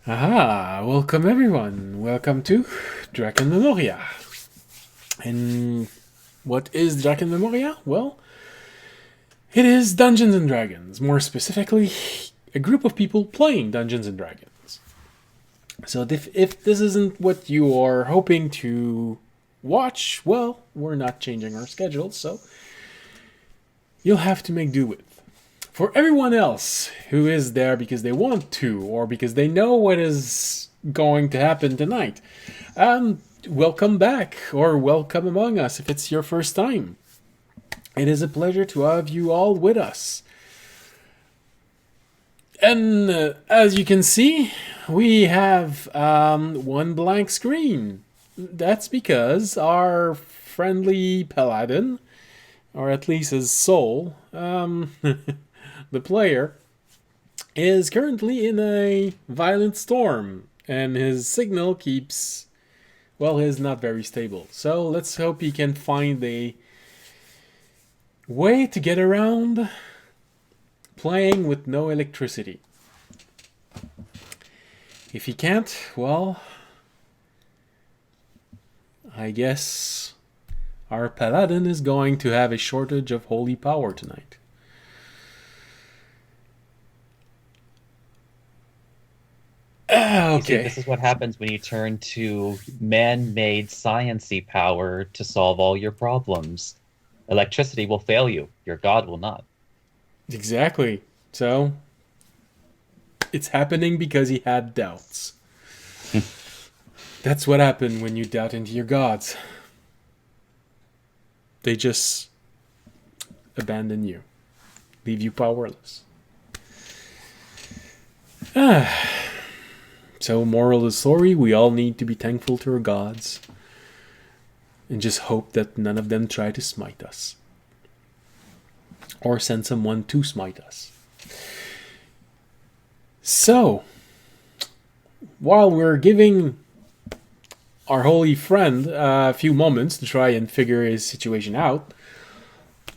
Aha! Welcome everyone. Welcome to Drakenmemoria. And what is Drakenmemoria? Well, it is Dungeons and Dragons. More specifically, a group of people playing Dungeons and Dragons. So if this isn't what you are hoping to watch, well, we're not changing our schedule, so you'll have to make do with. For everyone else who is there because they want to or because they know what is going to happen tonight, welcome back or welcome among us if it's your first time. It is a pleasure to have you all with us. And as you can see, we have one blank screen. That's because our friendly paladin, or at least his soul, the player, is currently in a violent storm, and his signal keeps, well, is not very stable. So let's hope he can find a way to get around playing with no electricity. If he can't, well, I guess our paladin is going to have a shortage of holy power tonight. You see, Okay. this is what happens when you turn to man-made science-y power to solve all your problems. Electricity will fail you. Your god will not. Exactly. So, it's happening because he had doubts. That's what happened when you doubt into your gods. They just abandon you, leave you powerless. So, moral of the story, we all need to be thankful to our gods and just hope that none of them try to smite us or send someone to smite us. So, while we're giving our holy friend a few moments to try and figure his situation out,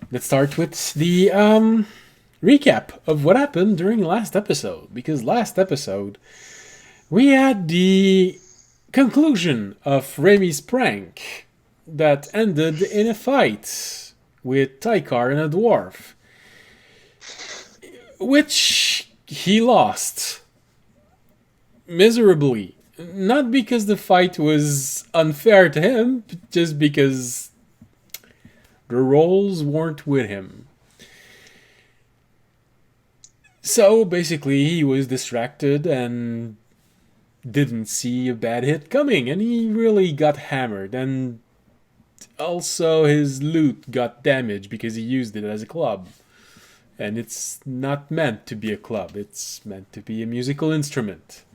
let's start with the recap of what happened during last episode. Because last episode, we had the conclusion of Remy's prank that ended in a fight with Tykar and a dwarf, which he lost miserably. Not because the fight was unfair to him, just because the roles weren't with him. So basically, he was distracted and didn't see a bad hit coming, and he really got hammered. And also, his lute got damaged because he used it as a club. And it's not meant to be a club, it's meant to be a musical instrument.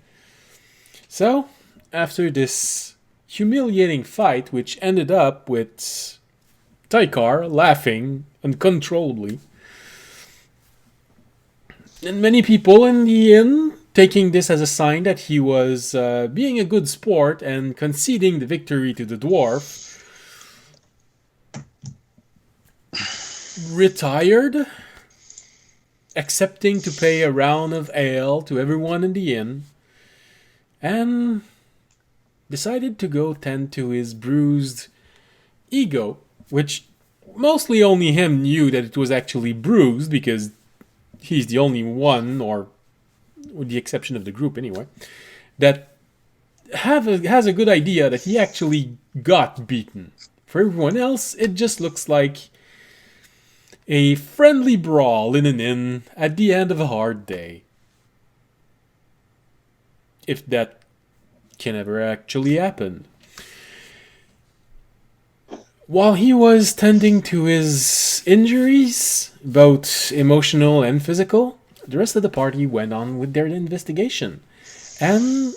So, after this humiliating fight, which ended up with Tykar laughing uncontrollably, and many people in the inn taking this as a sign that he was being a good sport and conceding the victory to the dwarf, retired, accepting to pay a round of ale to everyone in the inn, and decided to go tend to his bruised ego, which mostly only him knew that it was actually bruised because he's the only one, or with the exception of the group anyway, that has a good idea that he actually got beaten. For everyone else, it just looks like a friendly brawl in an inn at the end of a hard day. If that can ever actually happen. While he was tending to his injuries, both emotional and physical, the rest of the party went on with their investigation and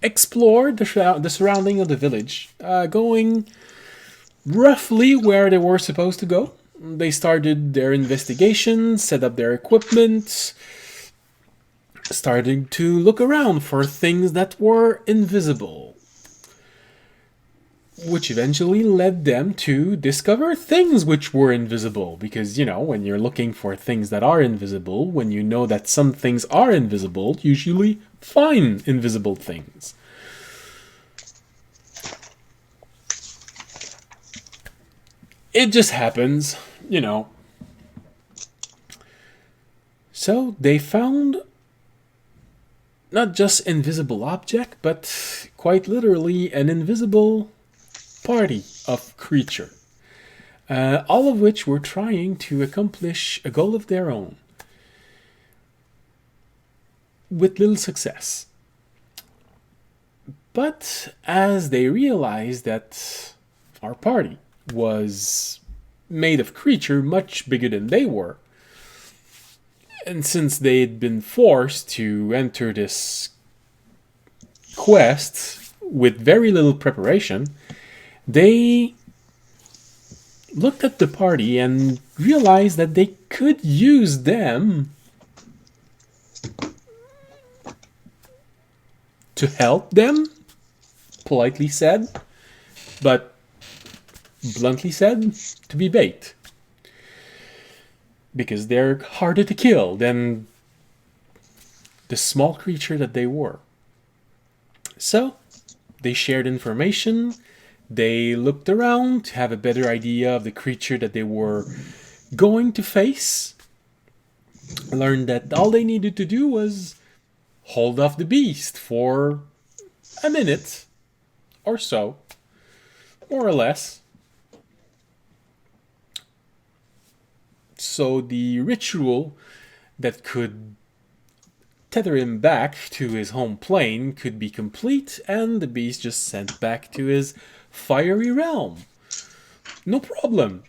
explored the surrounding of the village, going roughly where they were supposed to go. They started their investigation, set up their equipment, starting to look around for things that were invisible. which eventually led them to discover things which were invisible. Because, when you're looking for things that are invisible, when you know that some things are invisible, you usually find invisible things. It just happens, So they found not just invisible object, but quite literally an invisible party of creature, all of which were trying to accomplish a goal of their own, with little success. But as they realized that our party was made of creature much bigger than they were, and since they'd been forced to enter this quest with very little preparation, they looked at the party and realized that they could use them to help them, politely said, but bluntly said, to be bait. Because they're harder to kill than the small creature that they were. So, they shared information, they looked around to have a better idea of the creature that they were going to face, learned that all they needed to do was hold off the beast for a minute or so, more or less. So the ritual that could tether him back to his home plane could be complete, and the beast just sent back to his fiery realm. No problem.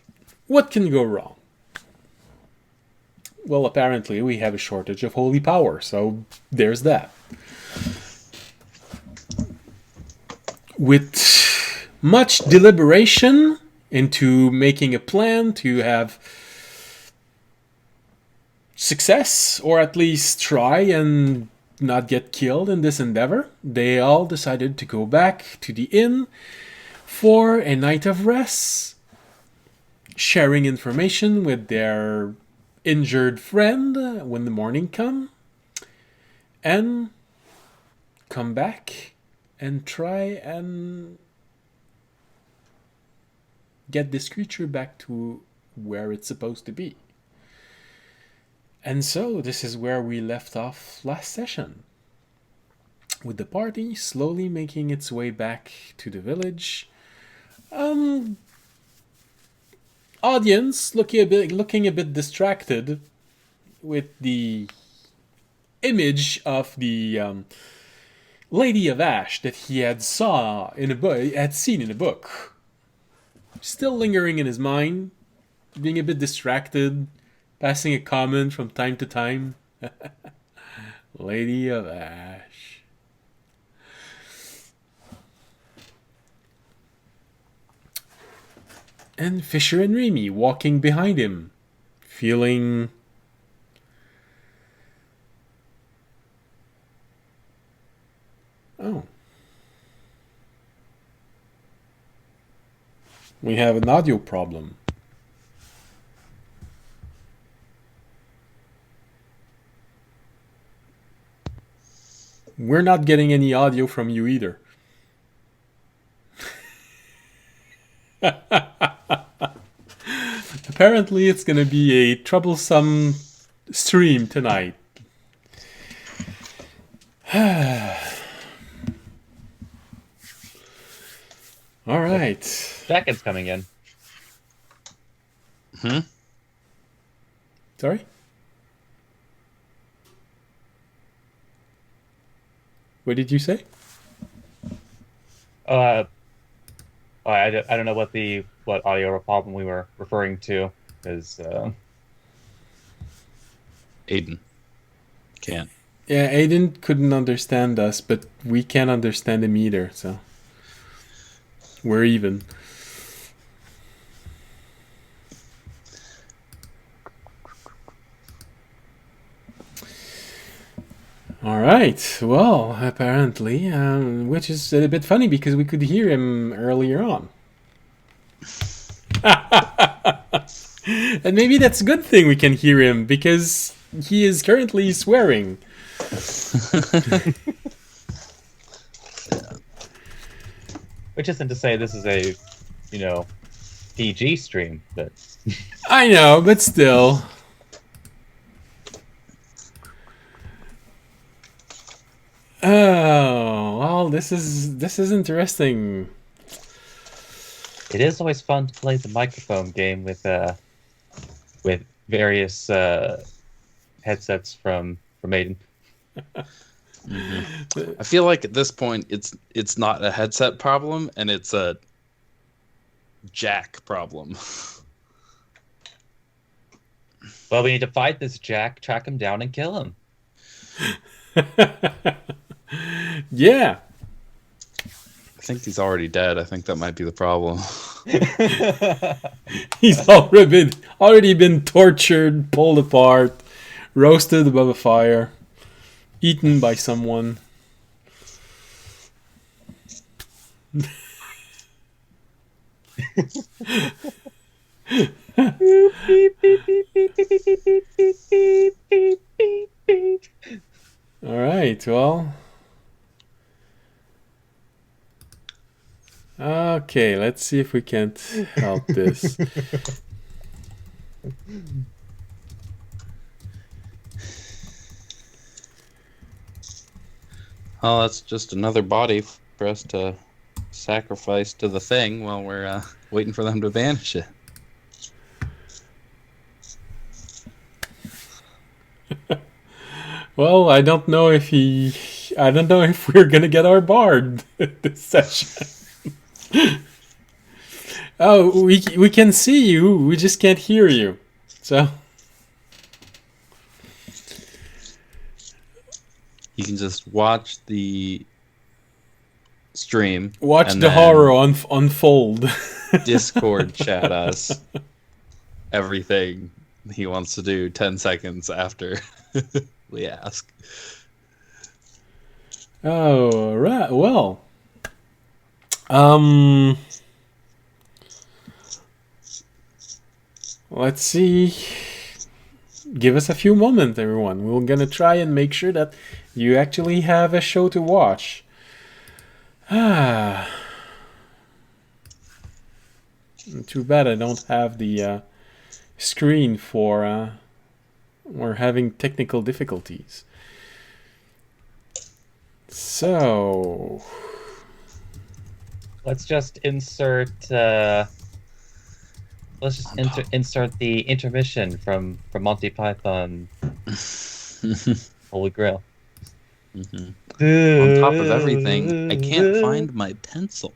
What can go wrong? Well, apparently we have a shortage of holy power, so there's that. With much deliberation into making a plan to have success, or at least try and not get killed in this endeavor, they all decided to go back to the inn for a night of rest, sharing information with their injured friend when the morning come, and come back and try and get this creature back to where it's supposed to be. And so this is where we left off last session, with the party slowly making its way back to the village. Audience looking a bit distracted with the image of the Lady of Ash that he had seen in a book, still lingering in his mind, being a bit distracted, passing a comment from time to time. Lady of Ash. And Fisher and Remy walking behind him, feeling we have an audio problem. We're not getting any audio from you either. Apparently it's going to be a troublesome stream tonight. All right. Draken's coming in. Sorry? What did you say? I don't know what audio problem we were referring to, because Aiden can't. Yeah, Aiden couldn't understand us, but we can't understand him either, so we're even. All right. Well, apparently, which is a bit funny because we could hear him earlier on. And maybe that's a good thing we can hear him because he is currently swearing. Which isn't to say this is a, PG stream, but I know, but still. Oh, well, this is interesting. it is always fun to play the microphone game with various headsets from Aiden. I feel like at this point it's not a headset problem and it's a jack problem. Well, we need to fight this Jack, track him down, and kill him. Yeah. I think he's already dead. I think that might be the problem. He's already been tortured, pulled apart, roasted above a fire, eaten by someone. All right, well. Okay, let's see if we can't help this. Oh, that's just another body for us to sacrifice to the thing while we're waiting for them to banish it. Well, I don't know if we're gonna get our bard this session. Oh, we can see you, we just can't hear you. So You can just watch the stream. watch and the then horror unfold. Discord chat us everything he wants to do 10 seconds after we ask. Oh, right. Well, let's see. Give us a few moments, everyone. We're gonna try and make sure that you actually have a show to watch. Ah. Too bad I don't have the screen for... we're having technical difficulties. So... Let's just insert. Insert the intermission from Monty Python. Holy Grail. On top of everything, I can't find my pencil.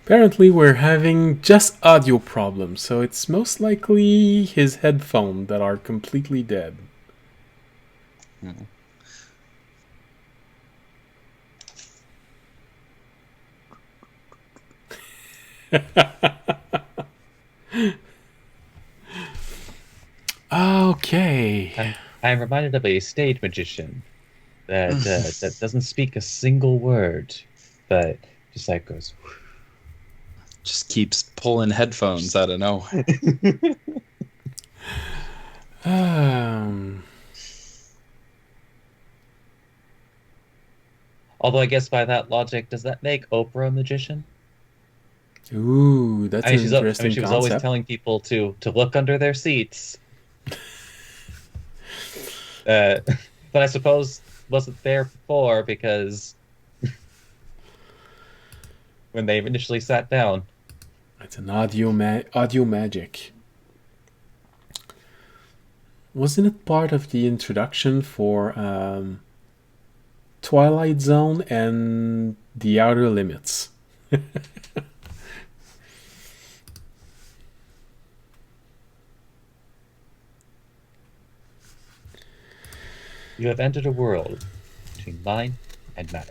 Apparently we're having just audio problems, so it's most likely his headphones that are completely dead. Hmm. Okay. I'm reminded of a stage magician that doesn't speak a single word, but just like goes. Just keeps pulling headphones out of nowhere. Although I guess by that logic, does that make Oprah a magician? Ooh, that's an interesting she was concept. always telling people to look under their seats. But I suppose wasn't there before because when they initially sat down. It's an audio magic. Wasn't it part of the introduction for Twilight Zone and The Outer Limits? You have entered a world between mind and matter.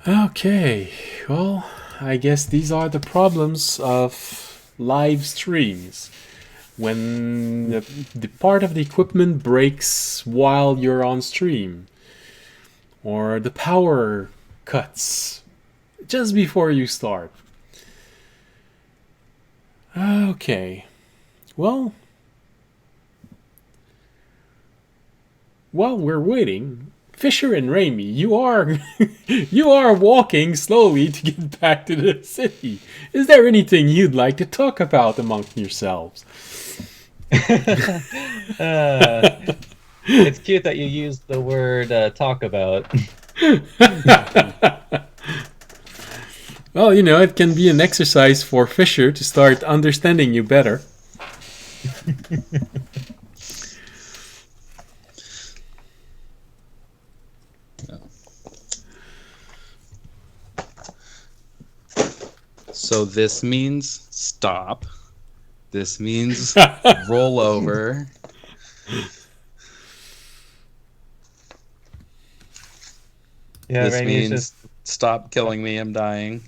Okay, well, I guess these are the problems of live streams. When the part of the equipment breaks while you're on stream, or the power cuts just before you start. Okay, well, while we're waiting, Fisher and Raimi, you are you are walking slowly to get back to the city. Is there anything you'd like to talk about among yourselves? It's cute that you used the word talk about. Well, it can be an exercise for Fisher to start understanding you better. So this means stop. This means roll over. Yeah, This Raimi means is stop killing me, I'm dying.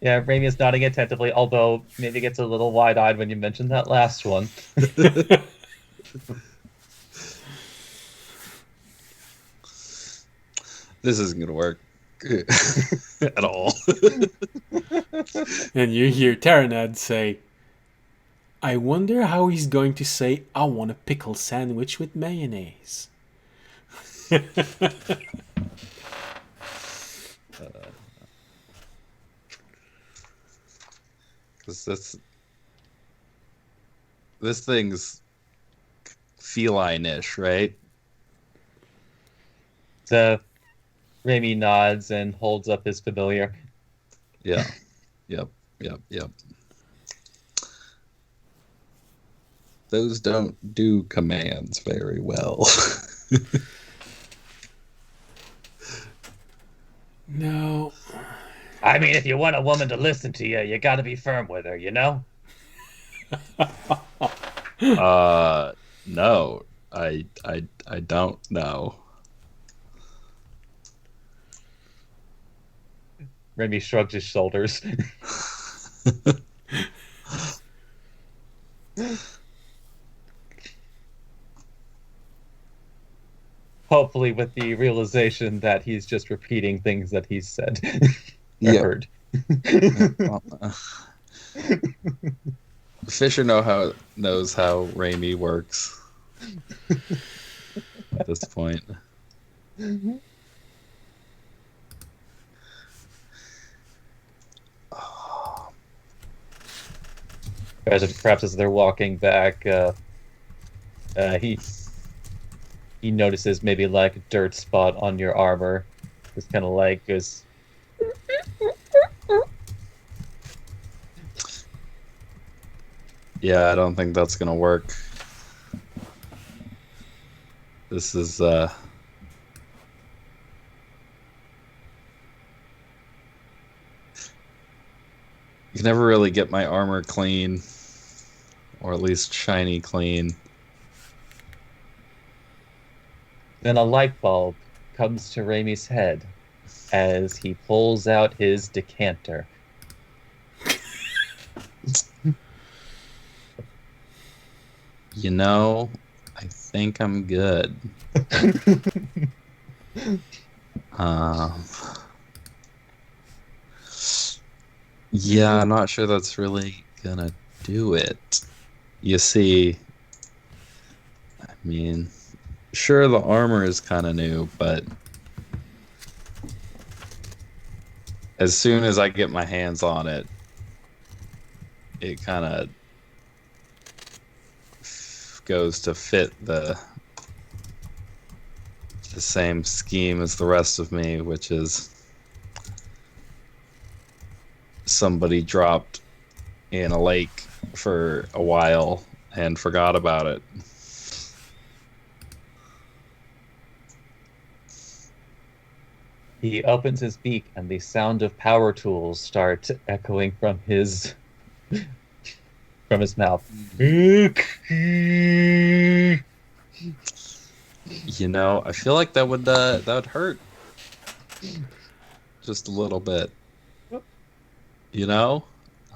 yeah, Raimi is nodding attentively, although maybe gets a little wide-eyed when you mention that last one. This isn't gonna work at all. And you hear Terranad say, I wonder how he's going to say, I want a pickle sandwich with mayonnaise. Because this thing's feline-ish, right? So Raimi nods and holds up his familiar. Yeah. Yep. Those don't do commands very well. No. I mean, if you want a woman to listen to you, you gotta be firm with her, you know? No. I don't know. Raimi shrugs his shoulders. Hopefully with the realization that he's just repeating things that he's said. Yep. Heard. Fisher knows how Raimi works at this point. Perhaps as they're walking back, he notices maybe like a dirt spot on your armor. Just kind of like goes. Yeah, I don't think that's gonna work. This is you can never really get my armor clean, or at least shiny clean. Then a light bulb comes to Raimi's head as he pulls out his decanter. You know, I think I'm good. Yeah, I'm not sure that's really gonna do it. You see, I mean, sure, the armor is kind of new, but as soon as I get my hands on it, it kind of goes to fit the same scheme as the rest of me, which is somebody dropped in a lake for a while and forgot about it. He opens his beak, and the sound of power tools start echoing from his mouth. You know, I feel like that would hurt just a little bit. You know,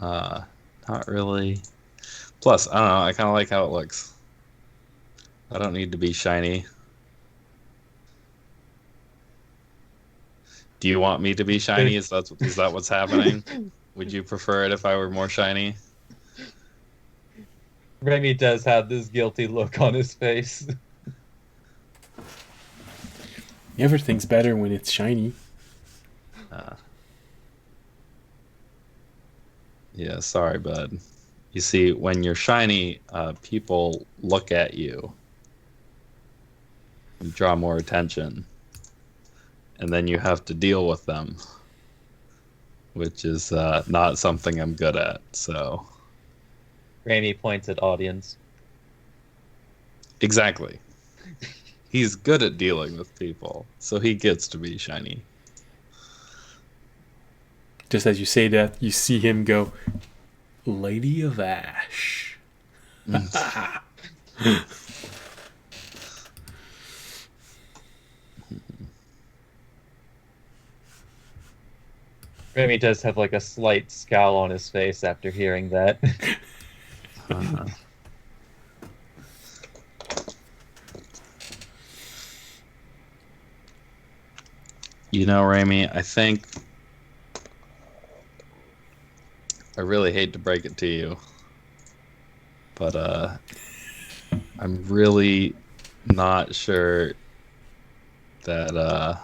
uh, not really. Plus, I don't know. I kind of like how it looks. I don't need to be shiny. Do you want me to be shiny? Is that what's happening? Would you prefer it if I were more shiny? Remy does have this guilty look on his face. Everything's better when it's shiny. Uh, yeah, sorry, bud. You see, when you're shiny, people look at you. You draw more attention. And then you have to deal with them, which is not something I'm good at, so... Remy points at audience. Exactly. He's good at dealing with people, so he gets to be shiny. Just as you say that, you see him go, Lady of Ash. Remy does have like a slight scowl on his face after hearing that. Uh, you know, Ramy, I think I really hate to break it to you, but I'm really not sure that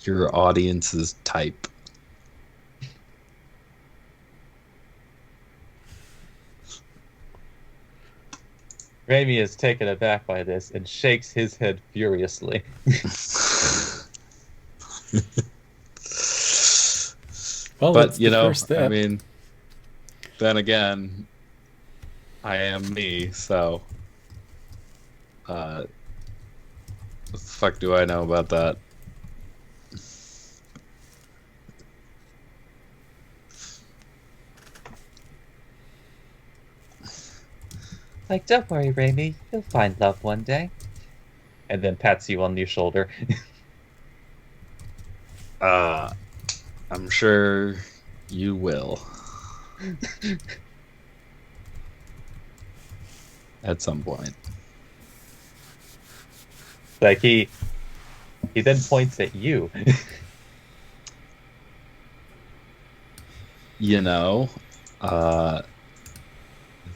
your audience's type. Remy is taken aback by this and shakes his head furiously. Well, But that's you the know, first step. I mean, then again, I am me, so what the fuck do I know about that? Like, don't worry, Remy. You'll find love one day. And then pats you on your shoulder. Uh, I'm sure you will. At some point. Like, he then points at you. You know,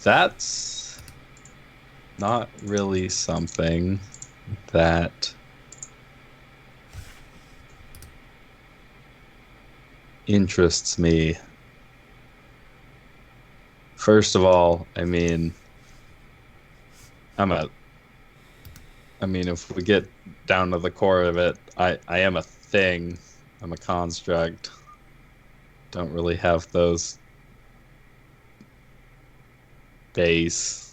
that's not really something that interests me. First of all, I mean, if we get down to the core of it, I am a thing. I'm a construct. Don't really have those base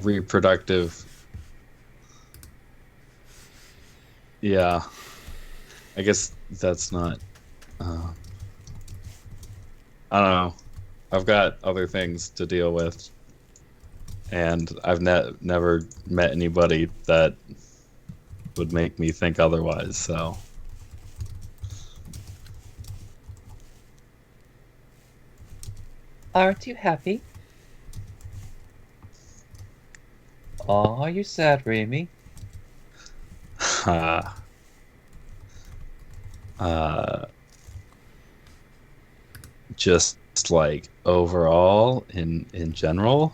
reproductive. Yeah, I guess that's not. I don't know. I've got other things to deal with, and I've never met anybody that would make me think otherwise. So, Aren't you happy? Oh, are you sad, Remy? uh, uh, just like overall in general.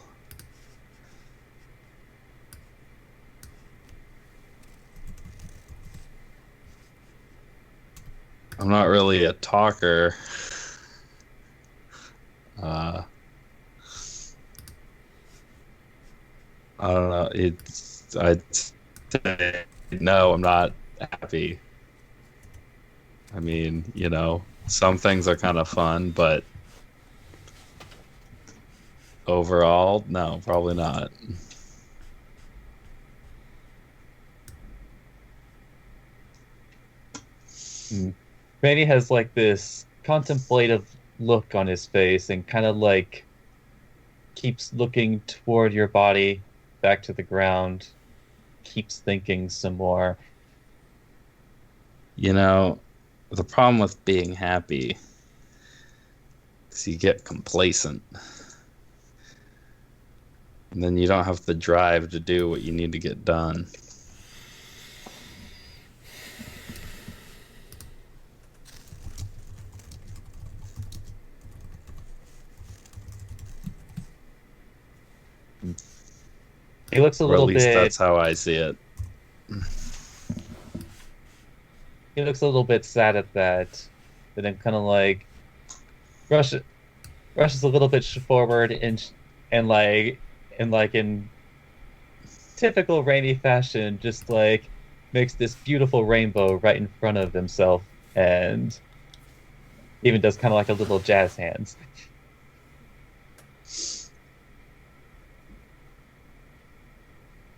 I'm not really a talker. I don't know. I'd say no, I'm not happy. I mean, you know, some things are kind of fun, but overall, no, probably not. Randy has like this contemplative look on his face and kind of like keeps looking toward your body, back to the ground, keeps thinking some more. You know, the problem with being happy is you get complacent. And then you don't have the drive to do what you need to get done. He looks a Or at little least bit. that's how I see it. He looks a little bit sad at that, but then kind of like rushes a little bit forward and like in typical Rainy fashion, just like makes this beautiful rainbow right in front of himself, and even does kind of like a little jazz hands.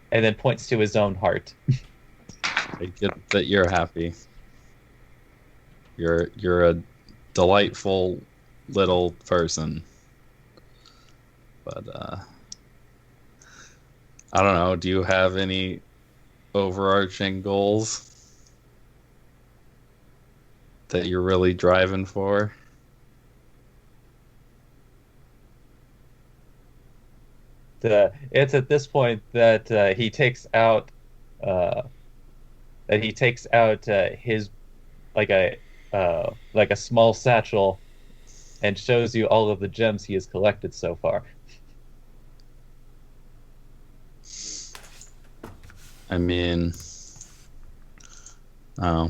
And then points to his own heart. I get that you're happy. You're a delightful little person. But I don't know, do you have any overarching goals that you're really driving for? It's at this point that he takes out uh, his like a small satchel and shows you all of the gems he has collected so far. I mean, oh,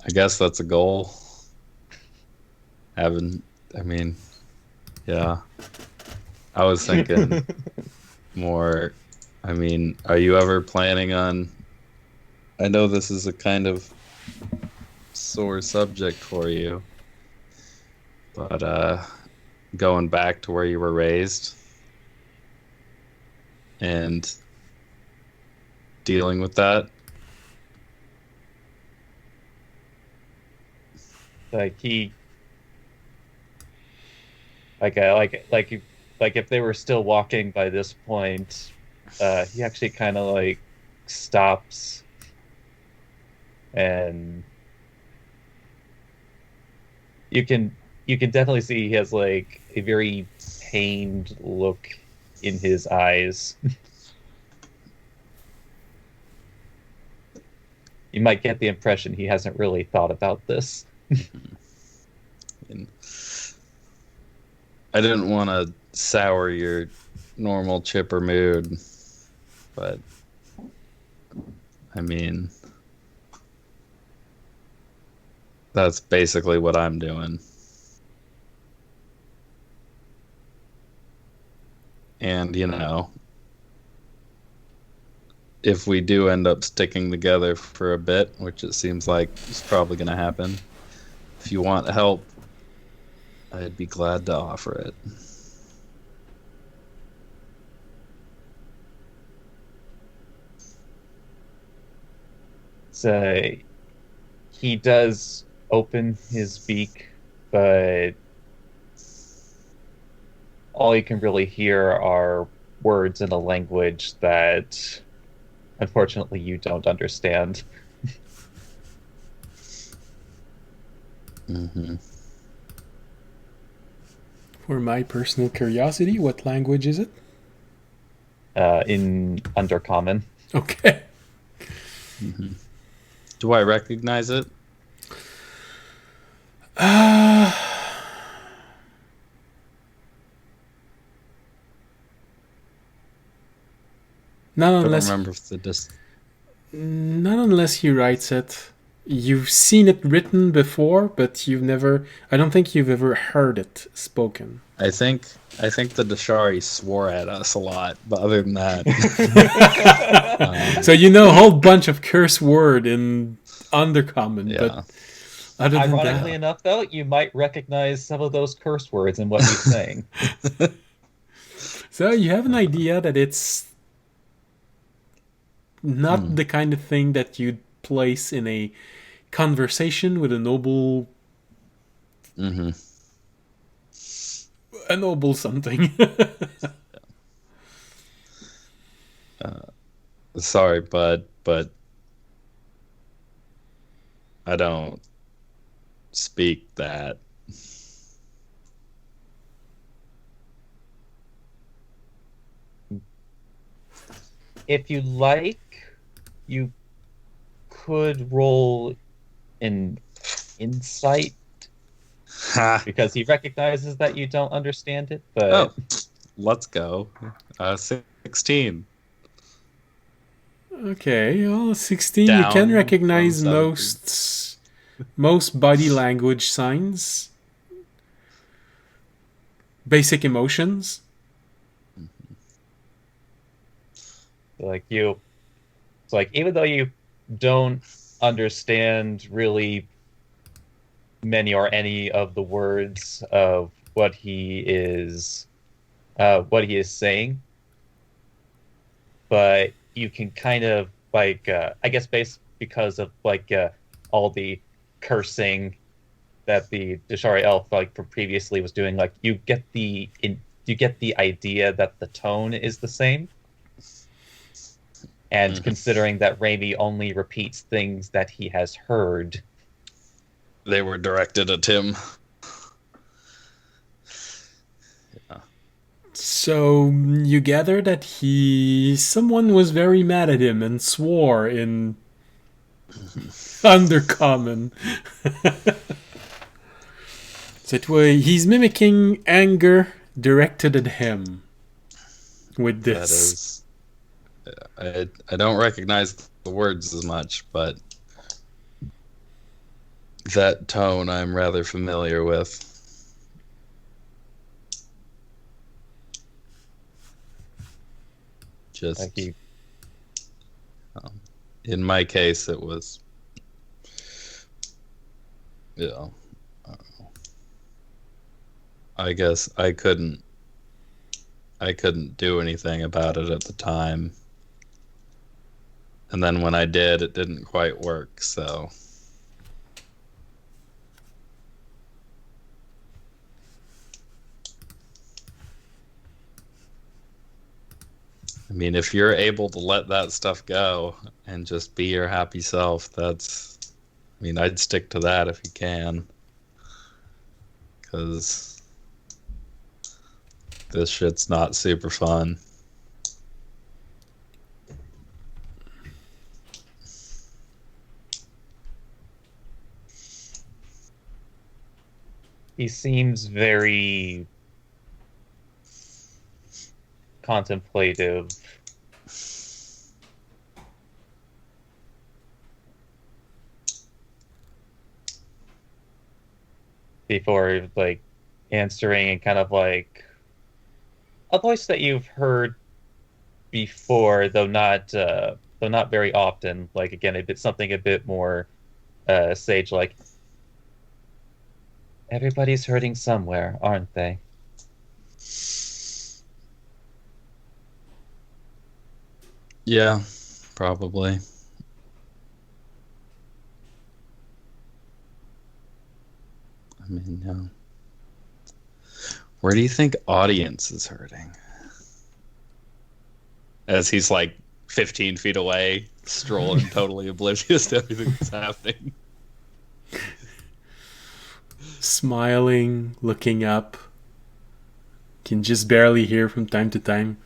I guess that's a goal. I mean, yeah. I was thinking more, I mean, are you ever planning on, I know this is a kind of sore subject for you, but going back to where you were raised and dealing with that? Like he like if they were still walking by this point, he actually kind of like stops and you can definitely see he has like a very pained look in his eyes. You might get the impression he hasn't really thought about this. And I didn't want to sour your normal chipper mood, but I mean, that's basically what I'm doing. And, you know, if we do end up sticking together for a bit, which it seems like is probably going to happen, if you want help, I'd be glad to offer it. So he does open his beak, but all you can really hear are words in a language that unfortunately you don't understand. Mm-hmm. For my personal curiosity, what language is it? In Undercommon. Okay. Mm-hmm. Do I recognize it? Uh, not I don't unless remember if the not unless he writes it. You've seen it written before, but you've never. I don't think you've ever heard it spoken. I think the Dashari swore at us a lot, but other than that, So you know a whole bunch of curse word in Undercommon, yeah. but other than Ironically that, enough, though, you might recognize some of those curse words in what he's saying. so you have an idea that it's not the kind of thing that you'd place in a conversation with Mm-hmm. a noble something. Sorry, bud, but I don't speak that. If you like, you could roll an insight Ha! because he recognizes that you don't understand it, Oh, but let's go. 16. Okay, well, 16. You can Down from recognize 17. most body language signs, basic emotions. like you, it's like even though you don't understand really many or any of the words of what he is saying, but you can kind of like I guess based because of like all the cursing that the Deshari elf like from previously was doing, like you get the idea that the tone is the same. And Mhm. considering that Raimi only repeats things that he has heard, They were directed at him. So you gather that someone was very mad at him and swore in Undercommon. He's mimicking anger directed at him with That this. is, I don't recognize the words as much, but that tone I'm rather familiar with. like Just he in my case, it was, you know, I guess I couldn't do anything about it at the time. And then when I did, it didn't quite work, so I mean, if you're able to let that stuff go and just be your happy self, I mean, I'd stick to that if you can. Because this shit's not super fun. he seems very contemplative. Before like answering, and kind of like a voice that you've heard before, though not very often. Like again, a bit something a bit more sage like. Everybody's hurting somewhere, aren't they? Yeah, probably. I mean, yeah. Where do you think audience is hurting? As he's like 15 feet away, strolling totally oblivious to everything that's happening. Smiling, looking up. Can just barely hear from time to time.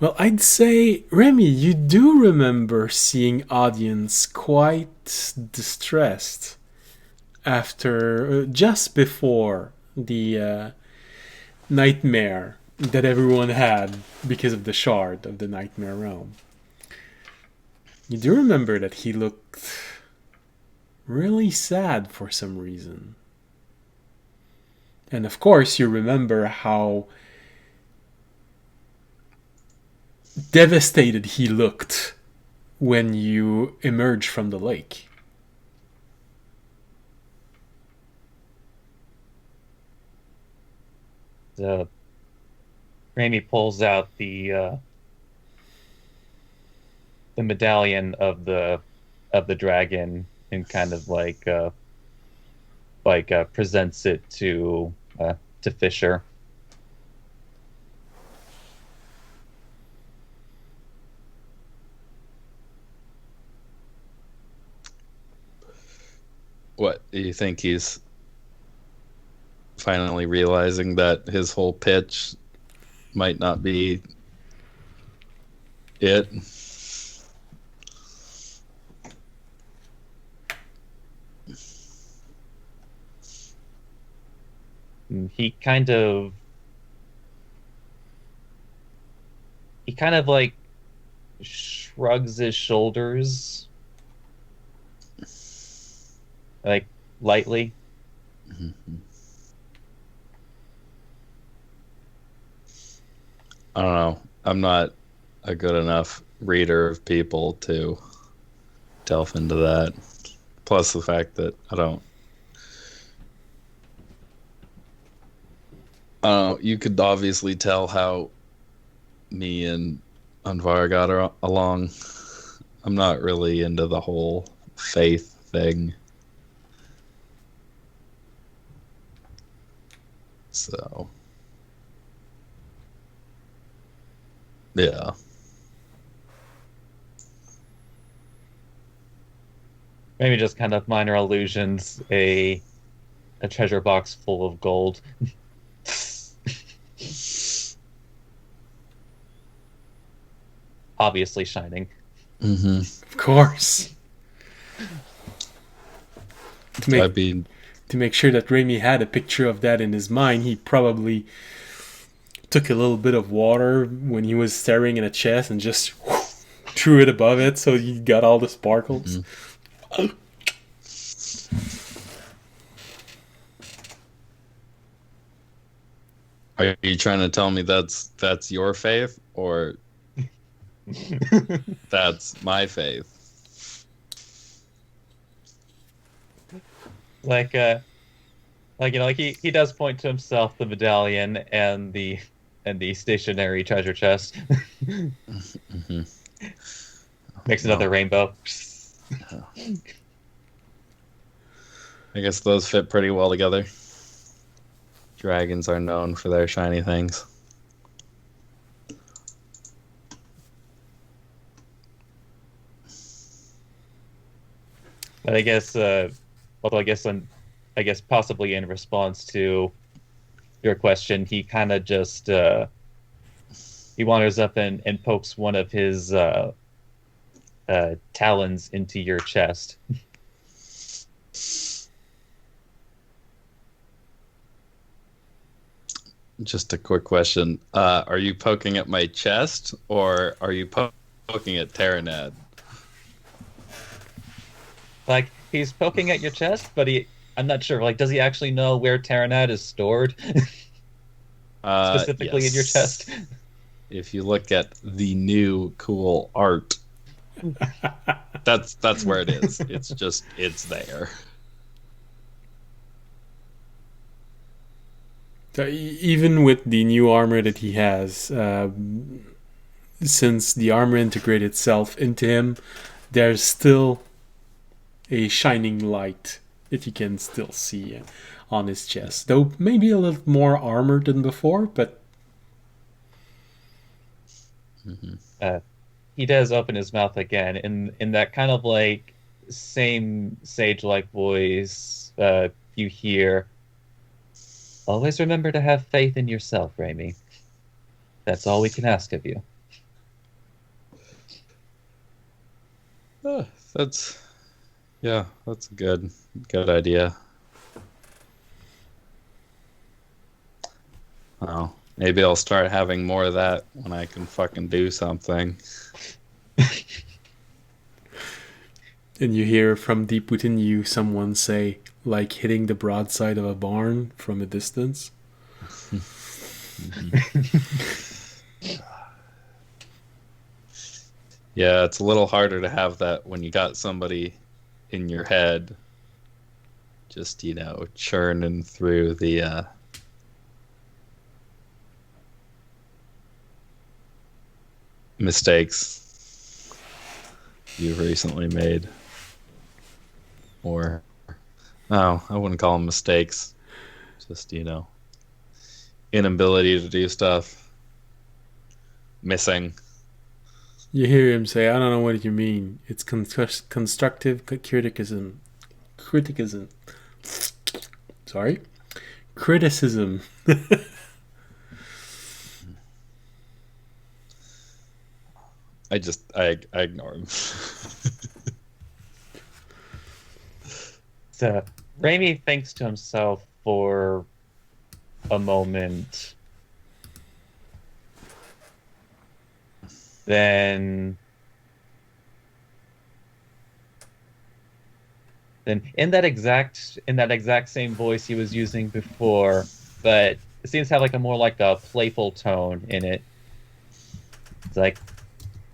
Well, I'd say, Remy, you do remember seeing audience quite distressed after, just before the nightmare that everyone had because of the shard of the nightmare realm. You do remember that he looked really sad for some reason. And of course, you remember how devastated he looked when you emerged from the lake. So Raimi pulls out the medallion of the dragon and kind of presents it to Fisher. What do you think he's finally realizing that his whole pitch might not be it? And he kind of like shrugs his shoulders like lightly. Mhm. I don't know. I'm not a good enough reader of people to delve into that. Plus the fact that you could obviously tell how me and Anvar got along. I'm not really into the whole faith thing. So, yeah. Maybe just kind of minor illusions, a treasure box full of gold. Obviously shining. Mm-hmm. Of course. I mean, To make sure that Raimi had a picture of that in his mind, he probably took a little bit of water when he was staring in a chest and just threw it above it so he got all the sparkles. Mm-hmm. Are you trying to tell me that's your faith or that's my faith? Like he does point to himself, the medallion and the stationary treasure chest. Mm-hmm. Makes another rainbow. I guess those fit pretty well together. Dragons are known for their shiny things. But I guess, although I guess possibly in response to your question, he kind of just he wanders up and pokes one of his talons into your chest. Just a quick question. Are you poking at my chest or are you poking at Terranad? Like he's poking at your chest, but I'm not sure. Like, does he actually know where Terranad is stored? Specifically in your chest. If you look at the new cool art, that's where it is. It's there. So even with the new armor that he has, since the armor integrated itself into him, there's still a shining light that you can still see on his chest. Though maybe a little more armor than before, but he does open his mouth again in that kind of like same sage-like voice you hear. Always remember to have faith in yourself, Raimi. That's all we can ask of you. That's a good idea. Oh, maybe I'll start having more of that when I can fucking do something. and you hear from deep within you someone say, like hitting the broadside of a barn from a distance. Yeah, it's a little harder to have that when you got somebody in your head just, churning through the mistakes you've recently made. Or, no, I wouldn't call them mistakes. Just, inability to do stuff. Missing. You hear him say, I don't know what you mean. It's constructive criticism. Sorry? Criticism. I ignore him. So Raimi thinks to himself for a moment. Then in that exact same voice he was using before, but it seems to have like a playful tone in it. It's like,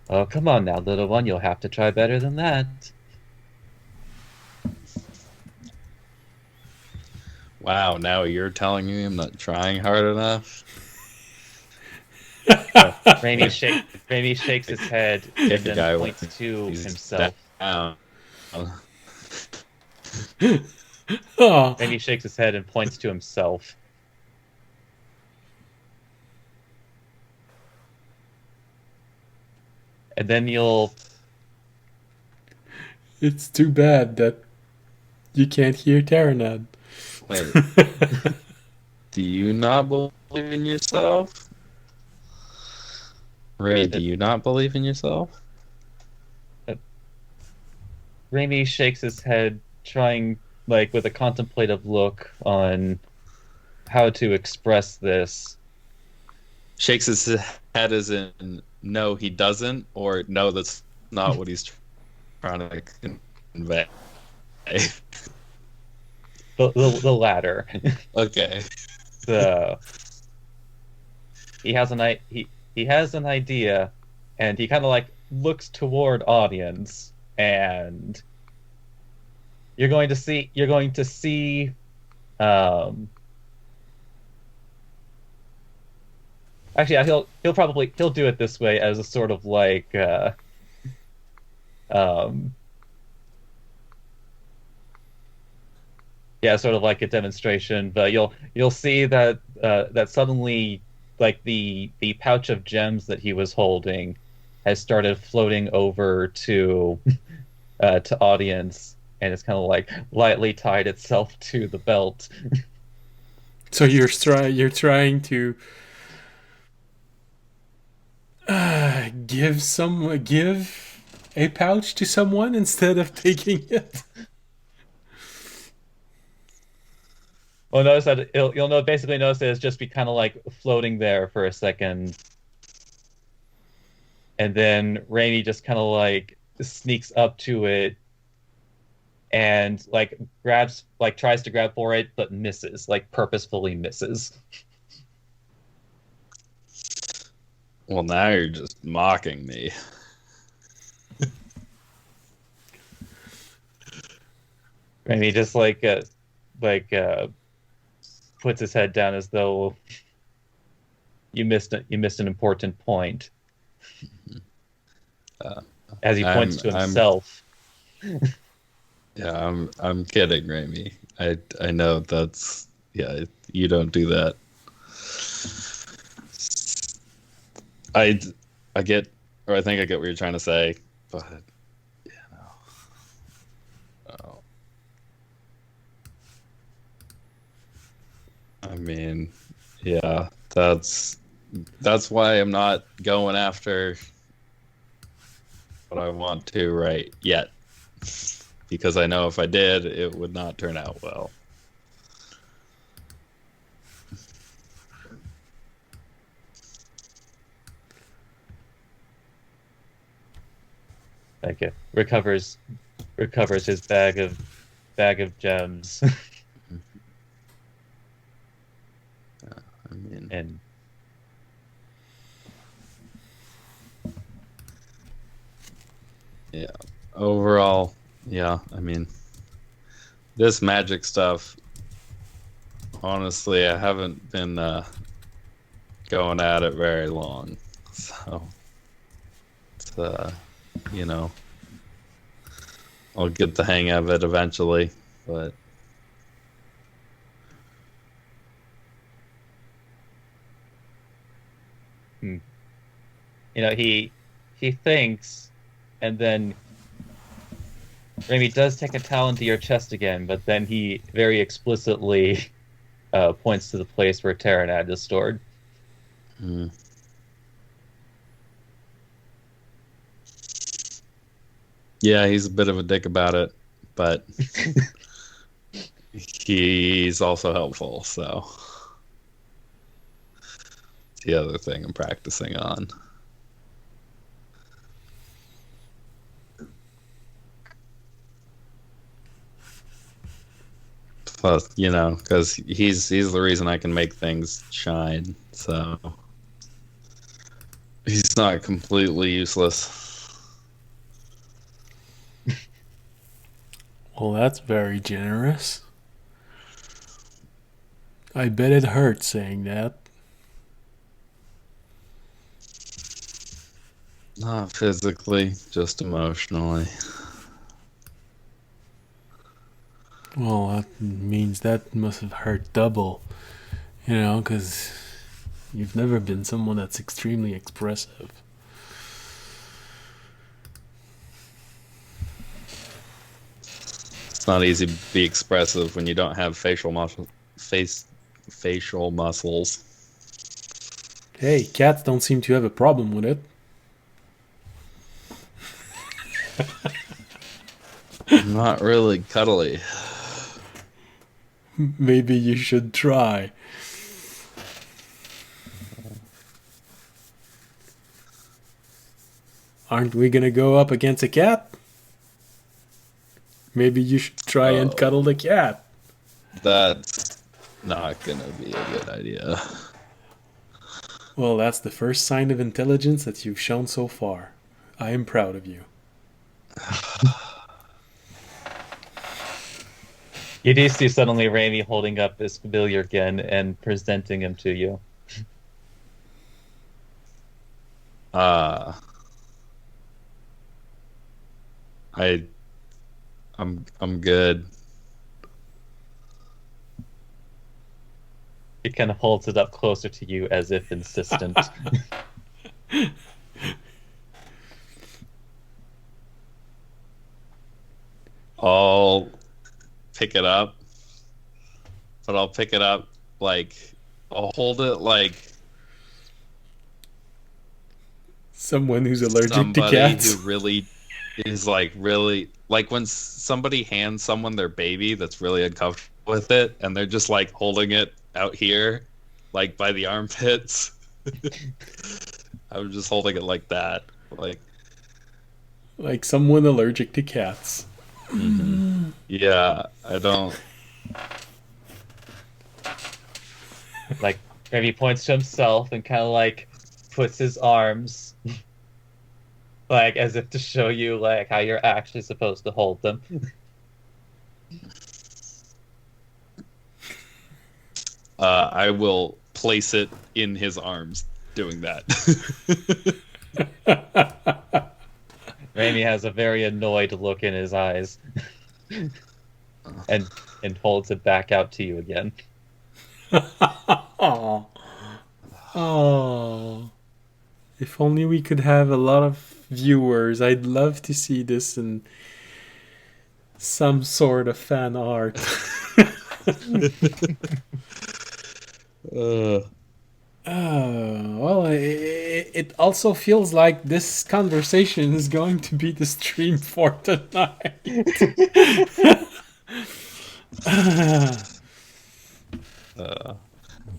oh, come on now, little one, you'll have to try better than that. Wow, now you're telling me I'm not trying hard enough? Raimi shakes his head and then points to himself. Down. Raimi shakes his head and points to himself. And then you'll... It's too bad that you can't hear Taranad. Wait. Do you not believe in yourself? Ray, do you not believe in yourself? Raimi shakes his head, trying, like, with a contemplative look on how to express this. Shakes his head as in, no, he doesn't, or no, that's not what he's trying to convey. The latter. Okay. So he has an idea, and he kind of like looks toward audience, and you're going to see actually he'll do it this way as a sort of like yeah, sort of like a demonstration, but you'll see that that suddenly, like, the pouch of gems that he was holding has started floating over to to audience, and it's kind of like lightly tied itself to the belt. So you're trying to give a pouch to someone instead of taking it. Well, notice that you'll basically notice that it's just be kind of like floating there for a second, and then Raimi just kind of like sneaks up to it and like tries to grab for it, but misses, like purposefully misses. Well, now you're just mocking me. Raimi just puts his head down as though you missed an important point. As he points to himself. Yeah, I'm kidding, Raimi. I know that's, yeah, you don't do that. I get, or I think I get what you're trying to say, but yeah, no. Oh. I mean, yeah, that's why I'm not going after what I want to right yet, because I know if I did, it would not turn out well. Like recovers his bag of gems. I mean, And yeah, overall, yeah, I mean, this magic stuff, honestly, I haven't been going at it very long, so you know, I'll get the hang of it eventually. But Hmm. You know, he thinks, and then Remy does take a talon to your chest again, but then he very explicitly points to the place where Terranad is stored. hmm. Yeah, he's a bit of a dick about it, but he's also helpful. So it's the other thing I'm practicing on. Plus, because he's the reason I can make things shine. So he's not completely useless. Well, that's very generous. I bet it hurts saying that. Not physically, just emotionally. Well, that means that must have hurt double. Because you've never been someone that's extremely expressive. It's not easy to be expressive when you don't have facial muscles. Hey, cats don't seem to have a problem with it. Not really cuddly. Maybe you should try. Aren't we gonna go up against a cat? Maybe you should try and cuddle the cat. That's not gonna be a good idea. Well, that's the first sign of intelligence that you've shown so far. I am proud of you. You do see suddenly Remy holding up this familiar again and presenting him to you. I'm good. He kind of holds it up closer to you as if insistent. I'll pick it up, but I'll pick it up I'll hold it like Someone who's allergic to somebody cats. who really is really like when somebody hands someone their baby that's really uncomfortable with it, and they're just holding it out here, by the armpits. I'm just holding it like that, Like someone allergic to cats. mm-hmm. Yeah, I don't. Remy points to himself and kind of puts his arms as if to show you how you're actually supposed to hold them. I will place it in his arms doing that. Remy has a very annoyed look in his eyes and holds it back out to you again. Aww. Oh. If only we could have a lot of viewers. I'd love to see this in some sort of fan art. Well, it also feels like this conversation is going to be the stream for tonight.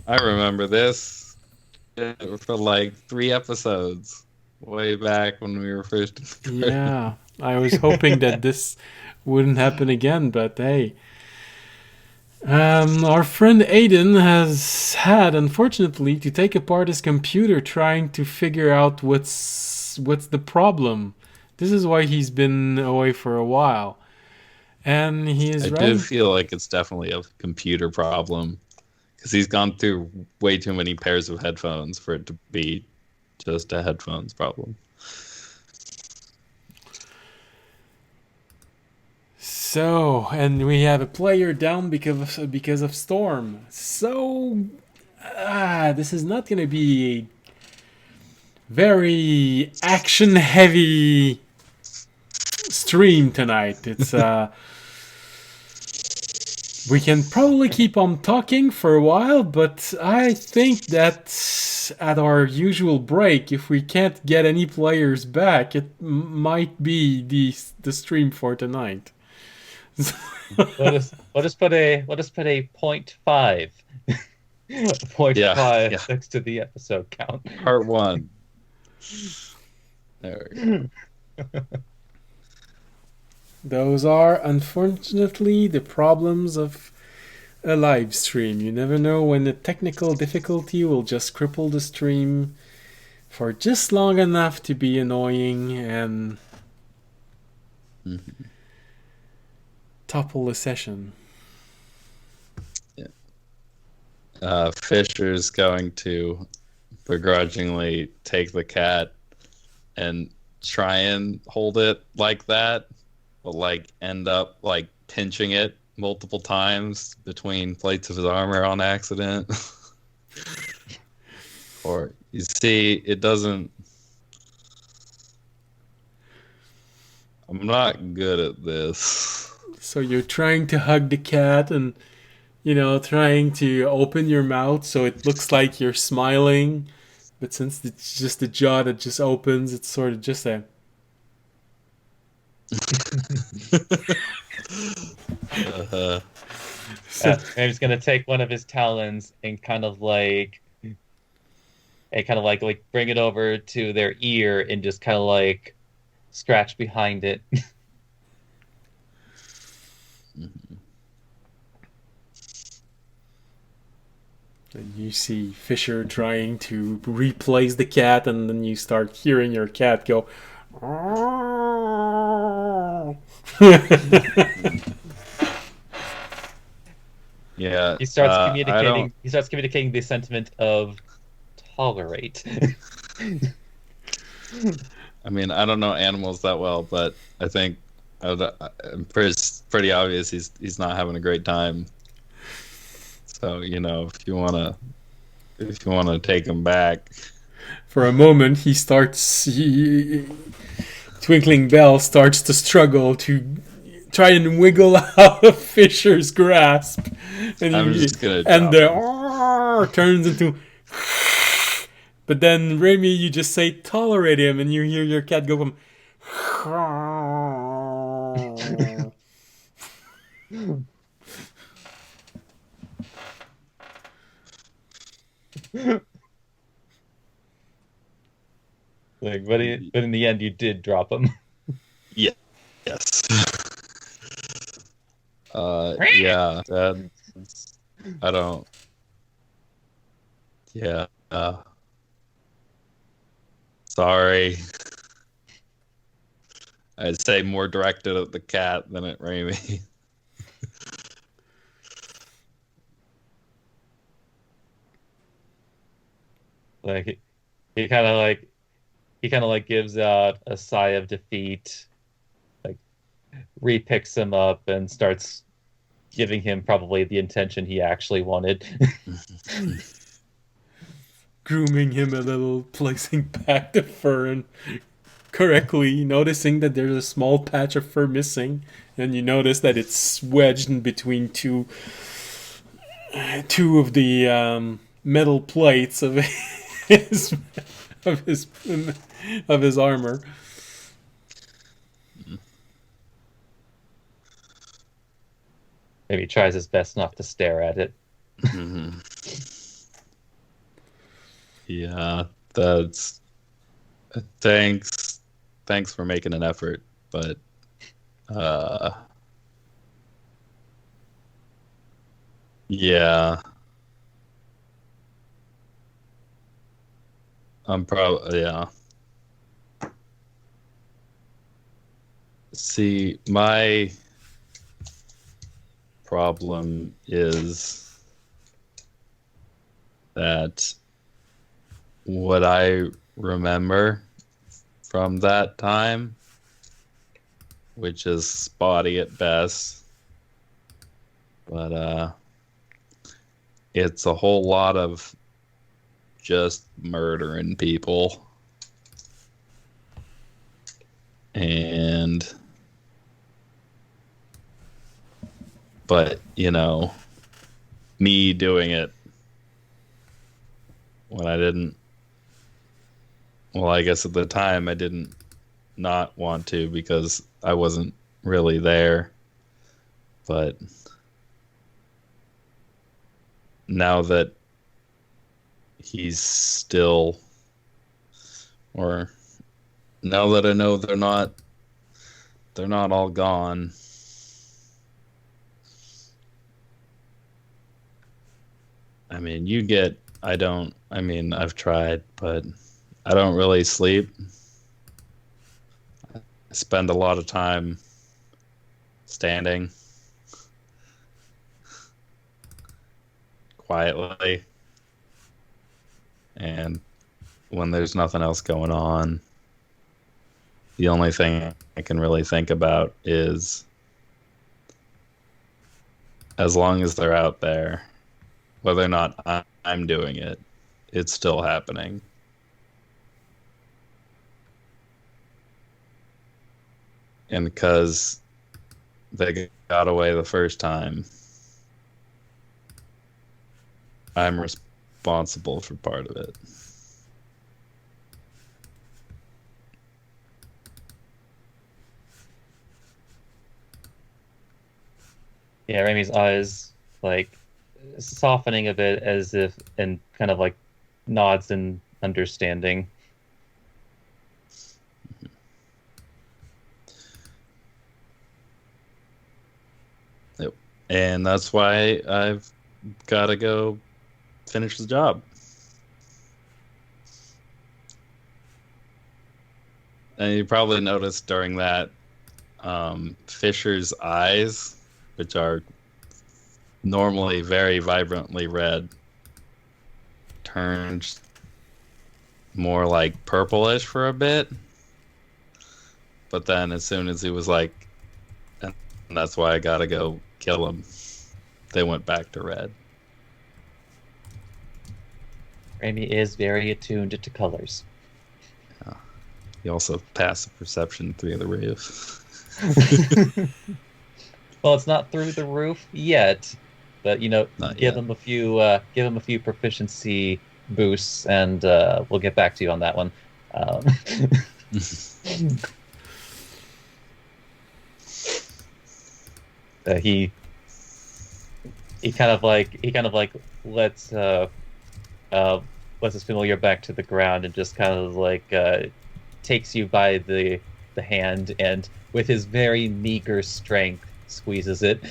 I remember this for 3 episodes way back when we were first. Yeah, I was hoping that this wouldn't happen again, but hey. Our friend Aiden has had, unfortunately, to take apart his computer trying to figure out what's the problem. This is why he's been away for a while. And he is I do feel like it's definitely a computer problem, because he's gone through way too many pairs of headphones for it to be just a headphones problem. So, and we have a player down because of storm. So, this is not gonna be a very action heavy stream tonight. It's we can probably keep on talking for a while, but I think that at our usual break, if we can't get any players back, it might be the stream for tonight. Let us put a 0.5 0.5 Yeah. next to the episode count. Part 1. There we go. Those are unfortunately the problems of a live stream. You never know when the technical difficulty will just cripple the stream for just long enough to be annoying and topple the session. Fisher's going to begrudgingly take the cat and try and hold it like that, but like end up like pinching it multiple times between plates of his armor on accident. Or you see, it doesn't. I'm not good at this. So you're trying to hug the cat and, trying to open your mouth so it looks like you're smiling. But since it's just the jaw that just opens, it's sort of just a... I'm just gonna take one of his talons and kind of like bring it over to their ear and just kind of like scratch behind it. And you see Fisher trying to replace the cat, and then you start hearing your cat go. Yeah. He starts communicating. He starts communicating the sentiment of tolerate. I mean, I don't know animals that well, but I think it's pretty obvious he's not having a great time. So if you wanna take him back. For a moment, Twinkling Bell starts to struggle to try and wiggle out of Fisher's grasp, and the turns into. But then Remy, you just say tolerate him, and you hear your cat go from. But in the end, you did drop him. Yeah. Yes. Yeah. I don't. Yeah. Sorry. I'd say more directed at the cat than at Remy. Like he kind of like gives out a sigh of defeat, like repicks him up and starts giving him probably the intention he actually wanted. Grooming him a little, placing back the fur, and correctly noticing that there's a small patch of fur missing, and you notice that it's wedged in between two of the metal plates of his armor. Maybe he tries his best not to stare at it. Mm-hmm. Yeah, that's. Thanks for making an effort, but yeah, I'm probably yeah. See, my problem is that what I remember from that time which is spotty at best. But it's a whole lot of just murdering people. But, me doing it when I didn't, well, I guess at the time I didn't not want to because I wasn't really there. But now that he's still, or now that I know they're not all gone. I mean, I've tried, but I don't really sleep. I spend a lot of time standing quietly. And when there's nothing else going on, the only thing I can really think about is, as long as they're out there, whether or not I'm doing it, it's still happening. And because they got away the first time, I'm responsible for part of it. Yeah, Remy's eyes softening a bit as if, and kind of nods in understanding. Yep. And that's why I've got to go finish the job. And you probably noticed during that, Fisher's eyes, which are normally very vibrantly red, turned more like purplish for a bit. But then as soon as he was like, and that's why I gotta go kill him, they went back to red. Remy is very attuned to colors. Yeah. He also passed the perception through the roof. Well, it's not through the roof yet, but give him a few proficiency boosts, and we'll get back to you on that one. He kind of lets his familiar back to the ground and just kind of takes you by the hand, and with his very meager strength squeezes it.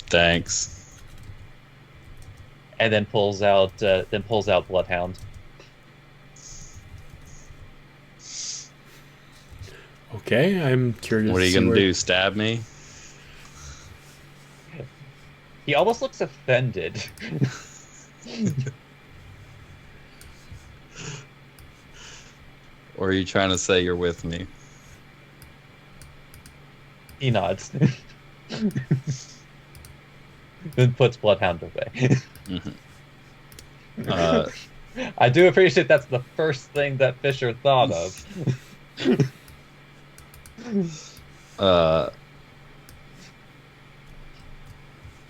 Thanks. And then pulls out Bloodhound. Okay, I'm curious. What are you gonna do? Stab me? He almost looks offended. Or are you trying to say you're with me? He nods. Then puts Bloodhound away. Mm-hmm. I do appreciate that's the first thing that Fisher thought of.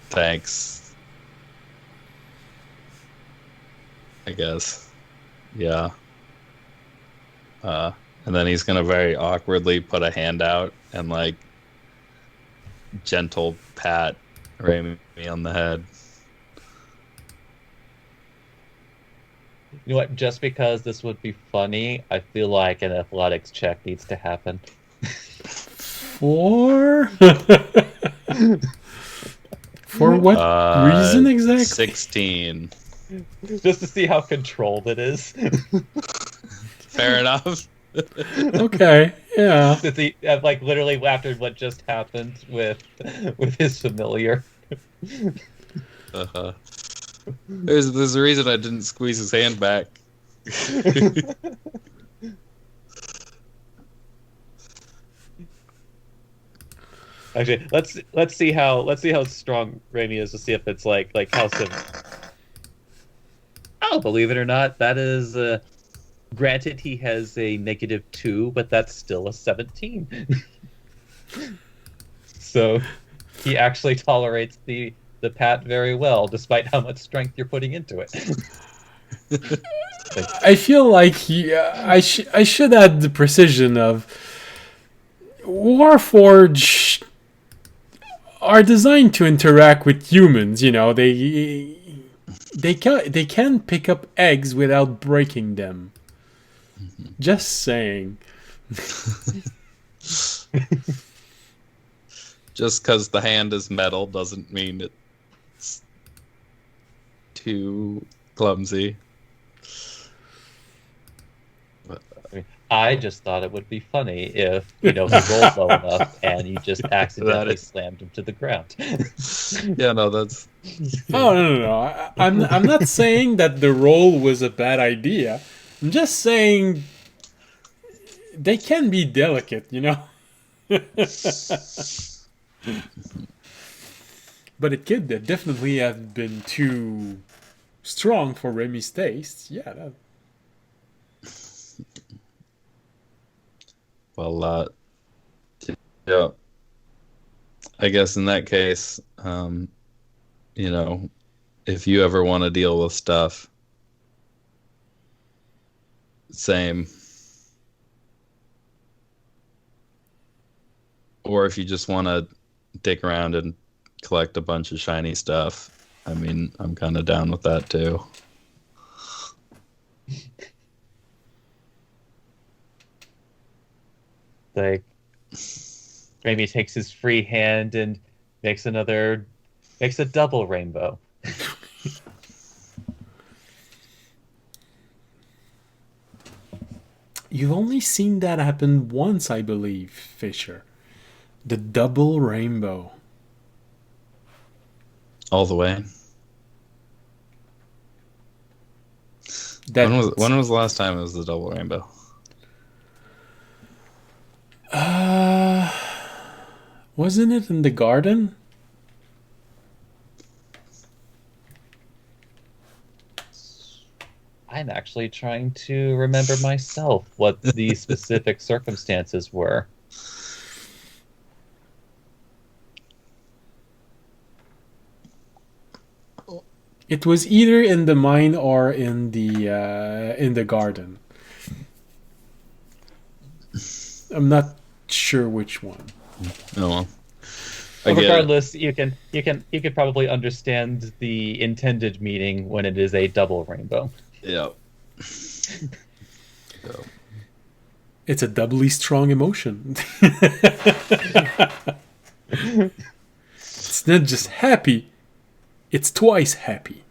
Thanks. I guess. Yeah. And then he's gonna very awkwardly put a hand out and gentle pat Raimi on the head. You know what? Just because this would be funny, I feel like an athletics check needs to happen. For what reason exactly? 16. Just to see how controlled it is. Fair enough. Okay, yeah. To see, literally after what just happened with his familiar. Uh-huh. There's a reason I didn't squeeze his hand back. Actually, let's see how strong Raimi is to see if it's like how sim. Oh, believe it or not, that is granted he has a -2, but that's still a 17. So he actually tolerates the pat very well, despite how much strength you're putting into it. I feel like I should add the precision of Warforged are designed to interact with humans. You know, they can pick up eggs without breaking them. Just saying. Just because the hand is metal doesn't mean it's too clumsy. I just thought it would be funny if, he rolled low enough and you just accidentally slammed him to the ground. Yeah, no, that's... Oh, no. I'm not saying that the roll was a bad idea. I'm just saying they can be delicate, you know? But it could definitely have been too strong for Remy's taste. Yeah, Well, yeah. I guess in that case, if you ever want to deal with stuff, same. Or if you just want to dick around and collect a bunch of shiny stuff, I mean, I'm kind of down with that too. Like, Raimi takes his free hand and makes a double rainbow. You've only seen that happen once, I believe, Fisher. The double rainbow. All the way. When was the last time it was the double rainbow? Wasn't it in the garden? I'm actually trying to remember myself what the specific circumstances were. It was either in the mine or in the garden. I'm not sure which one. Oh well. Regardless, you could probably understand the intended meaning when it is a double rainbow. Yeah. It's a doubly strong emotion. It's not just happy, it's twice happy.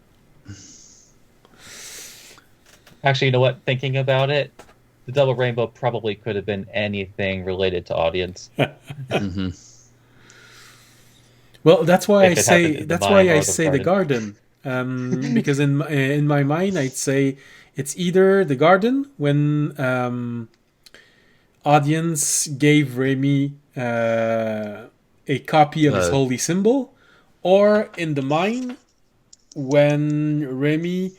Actually, you know what? Thinking about it, the double rainbow probably could have been anything related to audience. Mm-hmm. Well, that's why If I it say happened in the that's mine why or I the say the garden. Because in my mind I'd say it's either the garden when audience gave Raimi a copy of his holy symbol, or in the mine when Raimi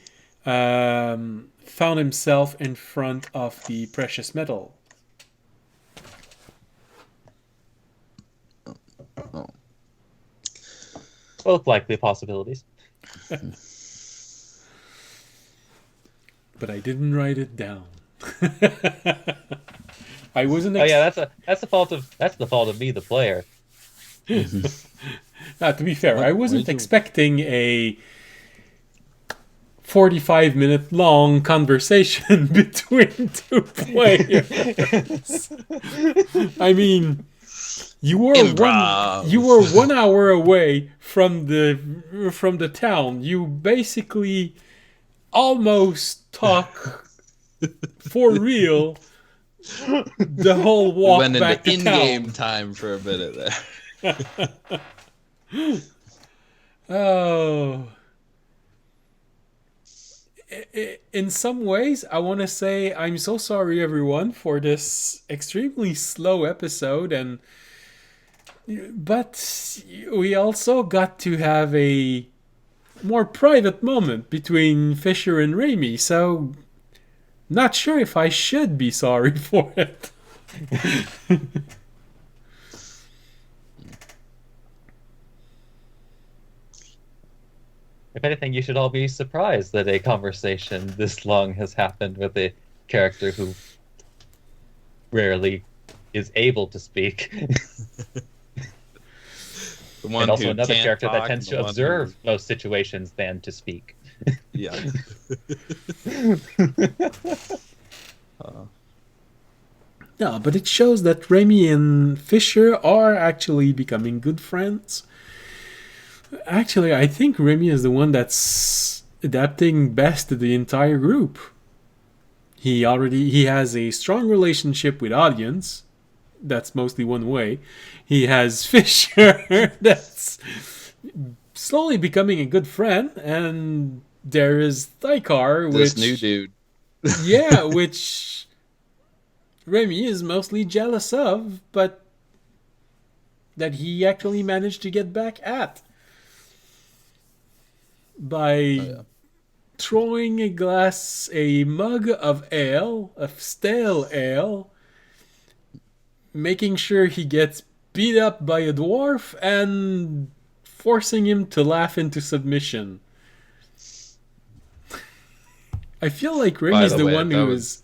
found himself in front of the precious metal. Oh. Both likely possibilities. But I didn't write it down. I wasn't. Oh yeah, that's the fault of me, the player. To be fair, I wasn't expecting a 45-minute long conversation between two players. I mean, you were 1 hour away from the town. You basically almost talk for real the whole walk went back into to town. in-game time for a minute there. Oh. in some ways, I want to say I'm so sorry, everyone, for this extremely slow episode, and but we also got to have a more private moment between Fisher and Raimi, so not sure if I should be sorry for it. If anything, you should all be surprised that a conversation this long has happened with a character who rarely is able to speak. The one And also who another can't character that talk tends and the to one observe most situations than to speak. Yeah. No, but it shows that Raimi and Fisher are actually becoming good friends. Actually, I think Raimi is the one that's adapting best to the entire group. He has a strong relationship with audience. That's mostly one way. He has Fisher that's slowly becoming a good friend, and there is Thaikar, This which new dude. yeah, which Remy is mostly jealous of, but that he actually managed to get back at by throwing a mug of ale, of stale ale, making sure he gets beat up by a dwarf, and forcing him to laugh into submission. I feel like Remy's the one who is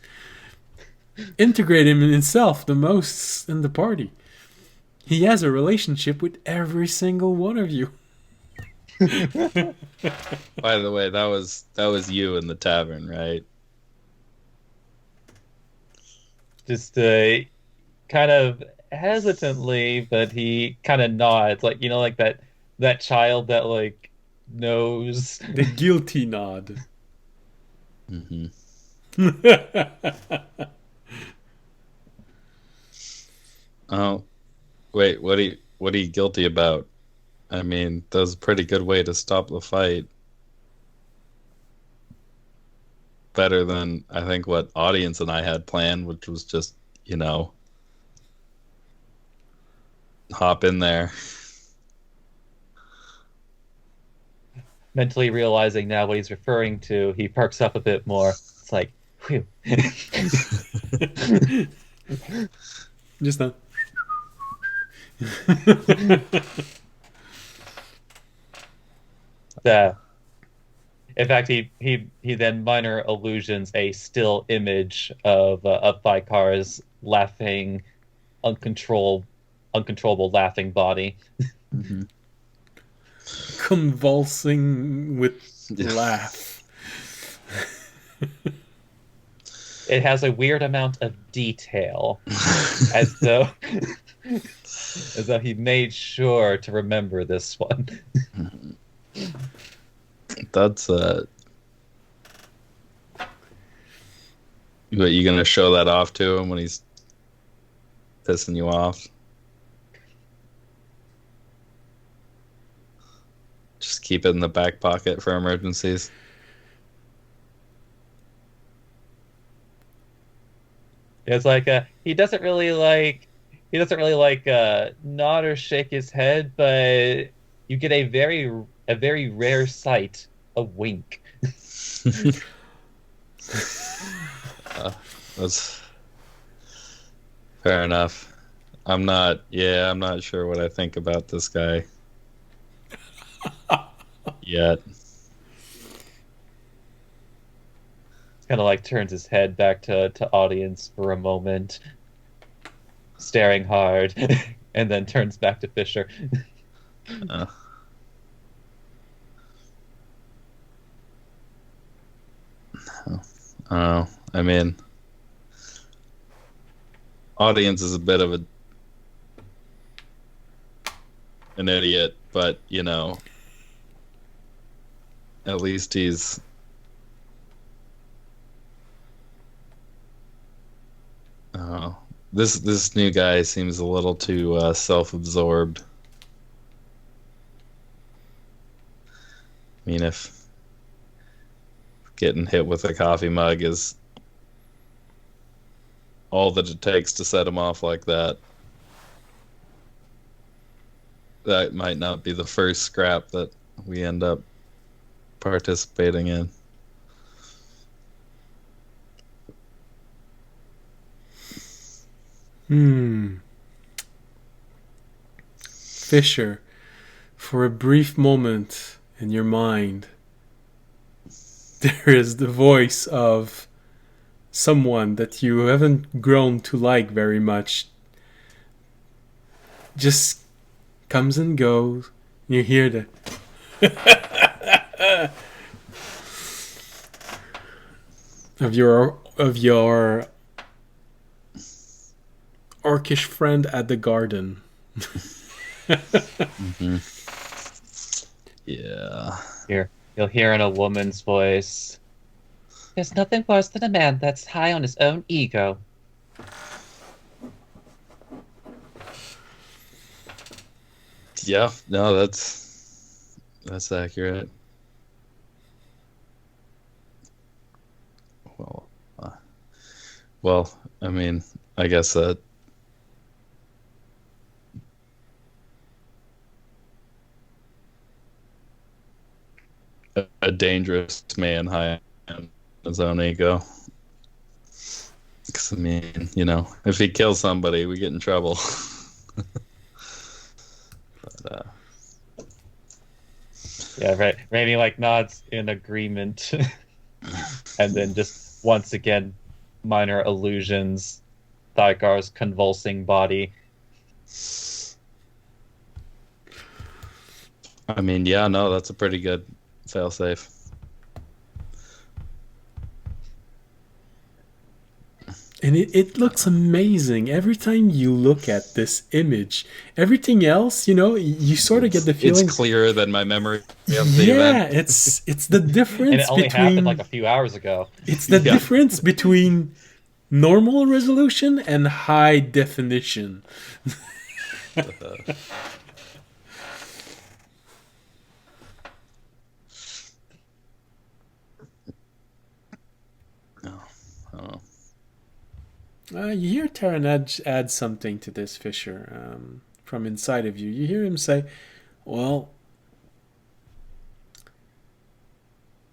integrating himself the most in the party. He has a relationship with every single one of you. By the way, that was you in the tavern, right? Just kind of hesitantly, but he kind of nods, like like that child that like knows. The guilty nod. Mm-hmm. Oh, wait, what are you guilty about? I mean, that was a pretty good way to stop the fight. Better than, I think, what audience and I had planned, which was just, hop in there. Mentally realizing now what he's referring to, he perks up a bit more. It's like, whew. Just not. In fact, he then minor illusions a still image of Thykar's laughing, uncontrollable laughing body. Mm-hmm. Convulsing with laugh. It has a weird amount of detail, as though he made sure to remember this one. That's what, you gonna show that off to him when he's pissing you off? Just keep it in the back pocket for emergencies. It's like he doesn't really like nod or shake his head, but you get a very rare sight, a wink. That's fair enough. I'm not sure what I think about this guy yet. Kind of like turns his head back to audience for a moment, staring hard, and then turns back to Fisher. I mean, audience is a bit of an idiot, but at least he's this new guy seems a little too self-absorbed. I mean, if getting hit with a coffee mug is all that it takes to set him off like that. That might not be the first scrap that we end up participating in. Fisher, for a brief moment in your mind, there is the voice of someone that you haven't grown to like very much. Just comes and goes. You hear the of your orcish friend at the garden. Mm-hmm. Yeah. You'll hear in a woman's voice, "There's nothing worse than a man that's high on his own ego." Yeah, no, that's accurate. Well, I mean, I guess that a dangerous man high on his own ego. Because, I mean, if he kills somebody, we get in trouble. But, Yeah, right. Rainy nods in agreement, and then just once again, minor illusions. Thygar's convulsing body. I mean, yeah, no, that's a pretty good failsafe. And it looks amazing every time you look at this image. Everything else, you sort of get the feeling It's clearer than my memory of the yeah, event. it's the difference And it only between happened a few hours ago. it's the Yeah. difference between normal resolution and high definition. Oh. You hear Taran add something to this, Fisher, from inside of you. You hear him say, well,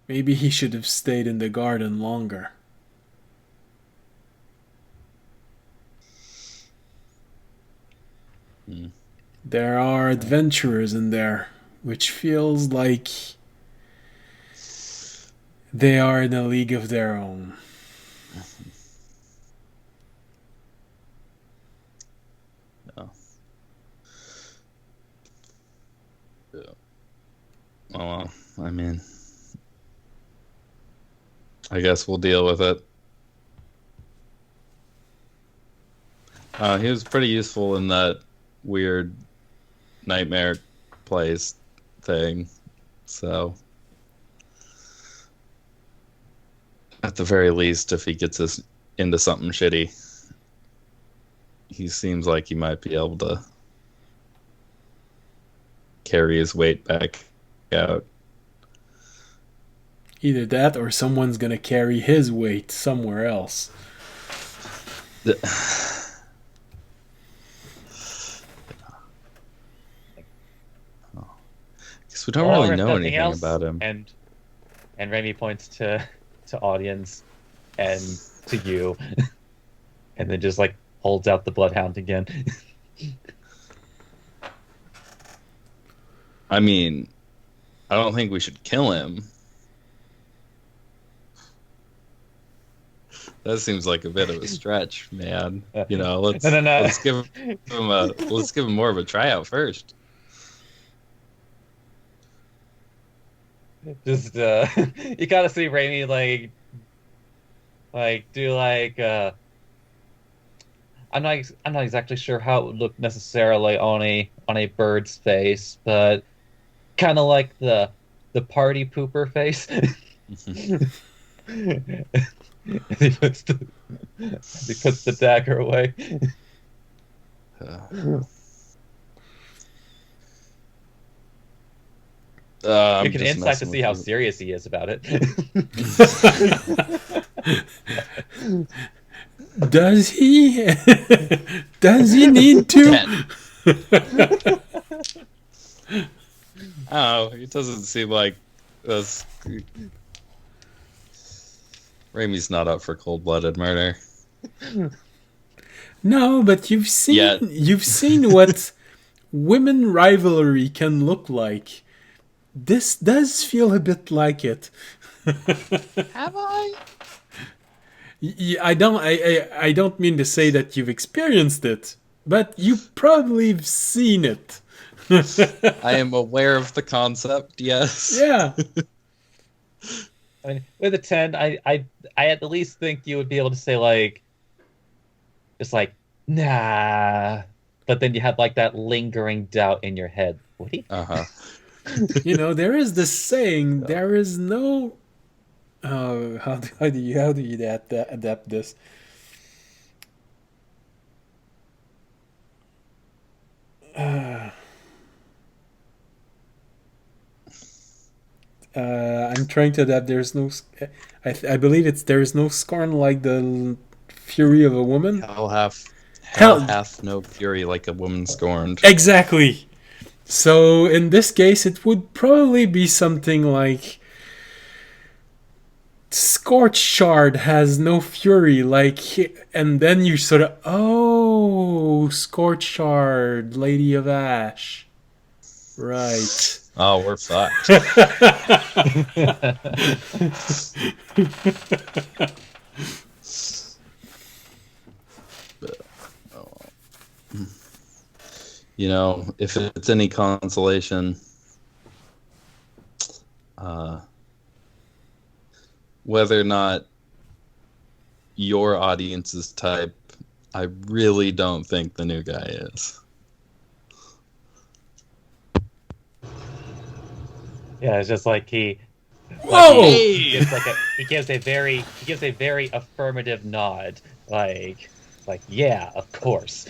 maybe he should have stayed in the garden longer. There are adventurers in there, which feels like they are in a league of their own. Well, I mean, I guess we'll deal with it. He was pretty useful in that weird nightmare place thing. So, at the very least, if he gets us into something shitty, he seems like he might be able to carry his weight back out. Either that or someone's gonna carry his weight somewhere else. Because we don't really know anything else, about him. And Raimi points to audience and to you, and then just holds out the bloodhound again. I mean, I don't think we should kill him. That seems like a bit of a stretch, man. Let's No. let's give him more of a tryout first. Just you gotta see Raimi do I'm not exactly sure how it would look necessarily on a bird's face, but kind of like the party pooper face. He puts the dagger away. I'm You can just insight to messing see with how you. serious he is about it. Does he? Does he need to? 10. Oh, it doesn't seem like that's. Raimi's not up for cold-blooded murder No, but yet. you've seen what women rivalry can look like. This does feel a bit like it. Have I? I don't mean to say that you've experienced it, but you probably have seen it. I am aware of the concept. Yes. Yeah. I mean, with a 10, I at least think you would be able to say like, just like, nah. But then you have like that lingering doubt in your head. Would he? Uh-huh. You know, there is this saying, there is no how do you adapt this? I'm trying to adapt. There's no. I believe it's there is no scorn like the fury of a woman. Hell hath Hell, no fury like a woman scorned. exactly. So in this case, it would probably be something like Scorch Shard has no fury, like, and then you sort of, oh, Scorch Shard, Lady of Ash, right. Oh, we're fucked. You know, if it's any consolation, whether or not your audience's type, I really don't think the new guy is. Yeah, it's just like he. Whoa! Like he gives a very affirmative nod, like yeah, of course.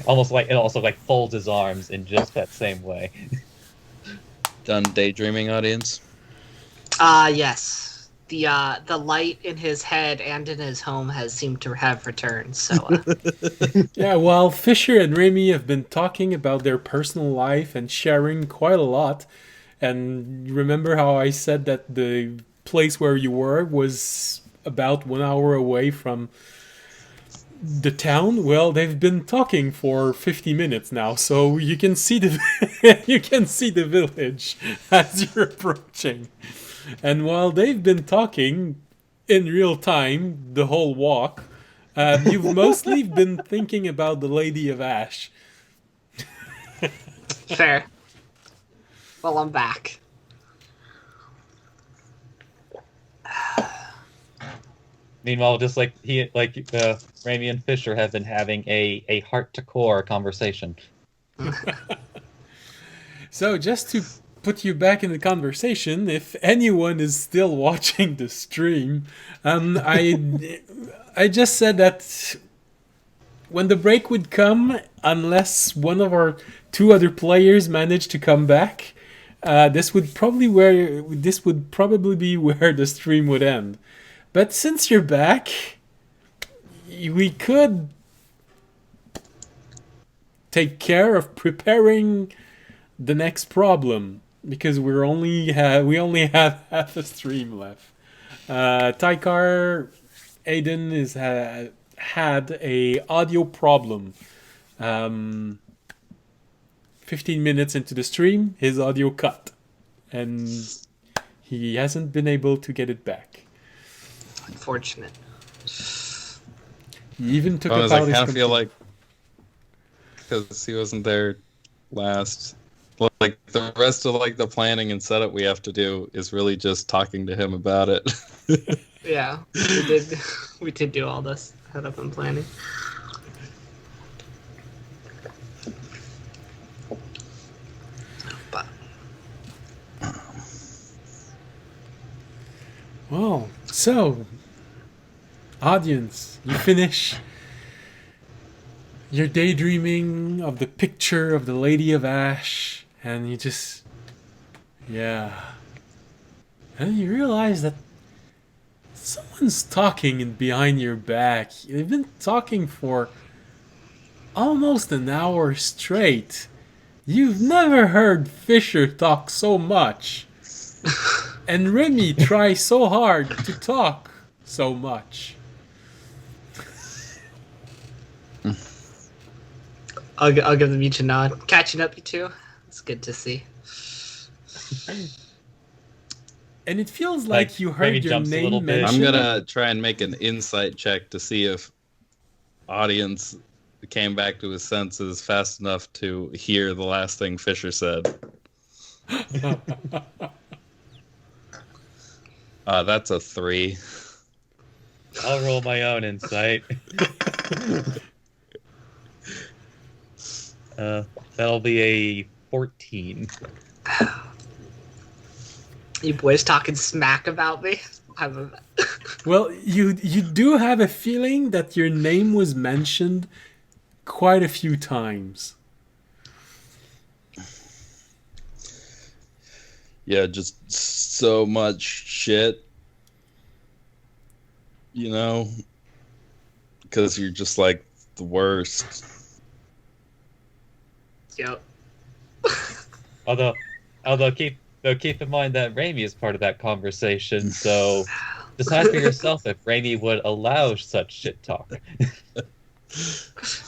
Almost like it also like folds his arms in just that same way. Done daydreaming, audience? Yes. The light in his head and in his home has seemed to have returned. So Yeah, while Fisher and Remy have been talking about their personal life and sharing quite a lot, and remember how I said that the place where you were was about 1 hour away from the town? Well, they've been talking for 50 minutes now, so you can see the you can see the village as you're approaching. And while they've been talking in real time the whole walk, you've mostly been thinking about the Lady of Ash. fair. Well, I'm back. Meanwhile, just like Raimi and Fisher have been having a heart to core conversation. So just to put you back in the conversation, if anyone is still watching the stream, I just said that when the break would come, unless one of our two other players managed to come back, this would probably be where the stream would end. But since you're back, we could take care of preparing the next problem, because we only have half a stream left. Tykar Aiden had a audio problem. 15 minutes into the stream, his audio cut, and he hasn't been able to get it back. Unfortunate. He even took I it out his kind of feel computer. like because he wasn't there last. Like the rest of like the planning and setup we have to do is really just talking to him about it. Yeah, we did. We did do all this setup and planning. But Well, so, audience, you finish your daydreaming of the picture of the Lady of Ash And you just... Yeah. And you realize that someone's talking behind your back. They've been talking for almost an hour straight. You've never heard Fisher talk so much. And Remy tries so hard to talk so much. I'll give them each a nod. Catching up, you two. It's good to see. And it feels like you heard Remy your jumps a little name bit. mentioned. I'm gonna try and make an insight check to see if audience came back to his senses fast enough to hear the last thing Fisher said. That's a 3. I'll roll my own insight. That'll be a 14. You boys talking smack about me? Well, you do have a feeling that your name was mentioned quite a few times. Yeah, just so much shit. You know? Because you're just like the worst. Yep. Although keep in mind that Raimi is part of that conversation, so decide for yourself if Raimi would allow such shit talk.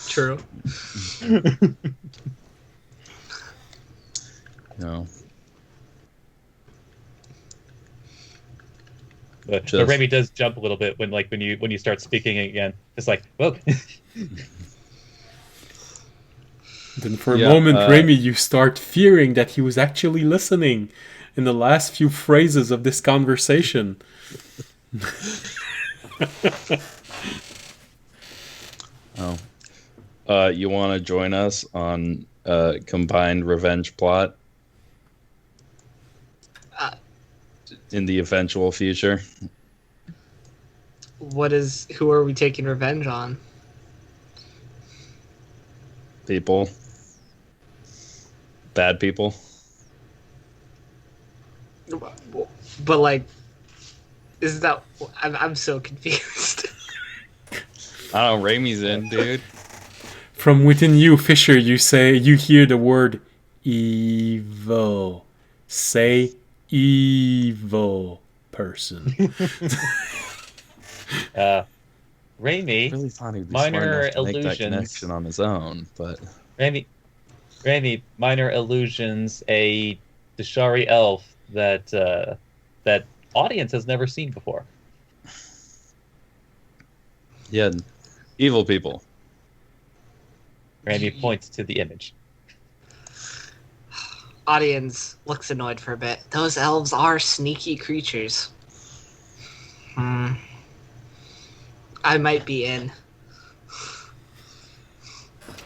True. No. But Just- Raimi does jump a little bit when you start speaking again. It's like, whoa. Then for a Yeah, moment, Remy, you start fearing that he was actually listening in the last few phrases of this conversation. You want to join us on a combined revenge plot Uh, in the eventual future? Who are we taking revenge on? People. Bad people. But like, is that? I'm so confused. I don't know, Raimi's in, dude. From within you, Fisher, you hear the word evil. Say evil person. Raimi, Really thought he'd be Minor smart enough to make that illusions. connection on his own, but Raimi, minor illusions, a Deshari elf that audience has never seen before. yeah, evil people. Raimi points to the image. Audience looks annoyed for a bit. Those elves are sneaky creatures. I might be in.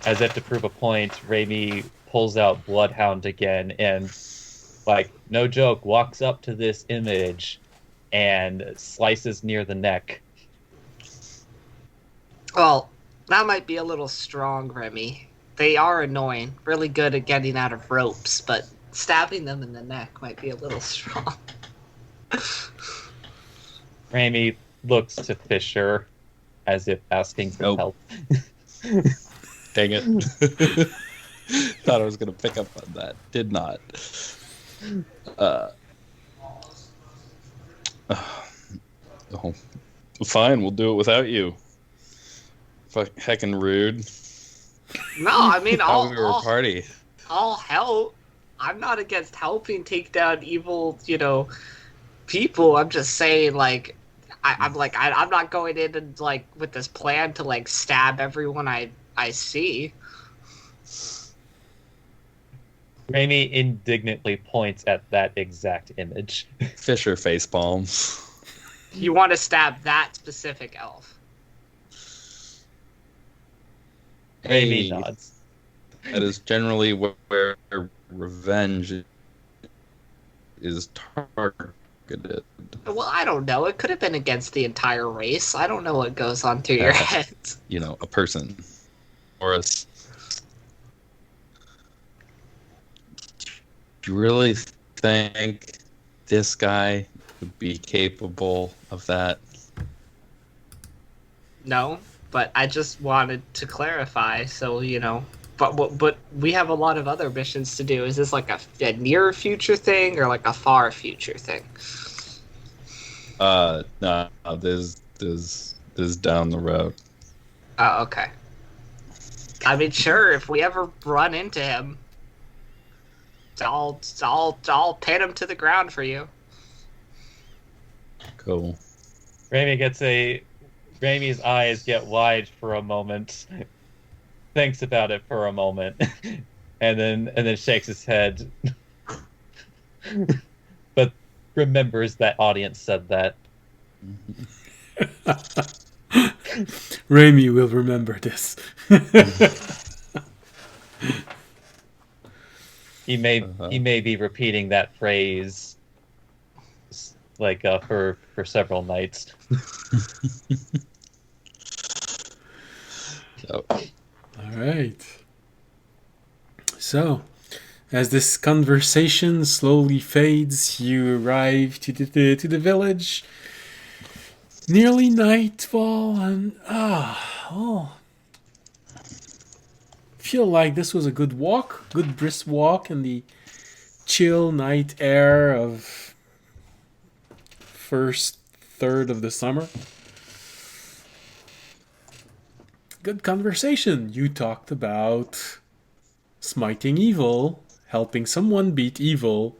As if to prove a point, Raimi pulls out Bloodhound again and, like, no joke, walks up to this image and slices near the neck. Well, that might be a little strong, Remy. They are annoying, really good at getting out of ropes, but stabbing them in the neck might be a little strong. Raimi looks to Fisher as if asking for Nope. help. Dang it. Thought I was going to pick up on that. Did not. Oh, fine, we'll do it without you. Fuck, heckin' rude. No, I mean, Thought we were a party. I'll help. I'm not against helping take down evil, people. I'm just saying, like, I'm not going in and like with this plan to like stab everyone I see. Raimi indignantly points at that exact image. Fisher face palms. You want to stab that specific elf? Raimi Hey. nods. That is generally where revenge is targeted. Well, I don't know. It could have been against the entire race. I don't know what goes on through your head. You know, a person or a you really think this guy would be capable of that? No, but I just wanted to clarify. So but we have a lot of other missions to do. Is this like a near future thing or like a far future thing? No, this down the road. Oh, okay. I mean, sure. If we ever run into him, I'll pin him to the ground for you. Cool. Raimi's eyes get wide for a moment, thinks about it for a moment, and then shakes his head. But remembers that audience said that. Raimi will remember this. He may be repeating that phrase like for several nights. So, All right. So, as this conversation slowly fades, you arrive to the village. Nearly nightfall, and feel like this was a good walk, good brisk walk in the chill night air of first third of the summer. Good conversation. You talked about smiting evil, helping someone beat evil.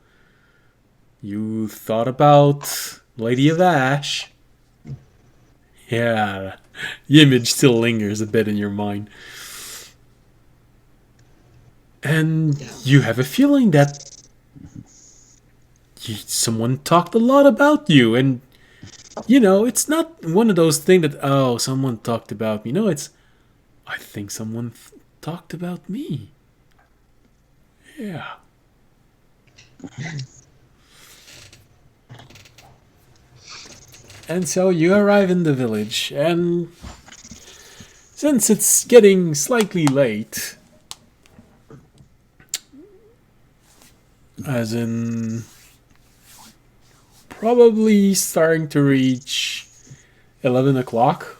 You thought about Lady of Ash. Yeah, the image still lingers a bit in your mind. And you have a feeling that someone talked a lot about you. And, it's not one of those things that, oh, someone talked about me. No, it's, I think someone talked about me. Yeah. And so you arrive in the village, and since it's getting slightly late, as in probably starting to reach 11 o'clock,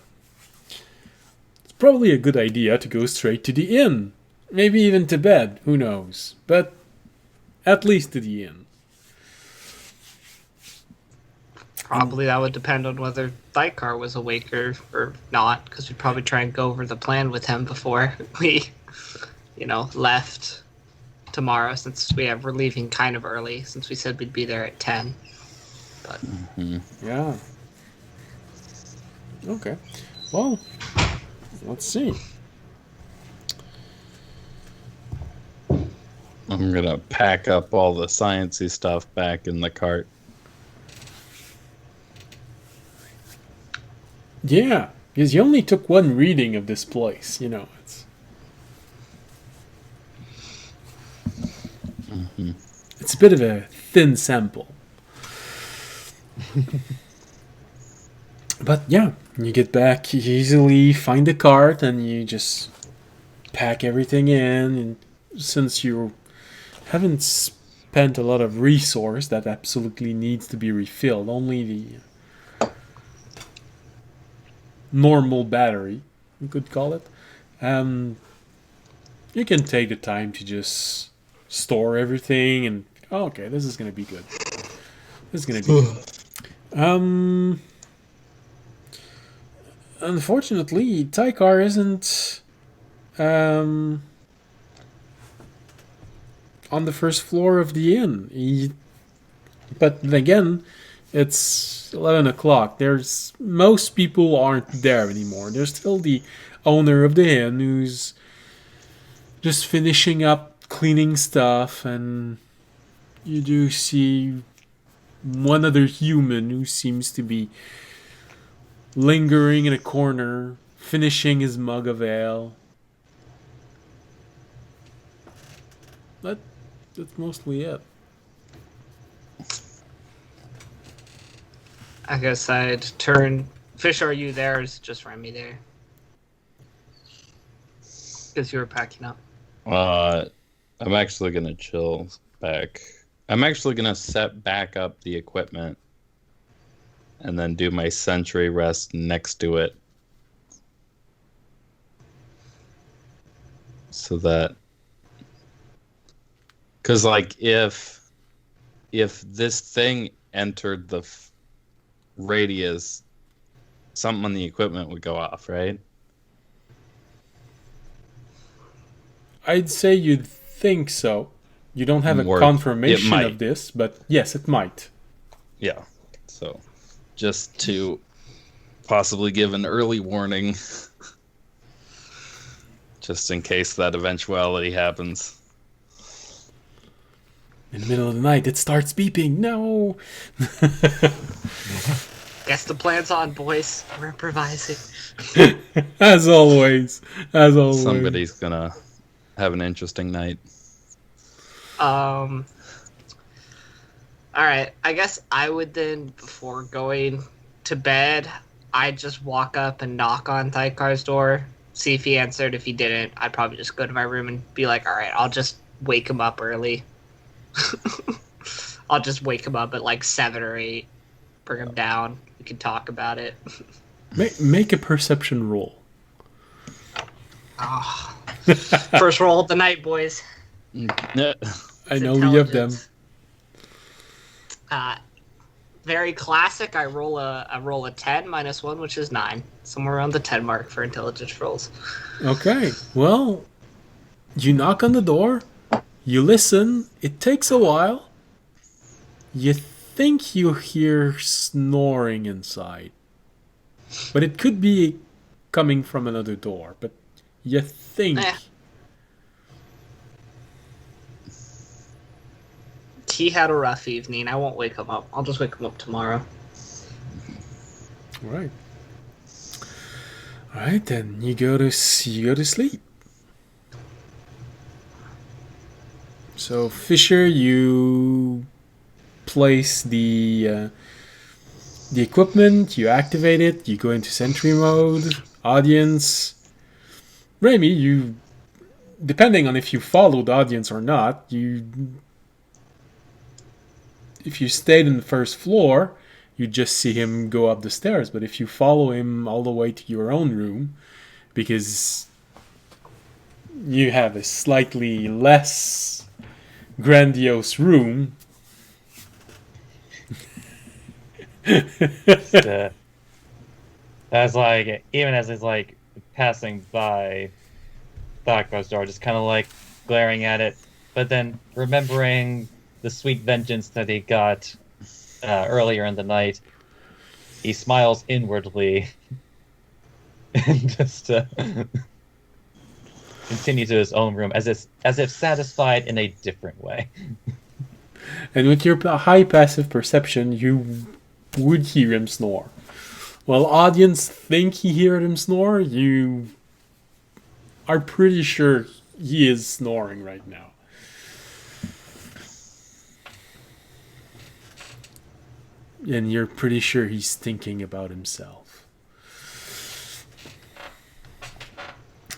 it's probably a good idea to go straight to the inn. Maybe even to bed, who knows. But at least to the inn. Probably that would depend on whether Thykar was awake or not, because we'd probably try and go over the plan with him before we, left tomorrow, since we're leaving kind of early, since we said we'd be there at 10. But Yeah. Okay. Well, let's see. I'm gonna pack up all the sciencey stuff back in the cart. Yeah, because you only took one reading of this place, it's... It's a bit of a thin sample. But yeah, you get back, you easily find the cart, and you just pack everything in, and since you haven't spent a lot of resource that absolutely needs to be refilled, only the normal battery, you could call it, you can take the time to just store everything, and okay, this is gonna be good. This is gonna be good. Unfortunately, Tykar isn't on the first floor of the inn. But again, it's 11 o'clock. Most people aren't there anymore. There's still the owner of the inn who's just finishing up cleaning stuff, and you do see one other human who seems to be lingering in a corner, finishing his mug of ale. But that's mostly it. I guess I'd turn. Fish, are you there? Or is it just Remy there? Because you were packing up. I'm actually gonna chill back. I'm actually gonna set back up the equipment and then do my sentry rest next to it. So that, because like if this thing entered the radius, something on the equipment would go off, right? I'd say you'd think so. You don't have a Or it confirmation might. of this, but yes, it might. Yeah. So just to possibly give an early warning, just in case that eventuality happens. In the middle of the night, it starts beeping. No! Guess the plan's on, boys. We're improvising. As always. As always. Somebody's gonna have an interesting night. Alright, I guess I would then, before going to bed, I'd just walk up and knock on Thykar's door, see if he answered. If he didn't, I'd probably just go to my room and be like, alright, I'll just wake him up early. I'll just wake him up at like 7 or 8, bring him down, we can talk about it. Make a perception roll. Oh. First roll of the night, boys. I know we have them. Very classic. I roll a 10 minus 1, which is 9. Somewhere around the 10 mark for intelligence rolls. Okay, well, you knock on the door, you listen, it takes a while. You think you hear snoring inside. But it could be coming from another door, but you think... He had a rough evening. I won't wake him up. I'll just wake him up tomorrow. Alright. Alright, then you go to sleep. So, Fisher, you place the equipment, you activate it, you go into sentry mode, audience. Remy, you, depending on if you followed the audience or not, if you stayed in the first floor, you just see him go up the stairs. But if you follow him all the way to your own room, because you have a slightly less grandiose room. As like, even as he's like passing by Thakar's door, just kind of like glaring at it, but then remembering the sweet vengeance that he got earlier in the night, he smiles inwardly and just continue to his own room as if satisfied in a different way. And with your high passive perception, you would hear him snore. While audience think he heard him snore, you are pretty sure he is snoring right now. And you're pretty sure he's thinking about himself.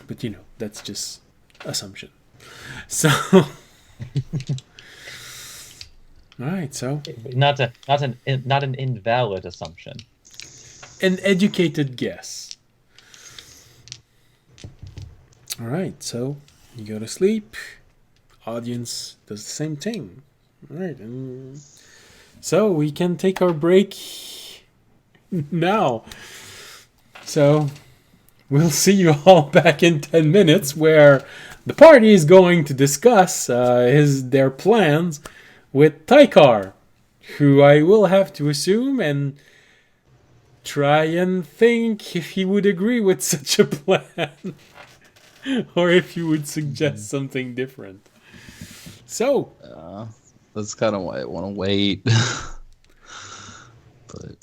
But you know, that's just assumption. So, alright, so Not an invalid assumption. an educated guess. Alright, so you go to sleep. Audience does the same thing. Alright, and so we can take our break now. So we'll see you all back in 10 minutes where the party is going to discuss their plans with Tykar, who I will have to assume and try and think if he would agree with such a plan or if he would suggest something different. So, That's kind of why I want to wait. But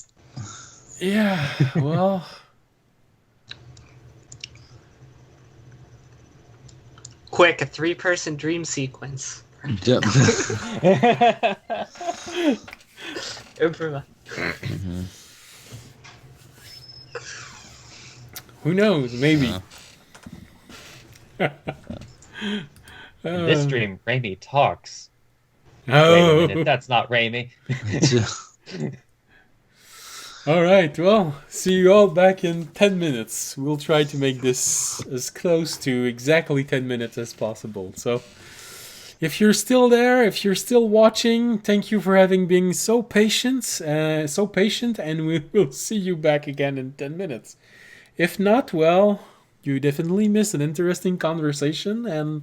yeah, well, Quick, a 3-person dream sequence. Yep. Improvise. who knows? Maybe. In this dream, Raimi talks. Wait a Oh. minute, that's not Raimi. All right, well, see you all back in 10 minutes. We'll try to make this as close to exactly 10 minutes as possible. So, if you're still there, if you're still watching, thank you for having been so patient, and we will see you back again in 10 minutes. If not, well, you definitely missed an interesting conversation, and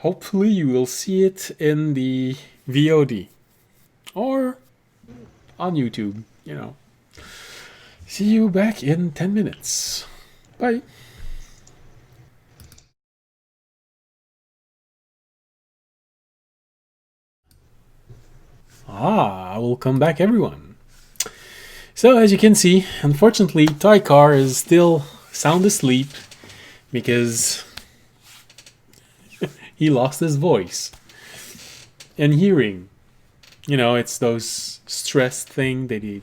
hopefully you will see it in the VOD or on YouTube, you know. See you back in 10 minutes. Bye. Welcome back, everyone. So, as you can see, unfortunately, Tykar is still sound asleep because he lost his voice and hearing. You know, it's those stress thing that he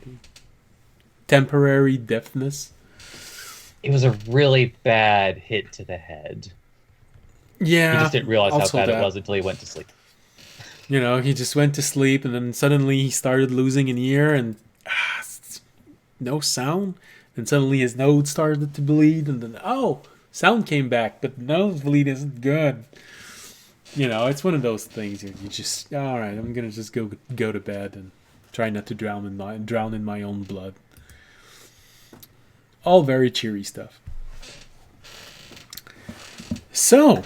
temporary deafness. It was a really bad hit to the head. Yeah, He just didn't realize how also bad that. it was until he went to sleep. You know, he just went to sleep, and then suddenly he started losing an ear, and no sound. And suddenly his nose started to bleed, and then sound came back, but nosebleed isn't good. You know, it's one of those things. You just, all right, I'm gonna just go to bed and try not to drown in my own blood. All very cheery stuff. So,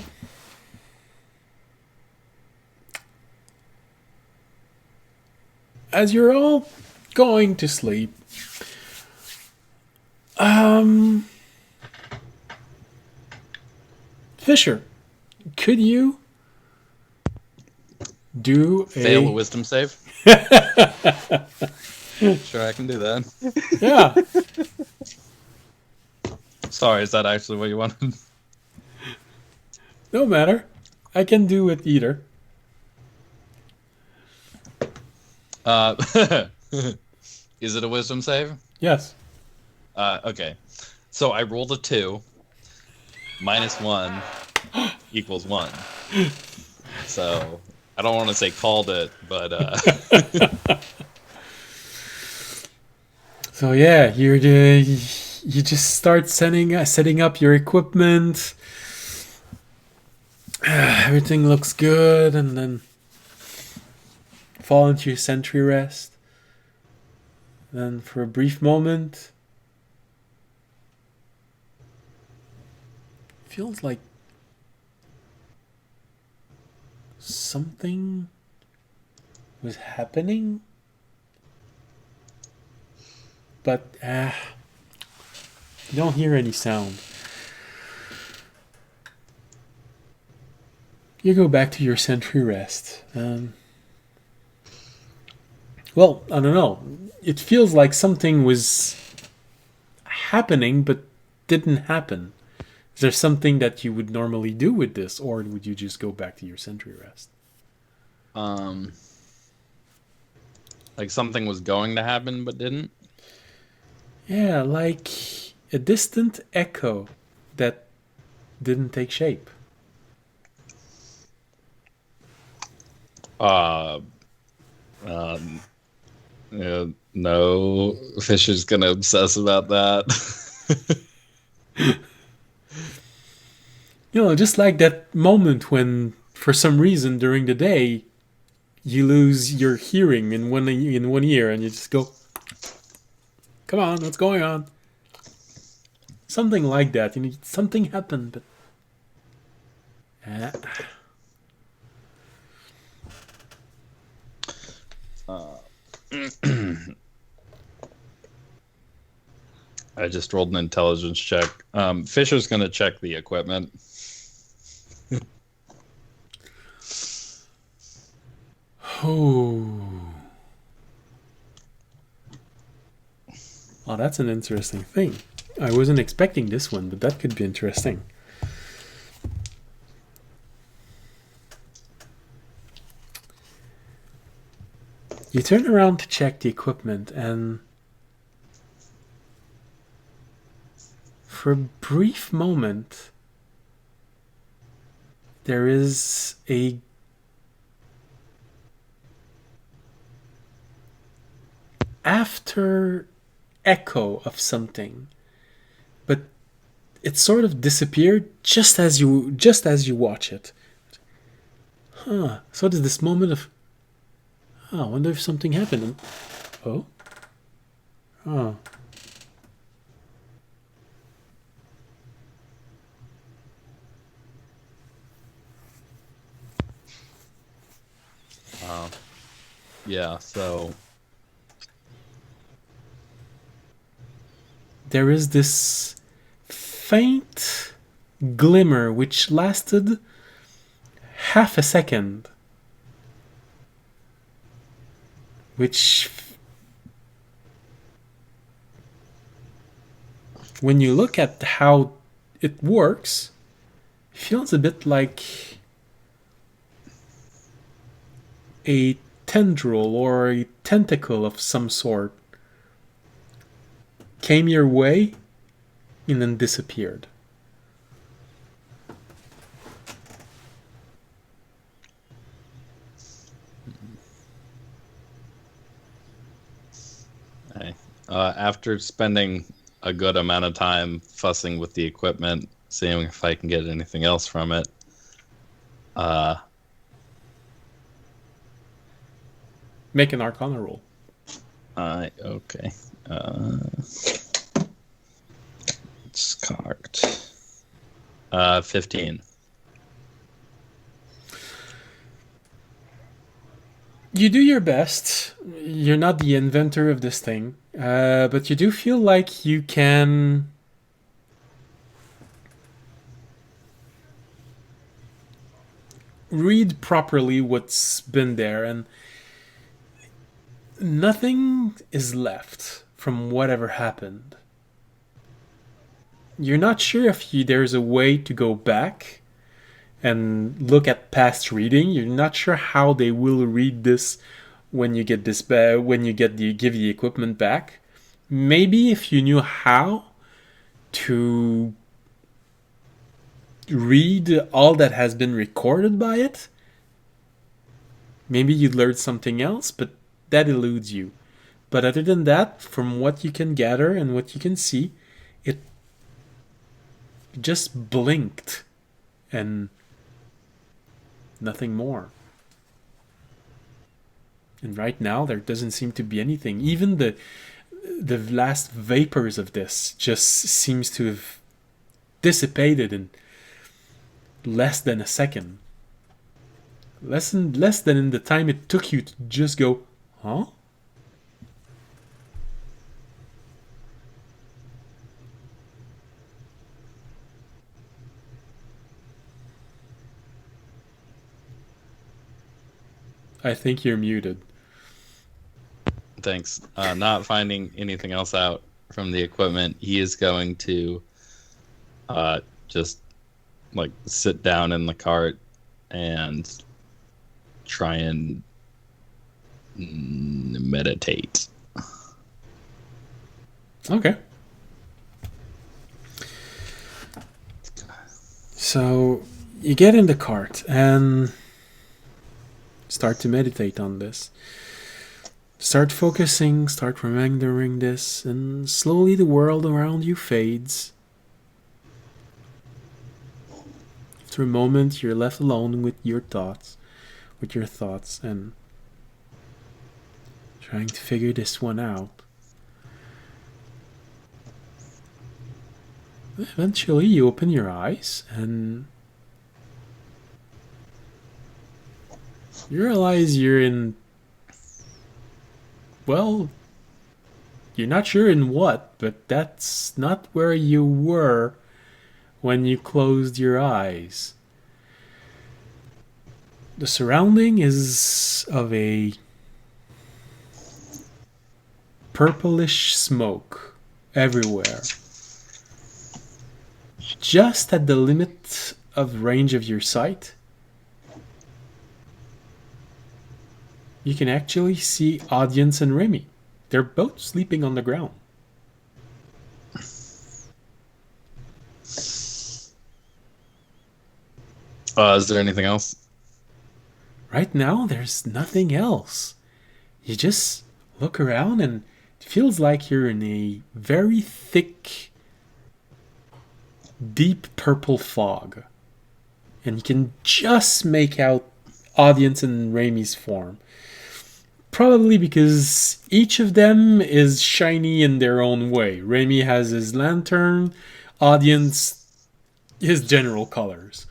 as you're all going to sleep, Fisher, could you do Fail a wisdom save? Sure, I can do that. Yeah. Sorry, is that actually what you wanted? No matter. I can do it either. Is it a wisdom save? Yes. Okay. So I rolled a 2. -1 equals 1. So I don't want to say called it, but So yeah, you just start setting up your equipment. Everything looks good, and then fall into your sentry rest. Then for a brief moment, feels like something was happening, but you don't hear any sound. You go back to your sentry rest. Well, I don't know. It feels like something was happening but didn't happen. Is there something that you would normally do with this, or would you just go back to your sentry rest? like something was going to happen but didn't. Yeah, like a distant echo that didn't take shape. Yeah, no, Fisher's gonna obsess about that. You know, just like that moment when, for some reason, during the day, you lose your hearing in one ear, and you just go, "Come on, what's going on?" Something like that. You know, something happened, but I just rolled an intelligence check. Fisher's gonna check the equipment. Oh. Oh, that's an interesting thing. I wasn't expecting this one, but that could be interesting. You turn around to check the equipment, and for a brief moment, there is a after echo of something, but it sort of disappeared just as you watch it. Huh. So there's this moment of, oh, I wonder if something happened. Oh? Oh. Yeah, so There is this faint glimmer which lasted half a second, which, when you look at how it works, feels a bit like a tendril or a tentacle of some sort came your way and then disappeared. after spending a good amount of time fussing with the equipment, seeing if I can get anything else from it, Make an Arcana roll. okay. It's cocked. 15. You do your best. You're not the inventor of this thing, but you do feel like you can read properly what's been there, and nothing is left from whatever happened. You're not sure if there's a way to go back and look at past reading. You're not sure how they will read this when you get this when you get give the equipment back. Maybe if you knew how to read all that has been recorded by it, maybe you'd learn something else, but that eludes you. But other than that, from what you can gather and what you can see, it just blinked and nothing more. And right now there doesn't seem to be anything. Even the last vapors of this just seems to have dissipated in less than a second. Less than in the time it took you to just go, huh? I think you're muted. Thanks. Not finding anything else out from the equipment, he is going to just like sit down in the cart and try and meditate. Okay. So you get in the cart and start to meditate on this. Start focusing, start remembering this, and slowly the world around you fades. After a moment, you're left alone with your thoughts, and trying to figure this one out. Eventually, you open your eyes and you realize you're in, well, you're not sure in what, but that's not where you were when you closed your eyes. The surrounding is of a purplish smoke everywhere. Just at the limit of range of your sight, you can actually see Audience and Remy. They're both sleeping on the ground. Is there anything else? Right now, there's nothing else. You just look around and it feels like you're in a very thick, deep purple fog. And you can just make out Audience and Raimi's form. Probably because each of them is shiny in their own way. Raimi has his lantern, Audience his general colors.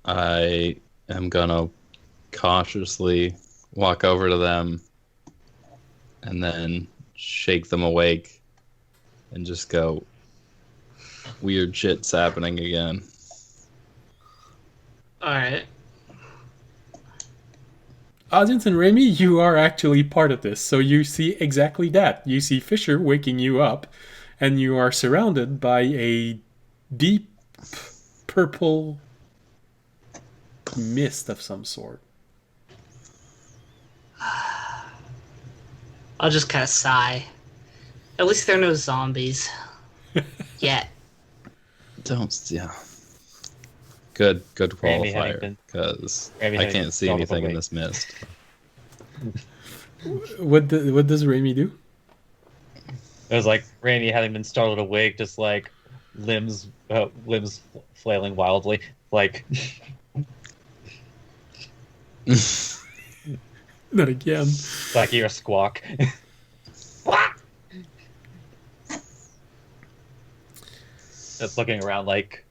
I am gonna cautiously walk over to them and then shake them awake and just go, weird shit's happening again. Alright. Audience and Raimi, you are actually part of this, so you see exactly that. You see Fisher waking you up, and you are surrounded by a deep purple mist of some sort. I'll just kind of sigh. At least there are no zombies. Yet. Yeah. Good Raimi having qualifier, been- because Raimi I having can't see startled anything in awake. this mist. What does Raimi do? It was like Raimi having been startled awake, just like limbs flailing wildly, like Not again. like you hear a squawk. Just looking around like,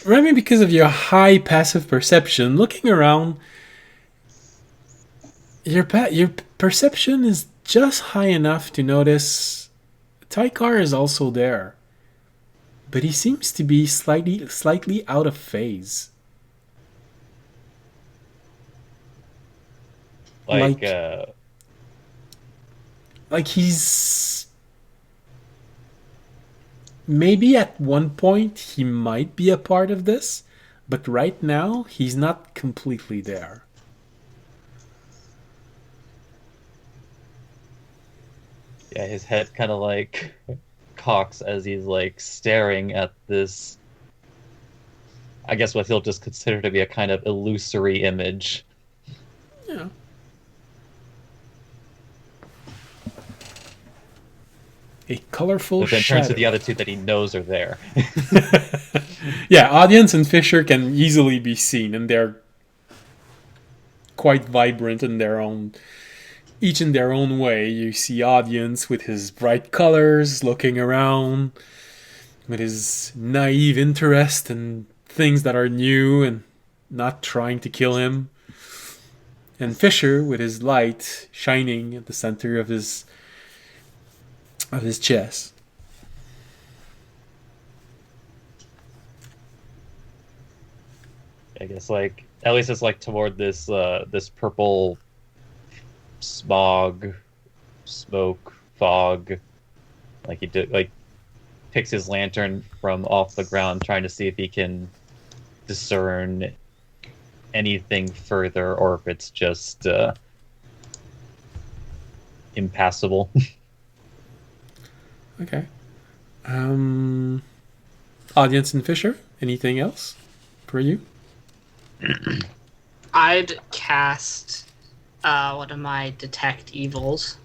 Raimi, because of your high passive perception, looking around, your perception is just high enough to notice Tykar is also there, but he seems to be slightly out of phase. like, Like he's maybe at one point he might be a part of this, but right now he's not completely there. yeah, his head kind of like cocks as he's like staring at this. I guess what he'll just consider to be a kind of illusory image. Yeah. A colorful But then turns to the shadow. other two that he knows are there. Yeah, Audience and Fisher can easily be seen, and they're quite vibrant in their own, each in their own way. You see Audience with his bright colors, looking around, with his naive interest in things that are new and not trying to kill him. And Fisher with his light shining at the center of his chest. I guess like at least it's like toward this this purple smoke fog. Like he did like picks his lantern from off the ground, trying to see if he can discern anything further, or if it's just impassable. Okay. Audience and Fisher, anything else for you? I'd cast one of my detect evils,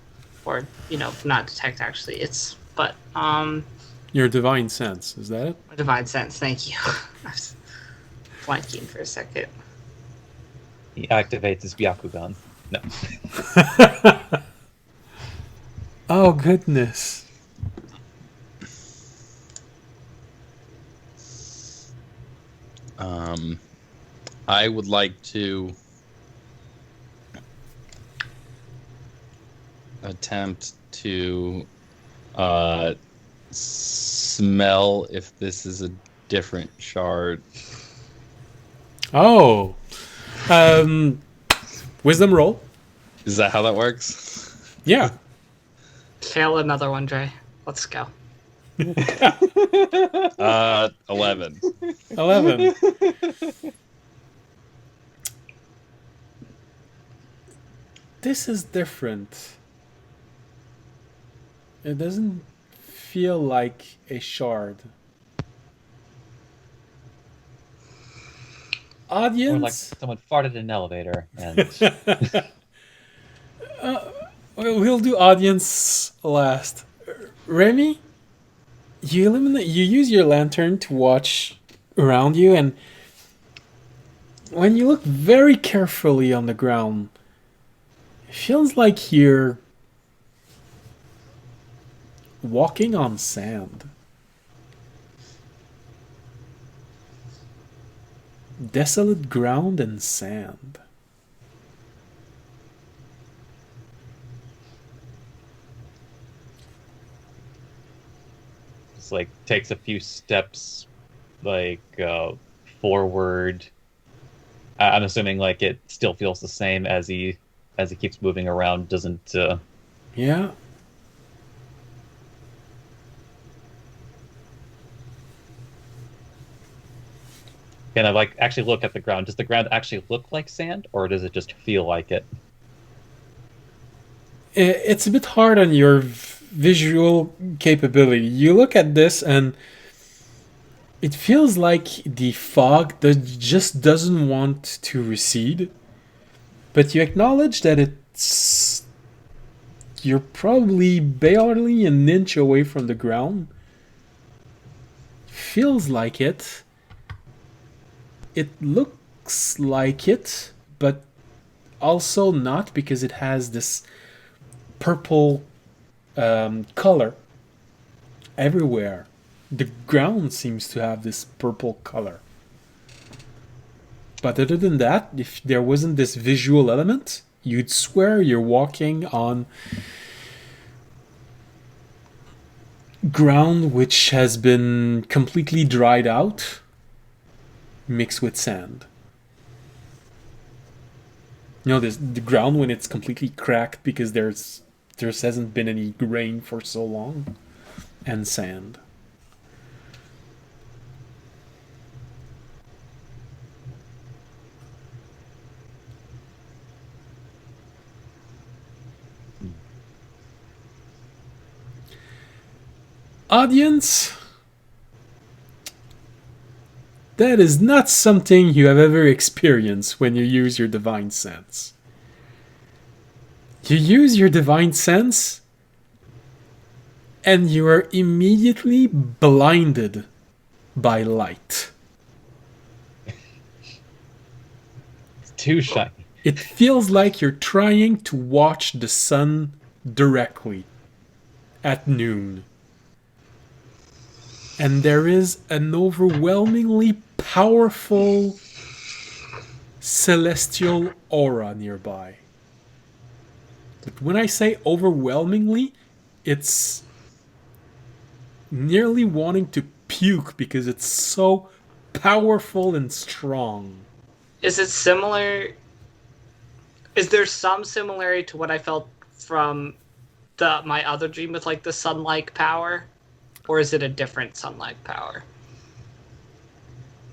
or not detect actually. But Your divine sense, is that it? my divine sense. Thank you. I was blanking for a second. He activates his Byakugan. No. Oh goodness. I would like to attempt to smell if this is a different shard. Oh. Wisdom roll. Is that how that works? Yeah. Fail another one, Dre. Let's go. 11. 11. This is different. It doesn't feel like a shard. Or like Audience, someone farted in an elevator and we'll do audience last. Remy, you use your lantern to watch around you, and when you look very carefully on the ground, it feels like you're walking on sand. Desolate ground and sand. just like takes a few steps like forward. I'm assuming like it still feels the same as he keeps moving around. Doesn't Yeah. kind of like actually look at the ground. Does the ground actually look like sand, or does it just feel like it? It's a bit hard on your visual capability. You look at this and it feels like the fog just doesn't want to recede. But you acknowledge that you're probably barely an inch away from the ground. Feels like it. It looks like it, but also not, because it has this purple color everywhere. The ground seems to have this purple color. But other than that, if there wasn't this visual element, you'd swear you're walking on ground which has been completely dried out, mixed with sand. You know, the ground when it's completely cracked because there hasn't been any rain for so long, and sand. Audience, that is not something you have ever experienced when you use your divine sense. You use your divine sense and you are immediately blinded by light. It's too shiny. It feels like you're trying to watch the sun directly at noon. And there is an overwhelmingly powerful celestial aura nearby. But when I say overwhelmingly, it's nearly wanting to puke because it's so powerful and strong. Is it similar? Is there some similarity to what I felt from my other dream with like the sun-like power, or is it a different sun-like power?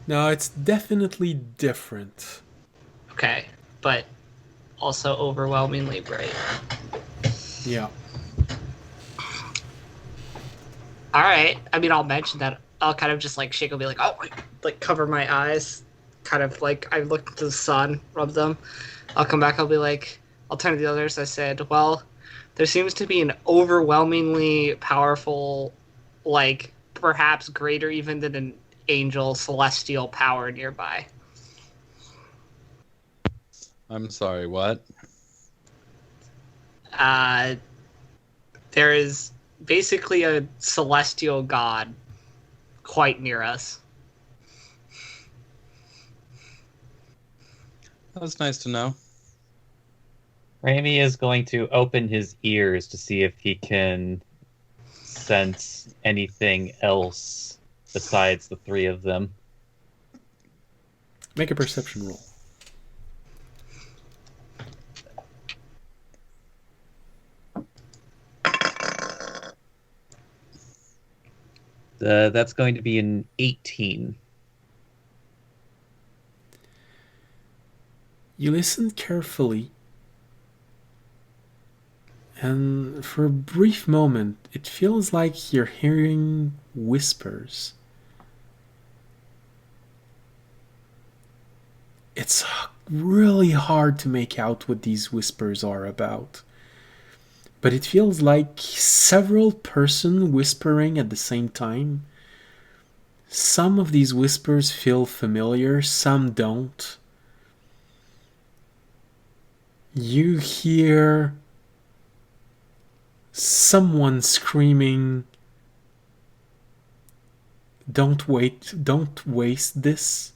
No, it's definitely different. Okay, but also overwhelmingly bright. Yeah. All right. I mean, I'll mention that. I'll kind of just like shake and be like, oh, like cover my eyes, kind of like I look to the sun, rub them. I'll come back. I'll be like, I'll turn to the others. I said, well, there seems to be an overwhelmingly powerful, like perhaps greater even than an angel celestial power nearby. I'm sorry, what? There is basically a celestial god quite near us. That's nice to know. Raimi is going to open his ears to see if he can sense anything else besides the three of them. Make a perception roll. That's going to be an 18. You listen carefully, and for a brief moment, it feels like you're hearing whispers. it's really hard to make out what these whispers are about. But it feels like several persons whispering at the same time. Some of these whispers feel familiar, some don't. You hear someone screaming, don't waste this.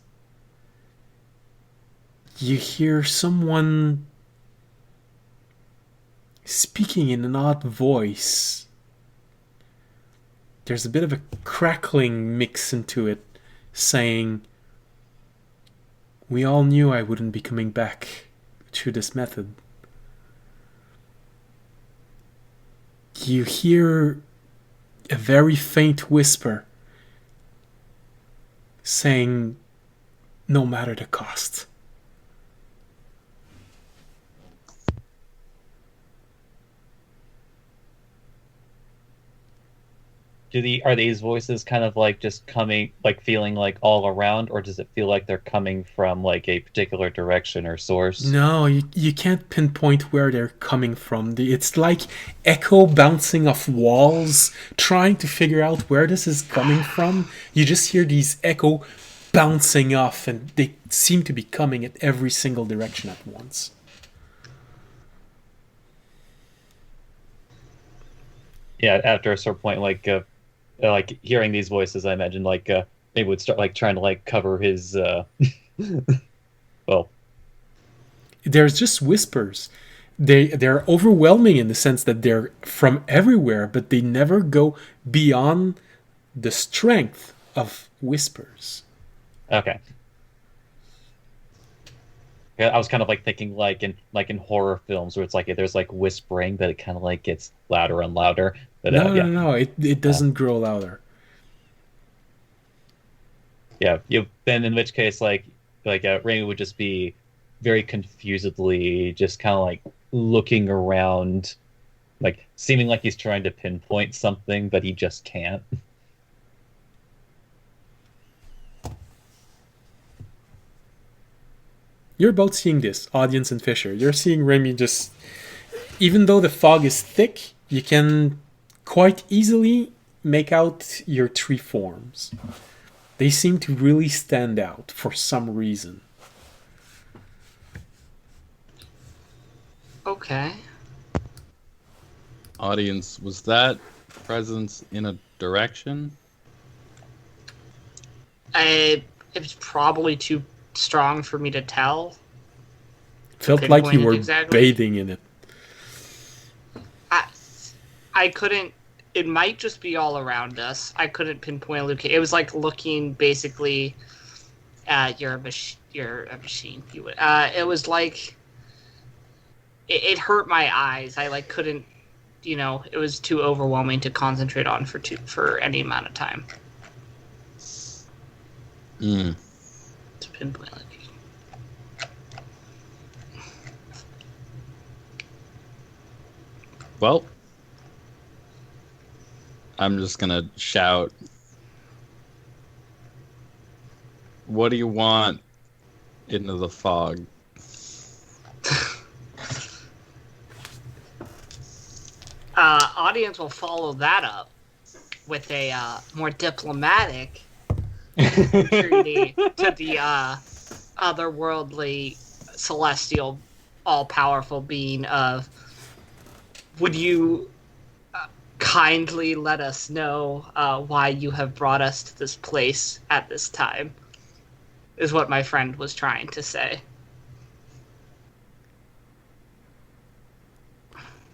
You hear someone speaking in an odd voice. There's a bit of a crackling mix into it, saying, we all knew I wouldn't be coming back through this method. You hear a very faint whisper saying, no matter the cost. Are these voices kind of like just coming, like feeling like all around, or does it feel like they're coming from like a particular direction or source? No, you can't pinpoint where they're coming from. It's like echo bouncing off walls, trying to figure out where this is coming from. You just hear these echo bouncing off, and they seem to be coming at every single direction at once. Yeah, after a certain point, like hearing these voices, I imagine maybe would start like trying to like cover his well, There's just whispers. They're overwhelming in the sense that they're from everywhere, but they never go beyond the strength of whispers. okay. Yeah, I was kind of like thinking like in horror films where it's like there's like whispering, but it kind of like gets louder and louder. But No. It doesn't grow louder. yeah, then in which case Raimi would just be very confusedly just kind of like looking around, like seeming like he's trying to pinpoint something, but he just can't. You're both seeing this, audience and Fisher. You're seeing Raimi just, even though the fog is thick, you can quite easily make out your tree forms. They seem to really stand out for some reason. Okay. Audience, was that presence in a direction? It's probably too strong for me to tell. Felt like you pinpoint it were exactly. bathing in it. I couldn't. It might just be all around us. I couldn't pinpoint a location. It was like looking basically at you're a machine. You would. It was like it hurt my eyes. I like couldn't. It was too overwhelming to concentrate on for any amount of time. Mm. To pinpoint location. Well, I'm just gonna shout. What do you want into the fog? Audience will follow that up with a more diplomatic entreaty to the otherworldly, celestial, all-powerful being of, would you kindly let us know why you have brought us to this place at this time, is what my friend was trying to say.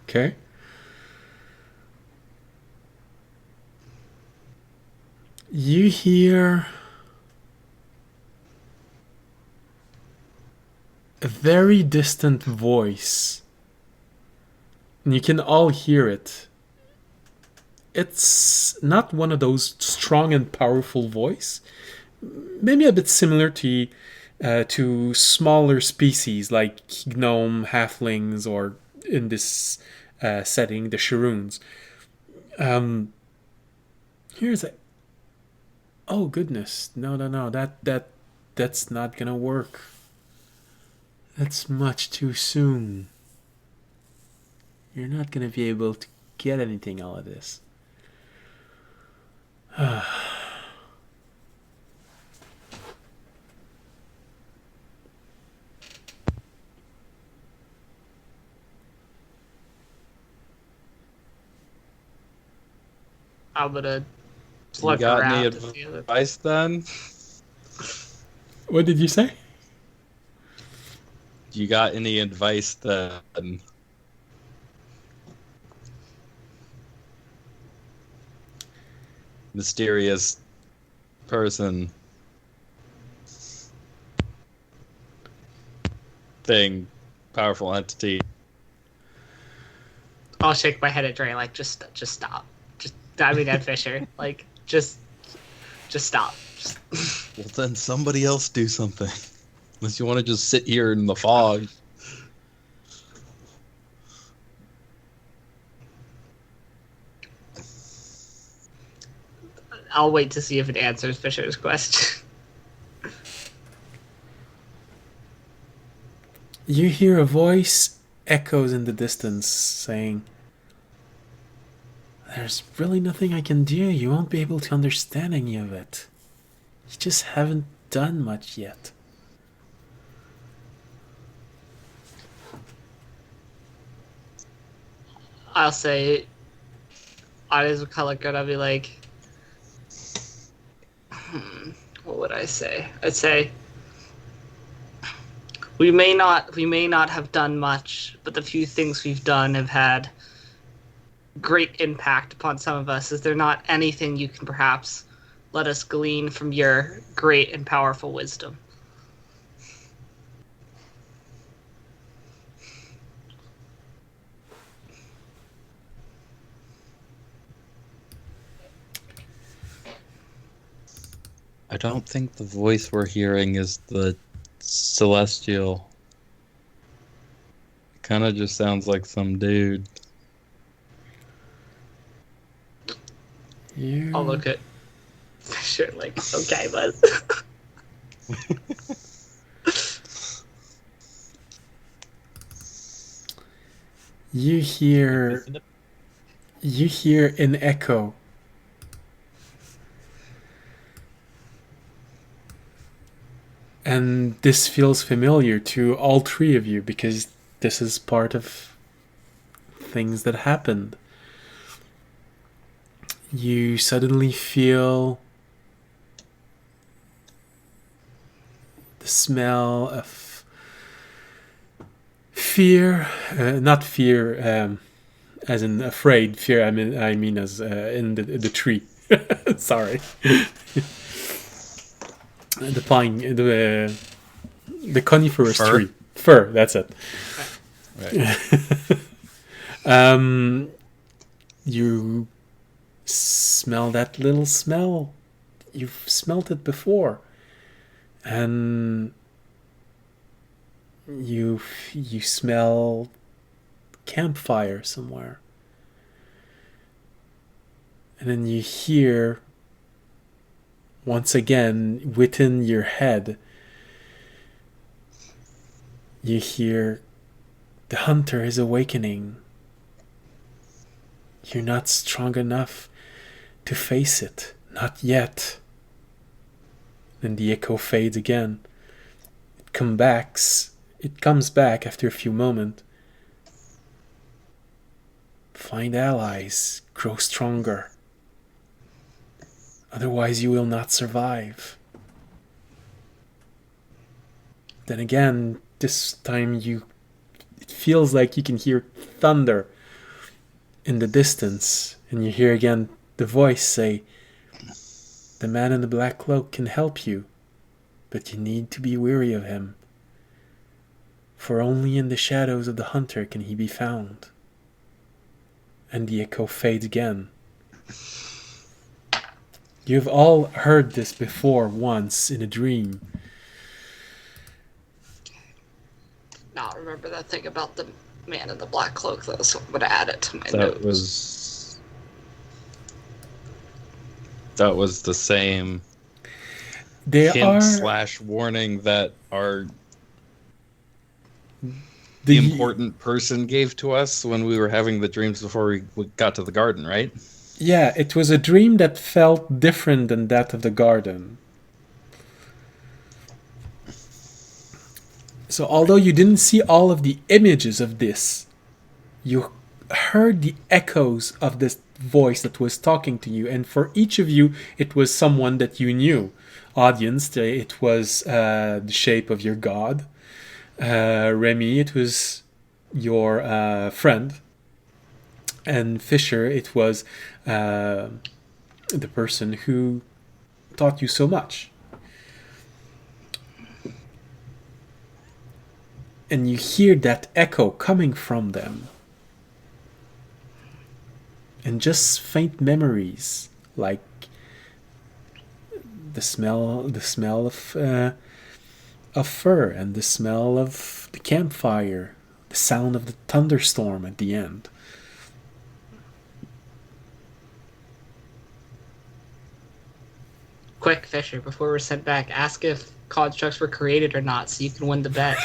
Okay. You hear a very distant voice, and you can all hear it. It's not one of those strong and powerful voice. Maybe a bit similar to smaller species like gnome, halflings, or in this setting, the Sharoons. Here's a. Oh goodness! No! That's not gonna work. That's much too soon. You're not gonna be able to get anything out of this. I'm gonna You look got any around to see if advice then? What did you say? You got any advice then? Mysterious person. Thing. Powerful entity. I'll shake my head at Dre, like, just stop. Ed Fisher, like, just stop. Well, then somebody else do something. Unless you want to just sit here in the fog. I'll wait to see if it answers Fisher's question. You hear a voice echoes in the distance saying, "There's really nothing I can do. You won't be able to understand any of it. You just haven't done much yet." I'll say, eyes of color good. I'll be like, what would I say? I'd say, we may not have done much, but the few things we've done have had great impact upon some of us. Is there not anything you can perhaps let us glean from your great and powerful wisdom? I don't think the voice we're hearing is the celestial. It kind of just sounds like some dude. I'll look at Fisher like, okay, bud. You hear an echo. And this feels familiar to all three of you because this is part of things that happened. You suddenly feel the smell of fear, not fear as in afraid. Fear, I mean as in the tree. Sorry. The pine, the coniferous Fir? tree. Fir, that's it. Right. You smell that little smell. You've smelt it before. And you smell campfire somewhere. And then you hear, once again, within your head, you hear, the hunter is awakening. You're not strong enough to face it. Not yet. Then the echo fades again. It comes back after a few moments. Find allies. Grow stronger. Otherwise you will not survive. Then again, this time it feels like you can hear thunder in the distance, and you hear again the voice say, "The man in the black cloak can help you, but you need to be weary of him. For only in the shadows of the hunter can he be found." And the echo fades again. You've all heard this before once in a dream. Not remember that thing about the man in the black cloak, though, so I'm gonna add it to my notes. That was the same They hint are slash warning that our the important person gave to us when we were having the dreams before we got to the garden, right? Yeah, it was a dream that felt different than that of the garden. So although you didn't see all of the images of this, you heard the echoes of this voice that was talking to you, and for each of you, it was someone that you knew. Audience, it was the shape of your god. Remy, it was your friend. And Fisher, it was the person who taught you so much. And you hear that echo coming from them. And just faint memories, like the smell of fur, and the smell of the campfire, the sound of the thunderstorm at the end. Quick, Fisher, before we're sent back, ask if constructs were created or not, so you can win the bet.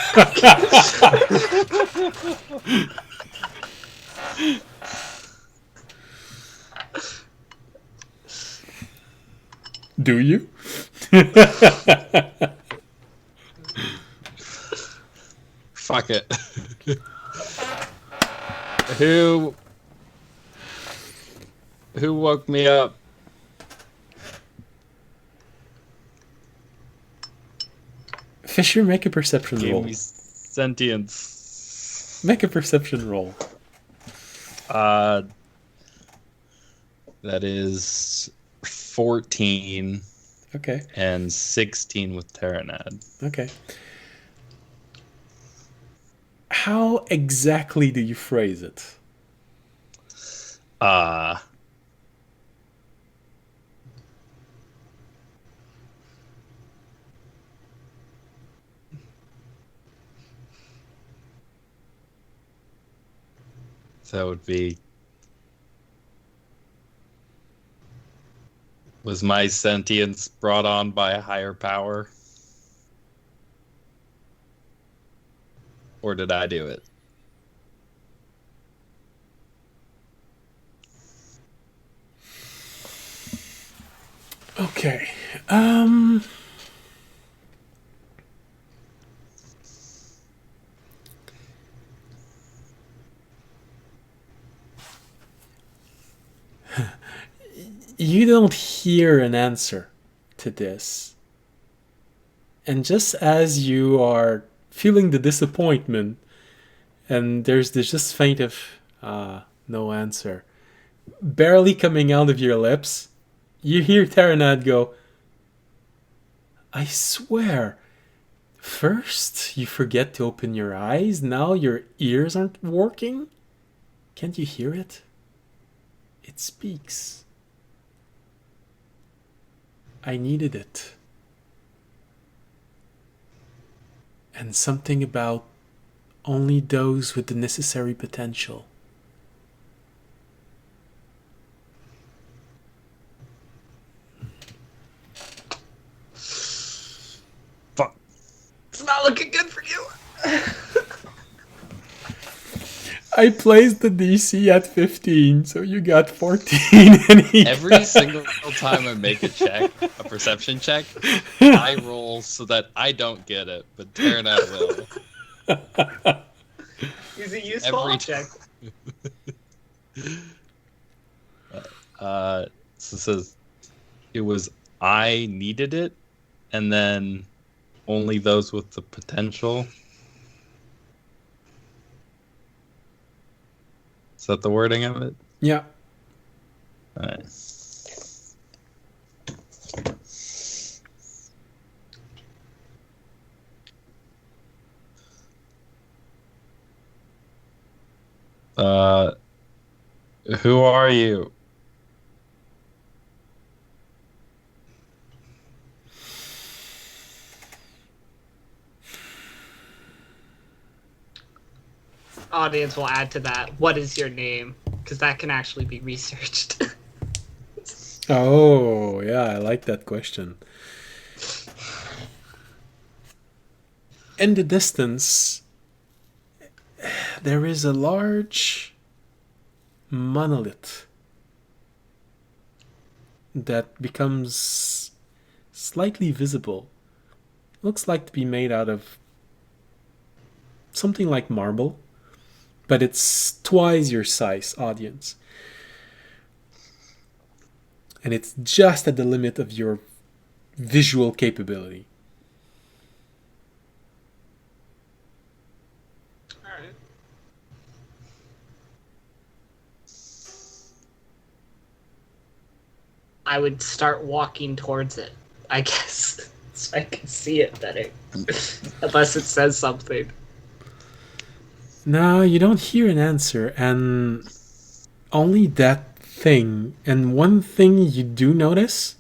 Do you? Fuck it. Who woke me up? Fisher, make a perception Gave roll. me sentience. Make a perception roll. That is 14 Okay. and 16 with Terranad. Okay. How exactly do you phrase it? That would be... Was my sentience brought on by a higher power? Or did I do it? Okay. You don't hear an answer to this. And just as you are feeling the disappointment, and there's this just faint of no answer, barely coming out of your lips, you hear Terranad go, I swear, first you forget to open your eyes, now your ears aren't working? Can't you hear it? It speaks. I needed it. And something about only those with the necessary potential. Fuck. It's not looking good for you. I placed the DC at 15, so you got 14 and he Every single time I make a check, a perception check, I roll so that I don't get it, but Terranad will. He's a useful Every object. So it says it was I needed it, and then only those with the potential. Is that the wording of it? Yeah. Alright. Who are you? Audience will add to that. What is your name? Because that can actually be researched. Oh, yeah, I like that question. In the distance, there is a large monolith that becomes slightly visible. Looks like to be made out of something like marble, but it's twice your size, audience. And it's just at the limit of your visual capability. Alright. I would start walking towards it, I guess, so I can see it better. Unless it says something. No, you don't hear an answer, and only that thing. And one thing you do notice,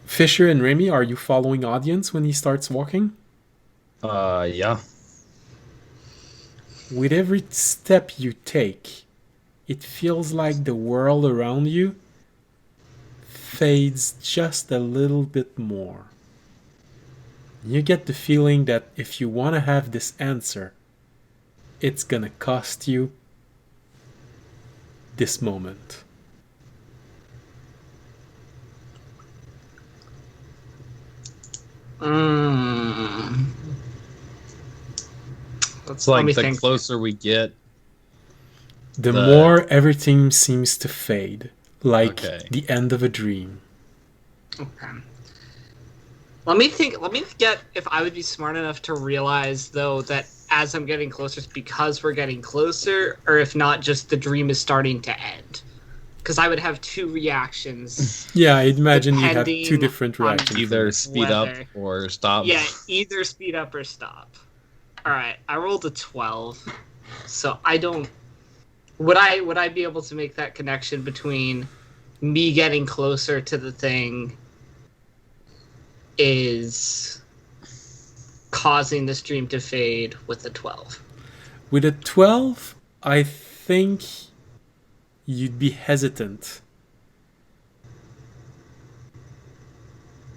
Fisher and Remy, are you following audience when he starts walking? Yeah. With every step you take, it feels like the world around you fades just a little bit more. You get the feeling that if you want to have this answer, it's gonna cost you this moment. It's like Let me the think. closer we get, The The- more everything seems to fade, like Okay. the end of a dream. Okay. Let me think. Let me get if I would be smart enough to realize, though, that as I'm getting closer, it's because we're getting closer, or if not, just the dream is starting to end. Because I would have two reactions. Yeah, I'd imagine you'd have two Depending different on reactions. either speed up Weather. or stop. Yeah, either speed up or stop. All right, I rolled a 12, so I don't. Would I be able to make that connection between me getting closer to the thing is causing the stream to fade with the 12? With a 12, I think you'd be hesitant.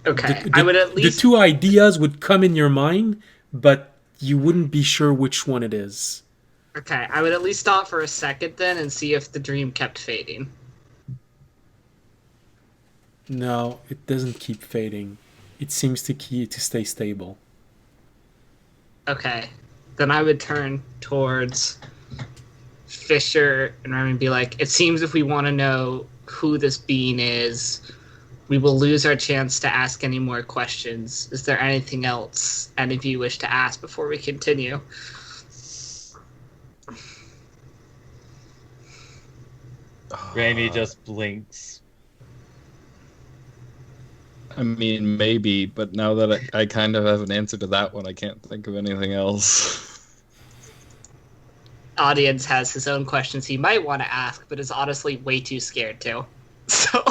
Okay, I would at least. The two ideas would come in your mind, but you wouldn't be sure which one it is. Okay, I would at least stop for a second then and see if the dream kept fading. No, it doesn't keep fading. It seems to stay stable. Okay, then I would turn towards Fisher and Remy and be like, it seems if we want to know who this being is, we will lose our chance to ask any more questions. Is there anything else any of you wish to ask before we continue? Remy just blinks. I mean, maybe, but now that I kind of have an answer to that one, I can't think of anything else. Audience has his own questions he might want to ask, but is honestly way too scared to. So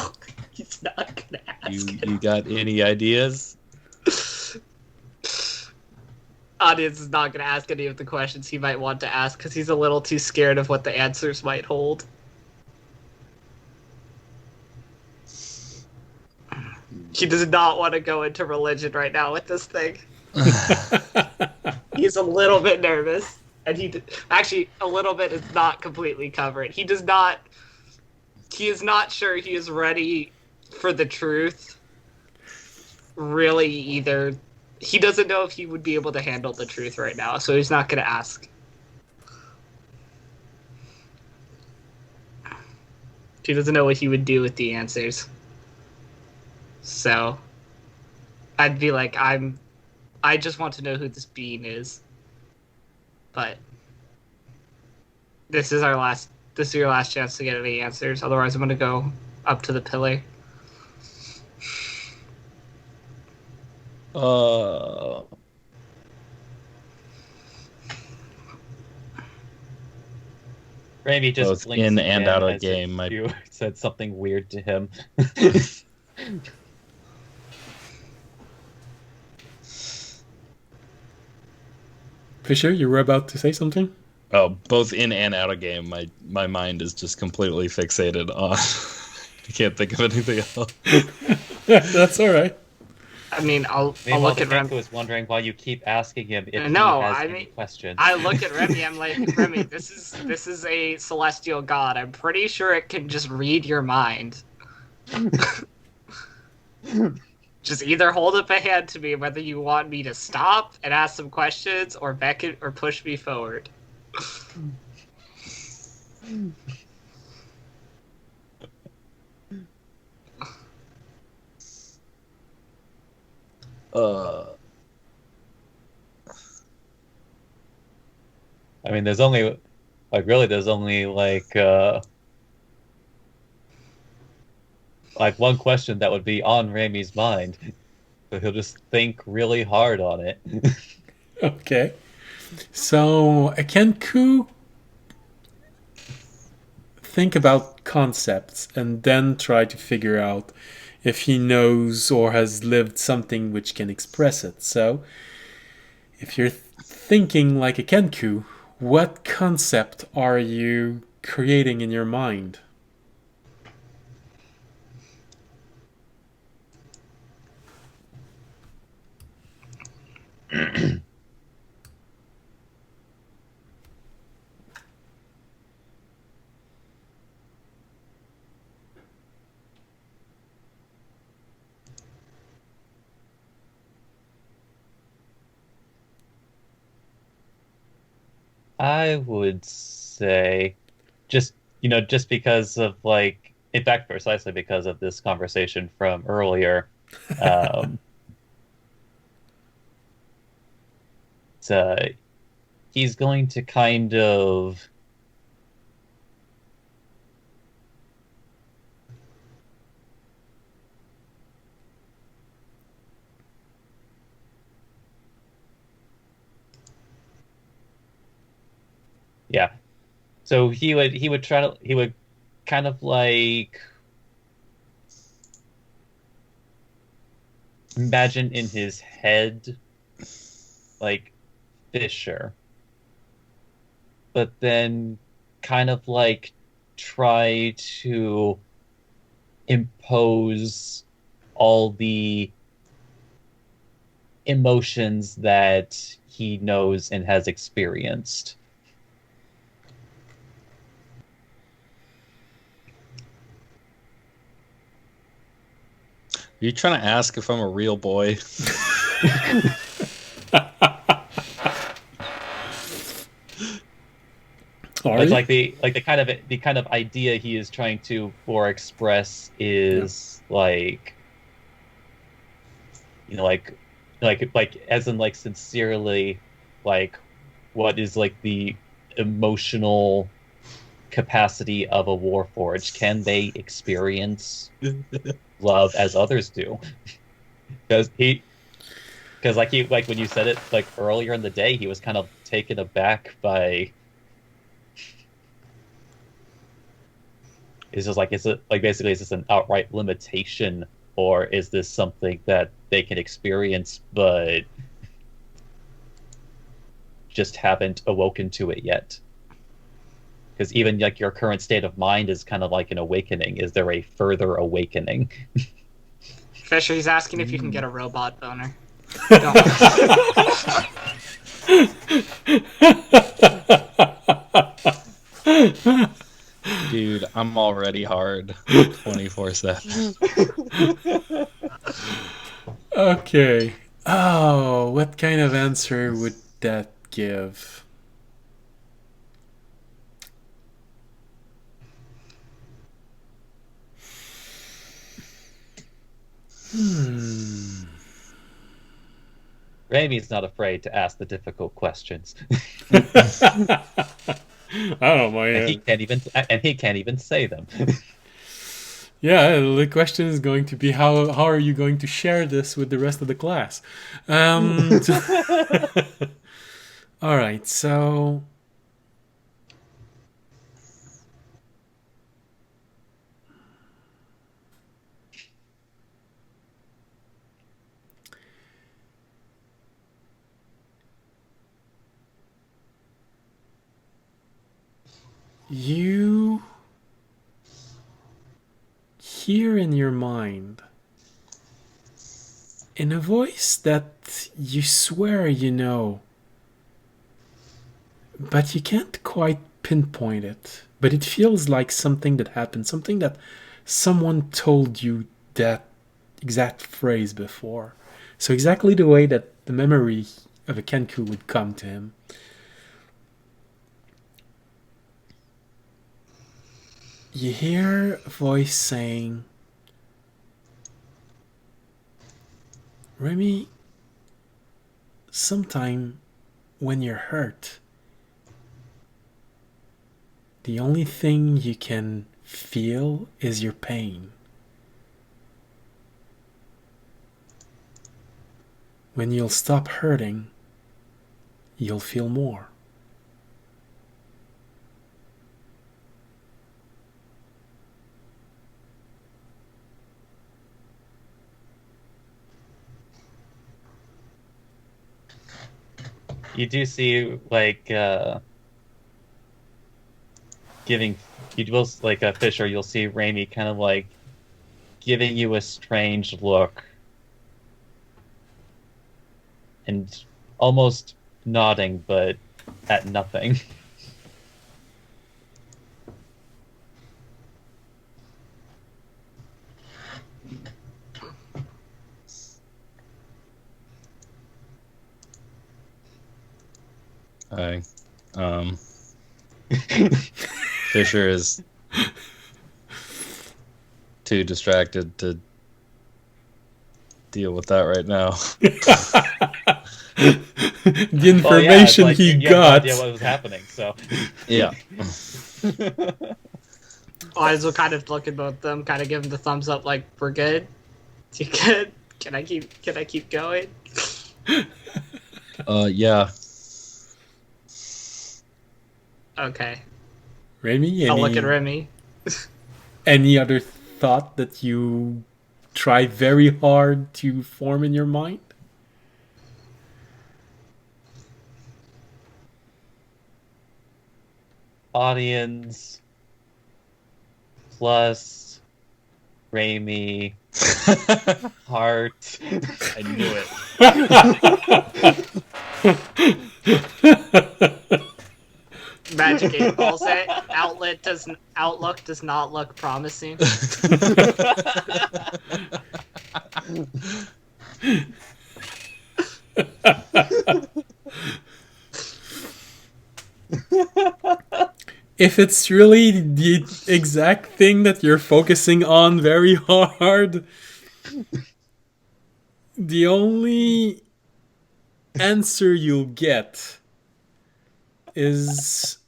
he's not gonna ask. You got any ideas? Audience is not gonna ask any of the questions he might want to ask because he's a little too scared of what the answers might hold. He does not want to go into religion right now with this thing. He's a little bit nervous, and actually a little bit is not completely covered. He is not sure he is ready for the truth. Really, either he doesn't know if he would be able to handle the truth right now, so he's not going to ask. He doesn't know what he would do with the answers. So I'd be like, I just want to know who this being is. But this is your last chance to get any answers. Otherwise I'm gonna go up to the pillar. Remy just Both blinks in and again out of as if game, You said something weird to him. Fisher, you were about to say something? Oh, both in and out of game, my mind is just completely fixated on. I can't think of anything else. That's all right. I mean, I'll Meanwhile, look the at Remy. Kenku is wondering why you keep asking him if he No, has I any mean, questions. I look at Remy. I'm like, Remy, this is a celestial god. I'm pretty sure it can just read your mind. Just either hold up a hand to me whether you want me to stop and ask some questions, or beckon or push me forward. I mean, there's only like one question that would be on Rami's mind. So he'll just think really hard on it. Okay. So, can Ku think about concepts and then try to figure out if he knows or has lived something which can express it? So, if you're thinking like a Kenku, what concept are you creating in your mind? I would say just because of in fact, precisely because of this conversation from earlier, um, it's, he's going to kind of yeah. So he would kind of like imagine in his head like Fisher, but then kind of like try to impose all the emotions that he knows and has experienced. Are you trying to ask if I'm a real boy? Are you? The kind of idea he is trying to or express Yeah. is you know like as in like sincerely like what is like the emotional capacity of a warforged? Can they experience love as others do? Because he like when you said it like earlier in the day, he was kind of taken aback by is just like is it like basically is this an outright limitation or is this something that they can experience but just haven't awoken to it yet? Because even like your current state of mind is kind of like an awakening. Is there a further awakening? Fisher, he's asking if you can get a robot boner. Don't. Dude, I'm already hard 24/7. Okay. Oh, what kind of answer would that give? Hmm. Rami's not afraid to ask the difficult questions. I don't mind. And he can't even say them. Yeah, the question is going to be how are you going to share this with the rest of the class? All right, so you hear in your mind in a voice that you swear you know, but you can't quite pinpoint it. But it feels like something that happened, something that someone told you that exact phrase before. So exactly the way that the memory of a Kenku would come to him. You hear a voice saying, Remy, sometime when you're hurt, the only thing you can feel is your pain. When you'll stop hurting, you'll feel more. You do see like giving you will like a Fisher. You'll see Raimi kind of like giving you a strange look and almost nodding, but at nothing. I, Fisher is too distracted to deal with that right now. The information like, he you got. have no idea what was happening, so Yeah. Eyes will kind of look at both of them, kind of give them the thumbs up, like we're good. You good? Can I keep going? Yeah. Okay. Remy, I'll look at Remy. any other thought that you try very hard to form in your mind? audience plus Raimi heart. I knew it. Magic 8 Ball say outlook does not look promising. If it's really the exact thing that you're focusing on very hard, the only answer you'll get is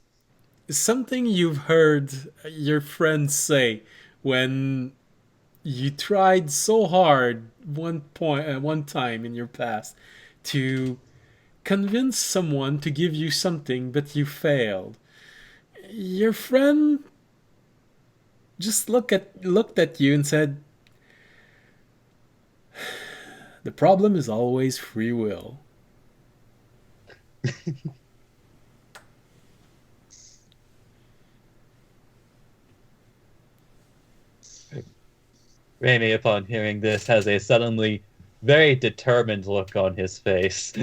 something you've heard your friends say when you tried so hard one time in your past to convince someone to give you something, but you failed. Your friend just looked at you and said, "The problem is always free will." Raimi, upon hearing this, has a suddenly very determined look on his face.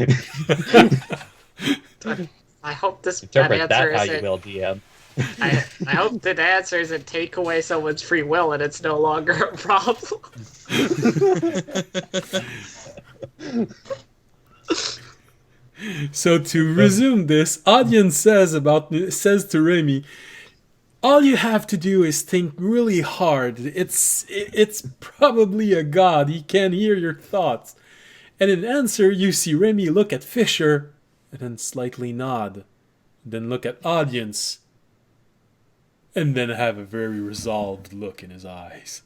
I hope that Interpret answer that how you isn't. will, DM. I hope that answer isn't take away someone's free will and it's no longer a problem. So to resume this, audience says to Remy, all you have to do is think really hard. It's probably a god. He can hear your thoughts. And in answer, you see Remy look at Fisher and then slightly nod. Then look at audience. And then have a very resolved look in his eyes.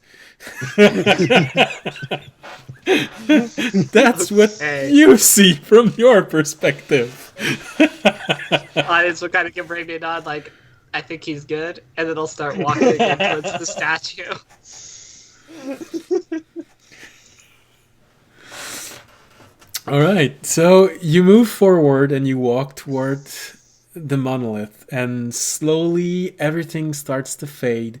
That's what you see from your perspective. Audience will kind of give Remy a nod, like, I think he's good, and then he'll start walking again towards the statue. All right, so you move forward and you walk toward the monolith, and slowly everything starts to fade,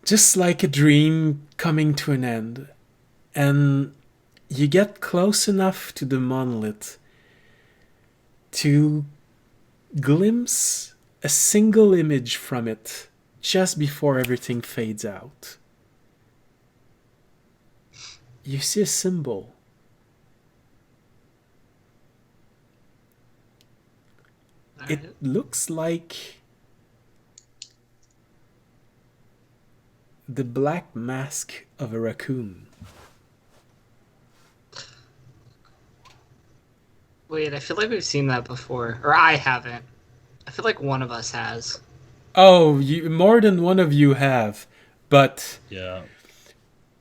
just like a dream coming to an end. And you get close enough to the monolith to glimpse a single image from it just before everything fades out. You see a symbol. It looks like the black mask of a raccoon. Wait, I feel like we've seen that before. Or I haven't. I feel like one of us has. Oh, more than one of you have, but Yeah.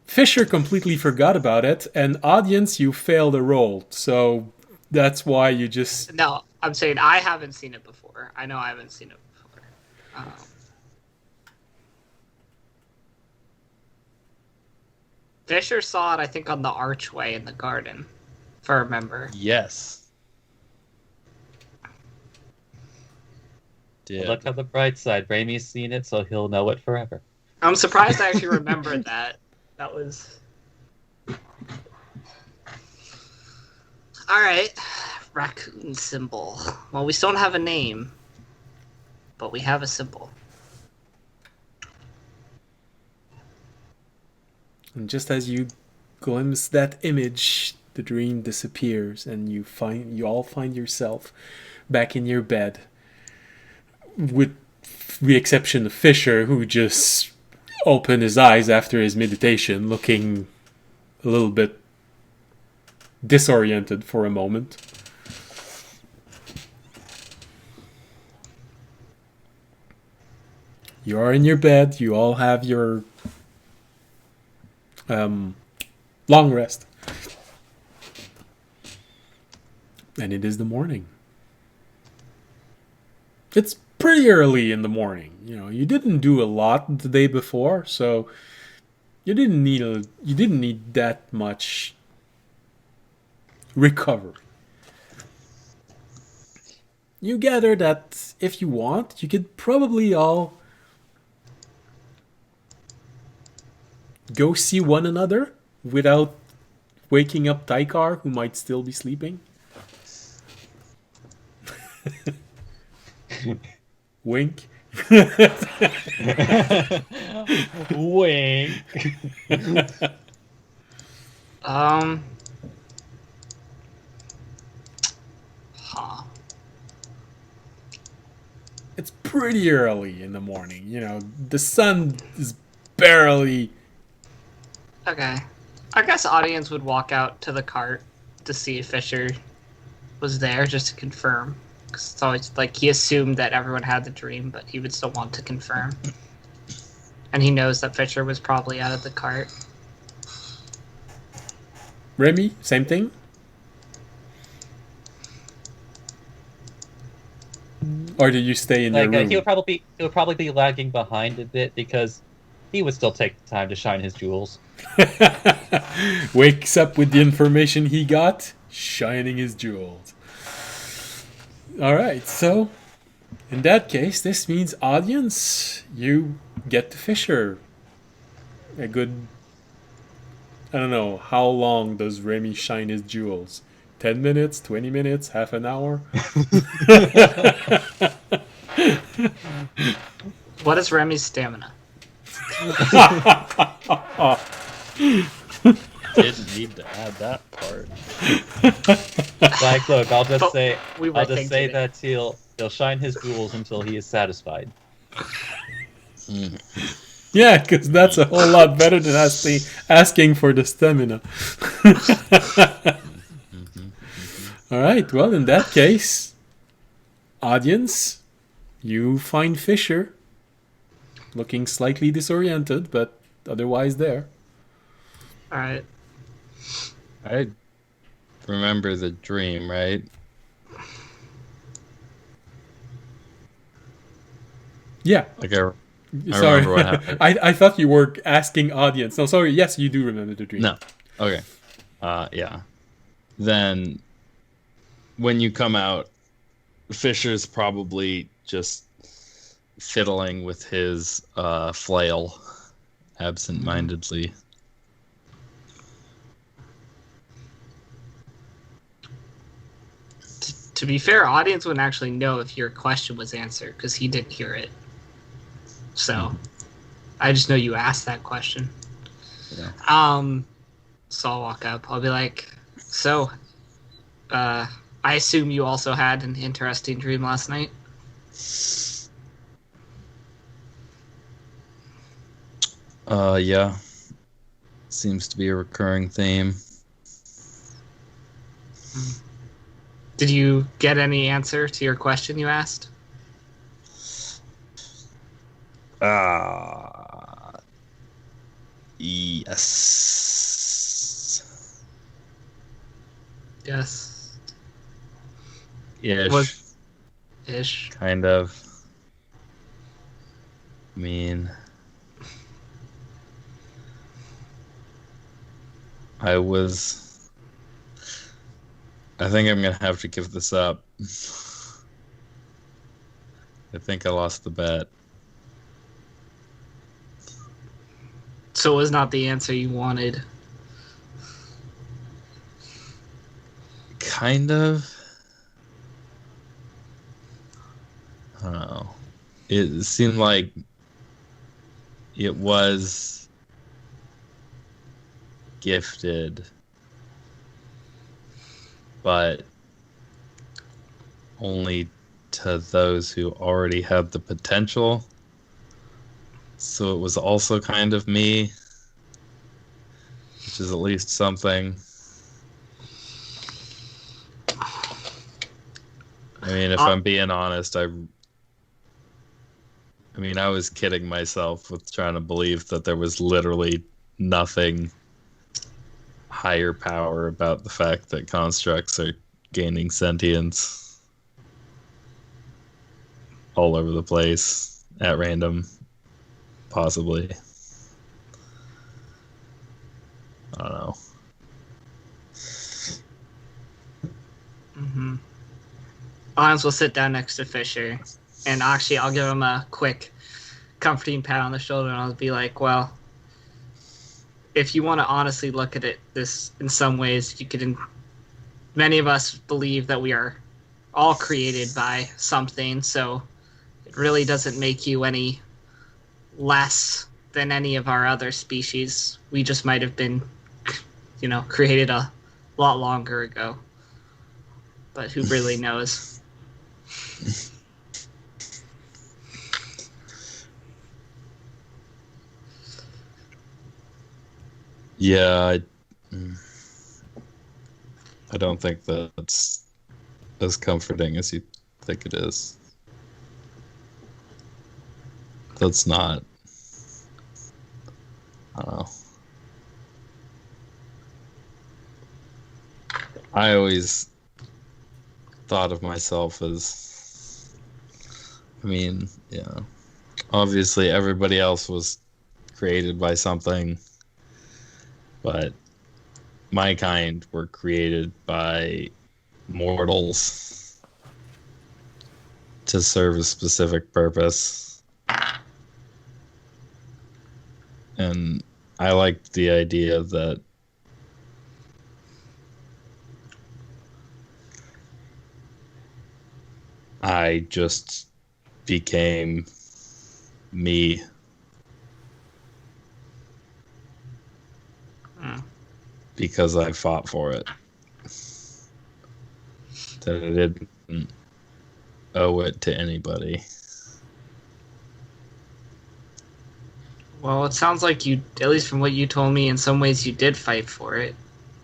Fisher completely forgot about it, and audience, you failed a roll, so that's why you just... No, I'm saying I haven't seen it before. I know I haven't seen it before. Fisher saw it, I think, on the archway in the garden, if I remember. Yes. Did. Look on the bright side. Raimi's seen it, so he'll know it forever. I'm surprised I actually remembered that. That was... Alright. Raccoon symbol. Well, we still don't have a name. But we have a symbol. And just as you glimpse that image, the dream disappears, and you all find yourself back in your bed, with the exception of Fisher, who just opened his eyes after his meditation, looking a little bit disoriented for a moment. You are in your bed. You all have your long rest. And it is the morning. It's pretty early in the morning. You know, you didn't do a lot the day before, so you didn't need that much recovery. You gather that if you want, you could probably all go see one another without waking up Tykar, who might still be sleeping. Wink. Wink. Huh. It's pretty early in the morning. You know, the sun is barely... Okay. I guess audience would walk out to the cart to see if Fisher was there, just to confirm. 'Cause it's always like he assumed that everyone had the dream, but he would still want to confirm. And he knows that Fisher was probably out of the cart. Remy, same thing? Or do you stay in your room? He would probably be lagging behind a bit because he would still take the time to shine his jewels. Wakes up with the information he got, shining his jewels. Alright, so in that case, this means audience, you get to Fisher. A good... I don't know, how long does Remy shine his jewels? 10 minutes, 20 minutes, half an hour? What is Remy's stamina? Didn't need to add that part. Like, look, I'll just say thinking that he'll shine his jewels until he is satisfied. Yeah, because that's a whole lot better than asking for the stamina. Alright, well, in that case, audience, you find Fisher looking slightly disoriented, but otherwise there. Alright. I remember the dream, right? Yeah. Like I Sorry, remember what happened. I thought you were asking audience. No, sorry. Yes, you do remember the dream. No. Okay. Yeah. Then when you come out, Fisher's probably just fiddling with his flail absent-mindedly. To be fair, audience wouldn't actually know if your question was answered because he didn't hear it. So, I just know you asked that question. Yeah. So I'll walk up. I'll be like, so, I assume you also had an interesting dream last night? Yeah. Seems to be a recurring theme. Did you get any answer to your question you asked? Yes. Yes. Ish. Ish. Kind of. I mean, I think I'm gonna have to give this up. I think I lost the bet. So it was not the answer you wanted. Kind of. I don't know. It seemed like it was gifted, but only to those who already had the potential. So it was also kind of me, which is at least something. I mean, if I'm being honest, I was kidding myself with trying to believe that there was literally nothing higher power about the fact that constructs are gaining sentience all over the place at random, possibly. I don't know. Mm-hmm. Hans will sit down next to Fisher, and actually I'll give him a quick comforting pat on the shoulder, and I'll be like, well, if you want to honestly look at it this in some ways, you could. Many of us believe that we are all created by something, so it really doesn't make you any less than any of our other species. We just might have been, created a lot longer ago. But who really knows? Yeah, I don't think that's as comforting as you think it is. That's not. I don't know. I always thought of myself as, obviously everybody else was created by something, but my kind were created by mortals to serve a specific purpose. And I liked the idea that I just became me. Because I fought for it. That I didn't owe it to anybody. Well, it sounds like you, at least from what you told me, in some ways you did fight for it.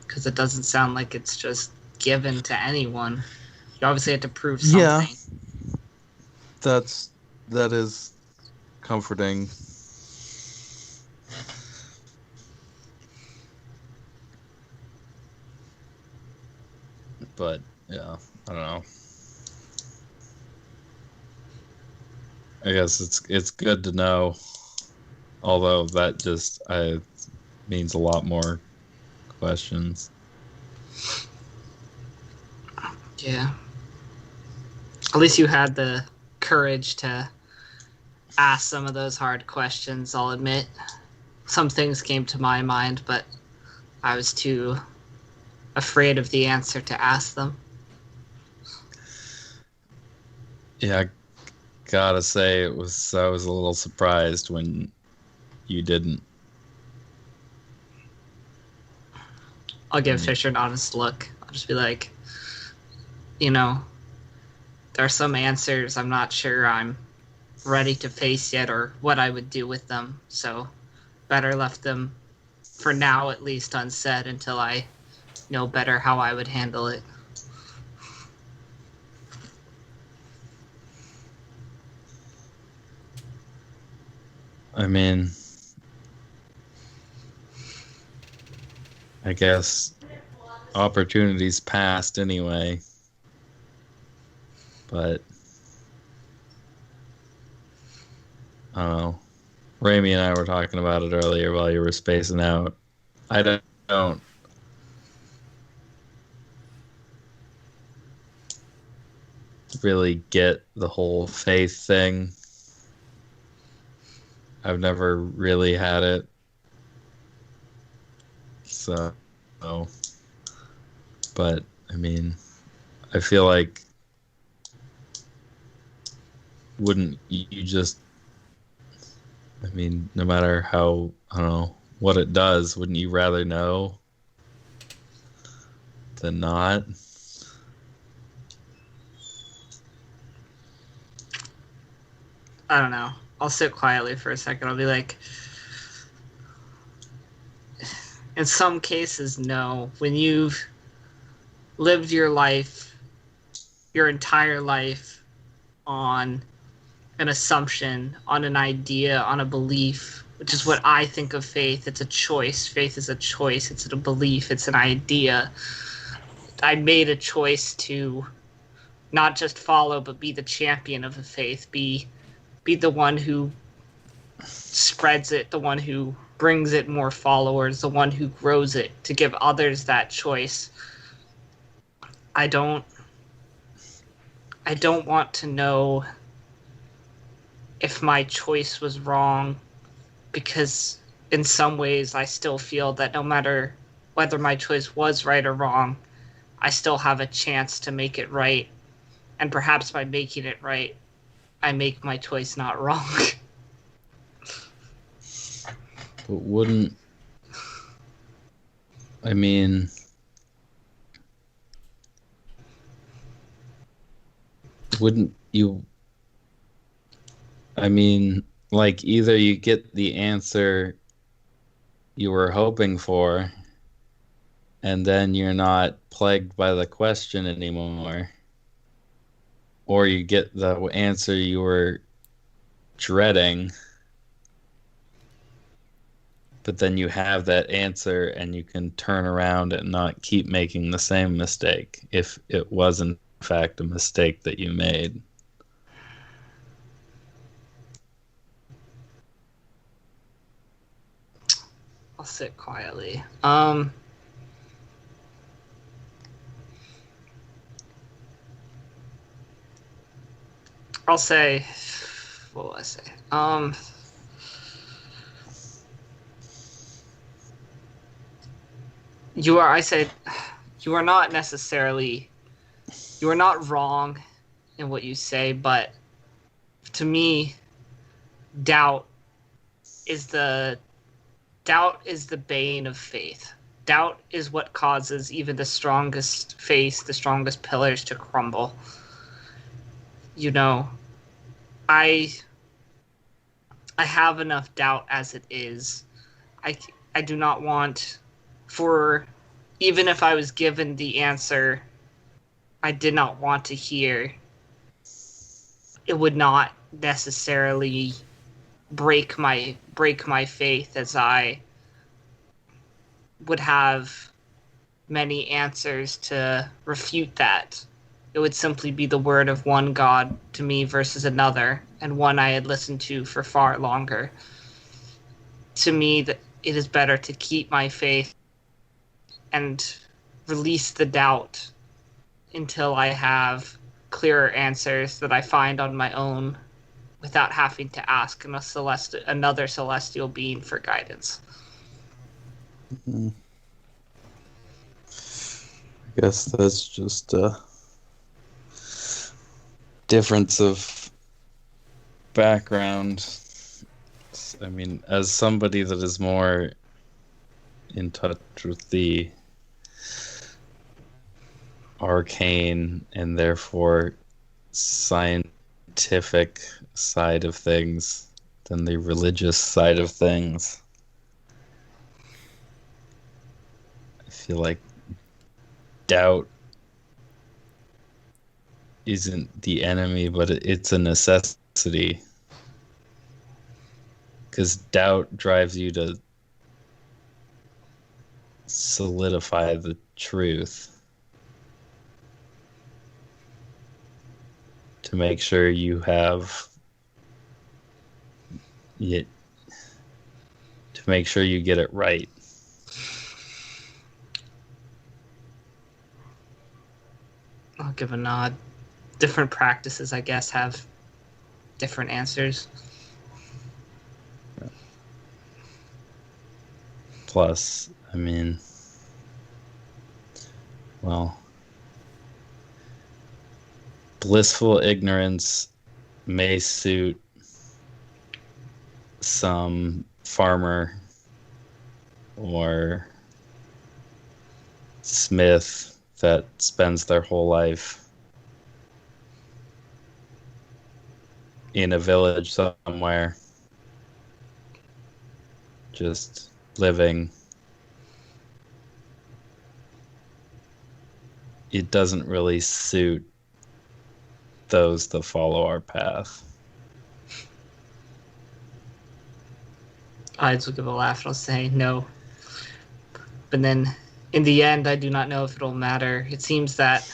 Because it doesn't sound like it's just given to anyone. You obviously had to prove something. Yeah. That is comforting. But yeah, I don't know. I guess it's good to know. Although that just means a lot more questions. Yeah. At least you had the courage to ask some of those hard questions, I'll admit. Some things came to my mind, but I was too afraid of the answer to ask them. Yeah, I gotta say I was a little surprised when you didn't. I'll give Fisher an honest look. I'll just be like, you know, there are some answers I'm not sure I'm ready to face yet or what I would do with them. So better left them for now at least unsaid until I know better how I would handle it. I mean, I guess opportunities passed anyway. But I don't know. Raimi and I were talking about it earlier while you were spacing out. I don't really get the whole faith thing. I've never really had it. So, but I mean, I feel like wouldn't you just, I mean, no matter how, I don't know, what it does, wouldn't you rather know than not? I don't know. I'll sit quietly for a second. I'll be like, in some cases, no. When you've lived your life, your entire life, on an assumption, on an idea, on a belief, which is what I think of faith. It's a choice. Faith is a choice. It's a belief. It's an idea. I made a choice to not just follow, but be the champion of the faith. Be the one who spreads it, the one who brings it more followers, the one who grows it, to give others that choice. I don't want to know if my choice was wrong, because in some ways I still feel that no matter whether my choice was right or wrong, I still have a chance to make it right. And perhaps by making it right, I make my choice not wrong. But wouldn't, I mean, wouldn't you, I mean, like either you get the answer you were hoping for, and then you're not plagued by the question anymore, or you get the answer you were dreading, but then you have that answer and you can turn around and not keep making the same mistake if it was in fact a mistake that you made. I'll sit quietly. I'll say, what will I say? You are not necessarily, you are not wrong in what you say, but to me, doubt is the bane of faith. Doubt is what causes even the strongest faith, the strongest pillars to crumble. You know, I have enough doubt as it is. I do not want, for even if I was given the answer I did not want to hear, it would not necessarily break my faith, as I would have many answers to refute that. It would simply be the word of one God to me versus another, and one I had listened to for far longer. To me, that it is better to keep my faith and release the doubt until I have clearer answers that I find on my own without having to ask another celestial being for guidance. Mm-hmm. I guess that's just difference of background. I mean, as somebody that is more in touch with the arcane and therefore scientific side of things than the religious side of things, I feel like doubt isn't the enemy, but it's a necessity. Because doubt drives you to solidify the truth. To make sure you have it, to make sure you get it right. I'll give a nod. Different practices, I guess, have different answers. Plus, I mean, well, blissful ignorance may suit some farmer or smith that spends their whole life in a village somewhere, just living. It doesn't really suit those that follow our path. I will give a laugh and I'll say no. But then, in the end, I do not know if it'll matter. It seems that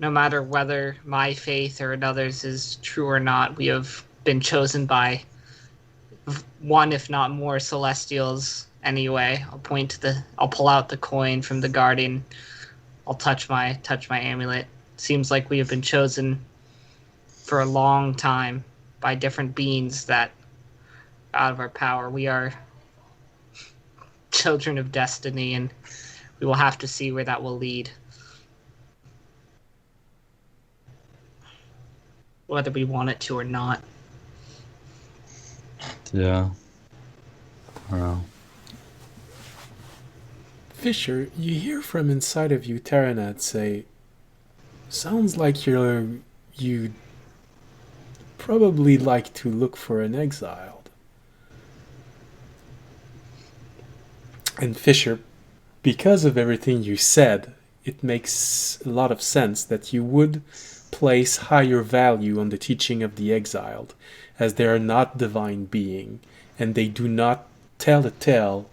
no matter whether my faith or another's is true or not, we have been chosen by one, if not more, celestials. Anyway, I'll pull out the coin from the guardian. I'll touch my amulet. Seems like we have been chosen for a long time by different beings that are out of our power. We are children of destiny, and we will have to see where that will lead. Whether we want it to or not. Yeah. Well. Fisher, you hear from inside of you Terranat say, sounds like you'd probably like to look for an exiled. And Fisher, because of everything you said, it makes a lot of sense that you would place higher value on the teaching of the exiled, as they are not divine being, and they do not tell a tale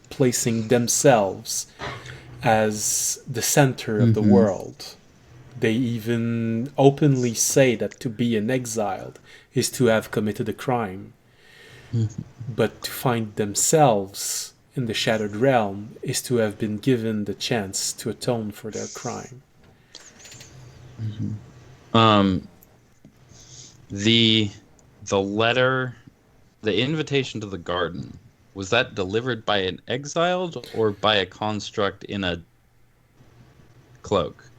placing themselves as the center of the world. They even openly say that to be an exiled is to have committed a crime. But to find themselves in the shattered realm is to have been given the chance to atone for their crime. The letter, the invitation to the garden, was that delivered by an exiled or by a construct in a cloak?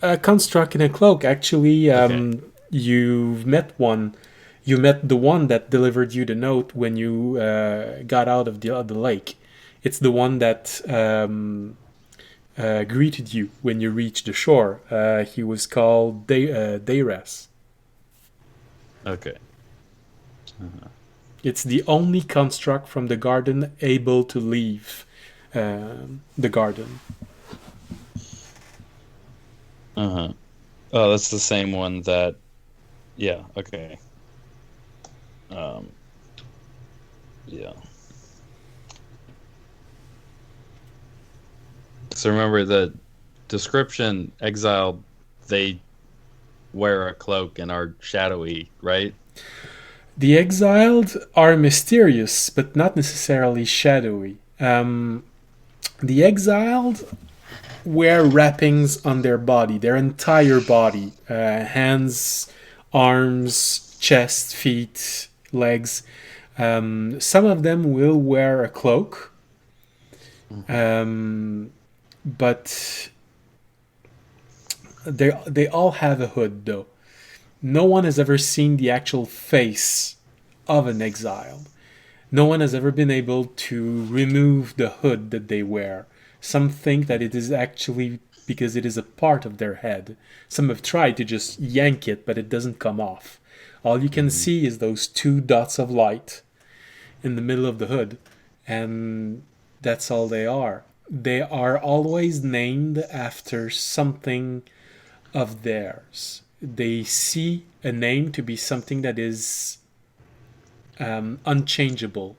A construct in a cloak. Actually, Okay. you've met one. You met the one that delivered you the note when you got out of the lake. It's the one that greeted you when you reached the shore. He was called Dayras. Okay. It's the only construct from the garden able to leave the garden. Oh, that's the same one that... Yeah, okay. Yeah. So remember the description, exiled, they wear a cloak and are shadowy, right? The exiled are mysterious, but not necessarily shadowy. The exiled wear wrappings on their body, their entire body. Hands, arms, chest, feet, legs. Some of them will wear a cloak. But they all have a hood, though. No one has ever seen the actual face of an exiled. No one has ever been able to remove the hood that they wear. Some think that it is actually because it is a part of their head. Some have tried to just yank it, but it doesn't come off. All you can see is those two dots of light in the middle of the hood, and that's all they are. They are always named after something of theirs. They see a name to be something that is unchangeable.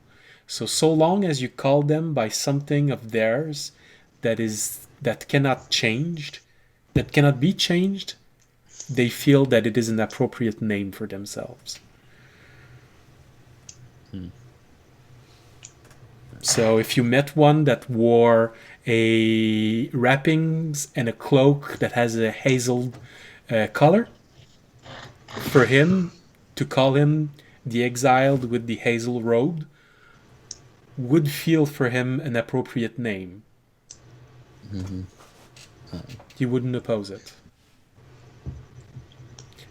So long as you call them by something of theirs that cannot be changed, they feel that it is an appropriate name for themselves. So if you met one that wore a wrappings and a cloak that has a hazel color, for him to call him the exiled with the hazel robe would feel for him an appropriate name. He wouldn't oppose it.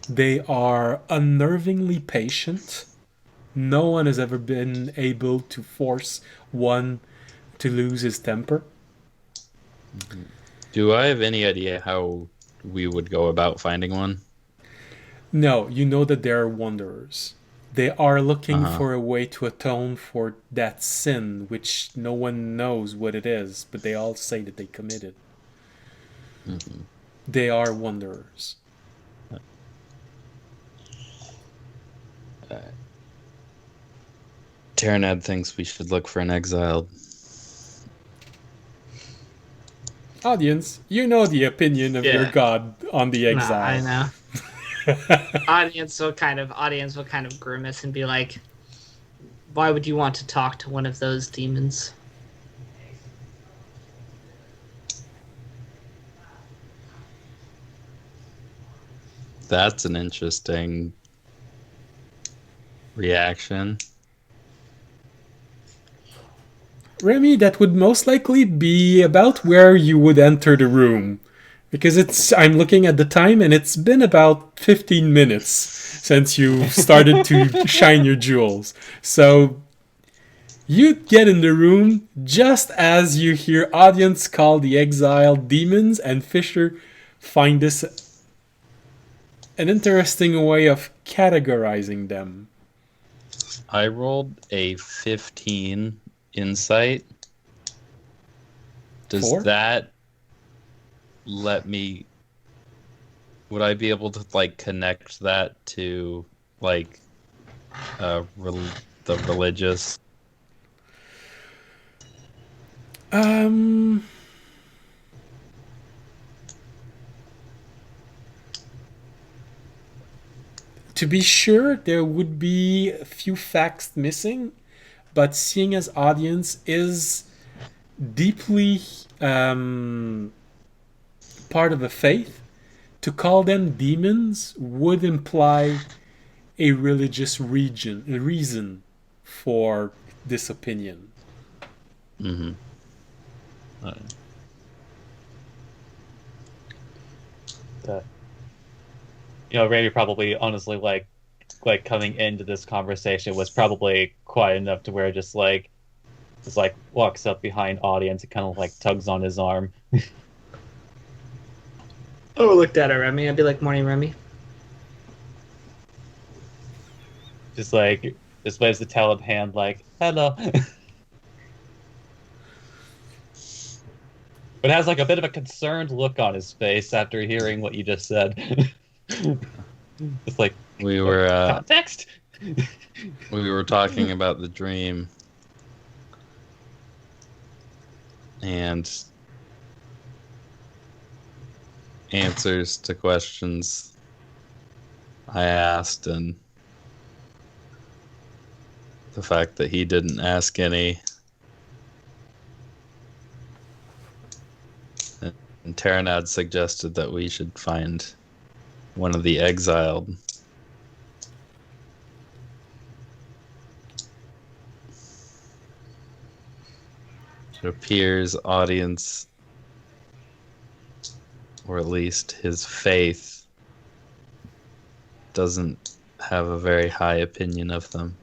They are unnervingly patient. No one has ever been able to force one to lose his temper. Do I have any idea how we would go about finding one? No, you know that they are wanderers. They are looking for a way to atone for that sin, which no one knows what it is, but they all say that they committed. They are wanderers. Terranad thinks we should look for an exiled. Audience, you know the opinion of your god on the exile. I know. Audience will kind of grimace and be like, "Why would you want to talk to one of those demons?" That's an interesting reaction. Remy, that would most likely be about where you would enter the room. Because I'm looking at the time and it's been about 15 minutes since you started to shine your jewels. So you get in the room just as you hear audience call the exiled demons, and Fisher find this an interesting way of categorizing them. I rolled a 15 insight. Does 4? that let me... Would I be able to, like, connect that to, like, the religious... To be sure, there would be a few facts missing, but seeing as audience is deeply part of the faith, to call them demons would imply a religious reason for this opinion. Mm-hmm. Randy probably honestly like coming into this conversation was probably quiet enough to where just walks up behind audience and kind of like tugs on his arm. Oh, looked at her, Remy. I'd be like, "Morning, Remy." Just waves the talent hand like, "Hello." But has like a bit of a concerned look on his face after hearing what you just said. It's like we were context. We were talking about the dream and answers to questions I asked, and the fact that he didn't ask any. And Terranad suggested that we should find one of the exiled. It appears audience, or at least his faith, doesn't have a very high opinion of them.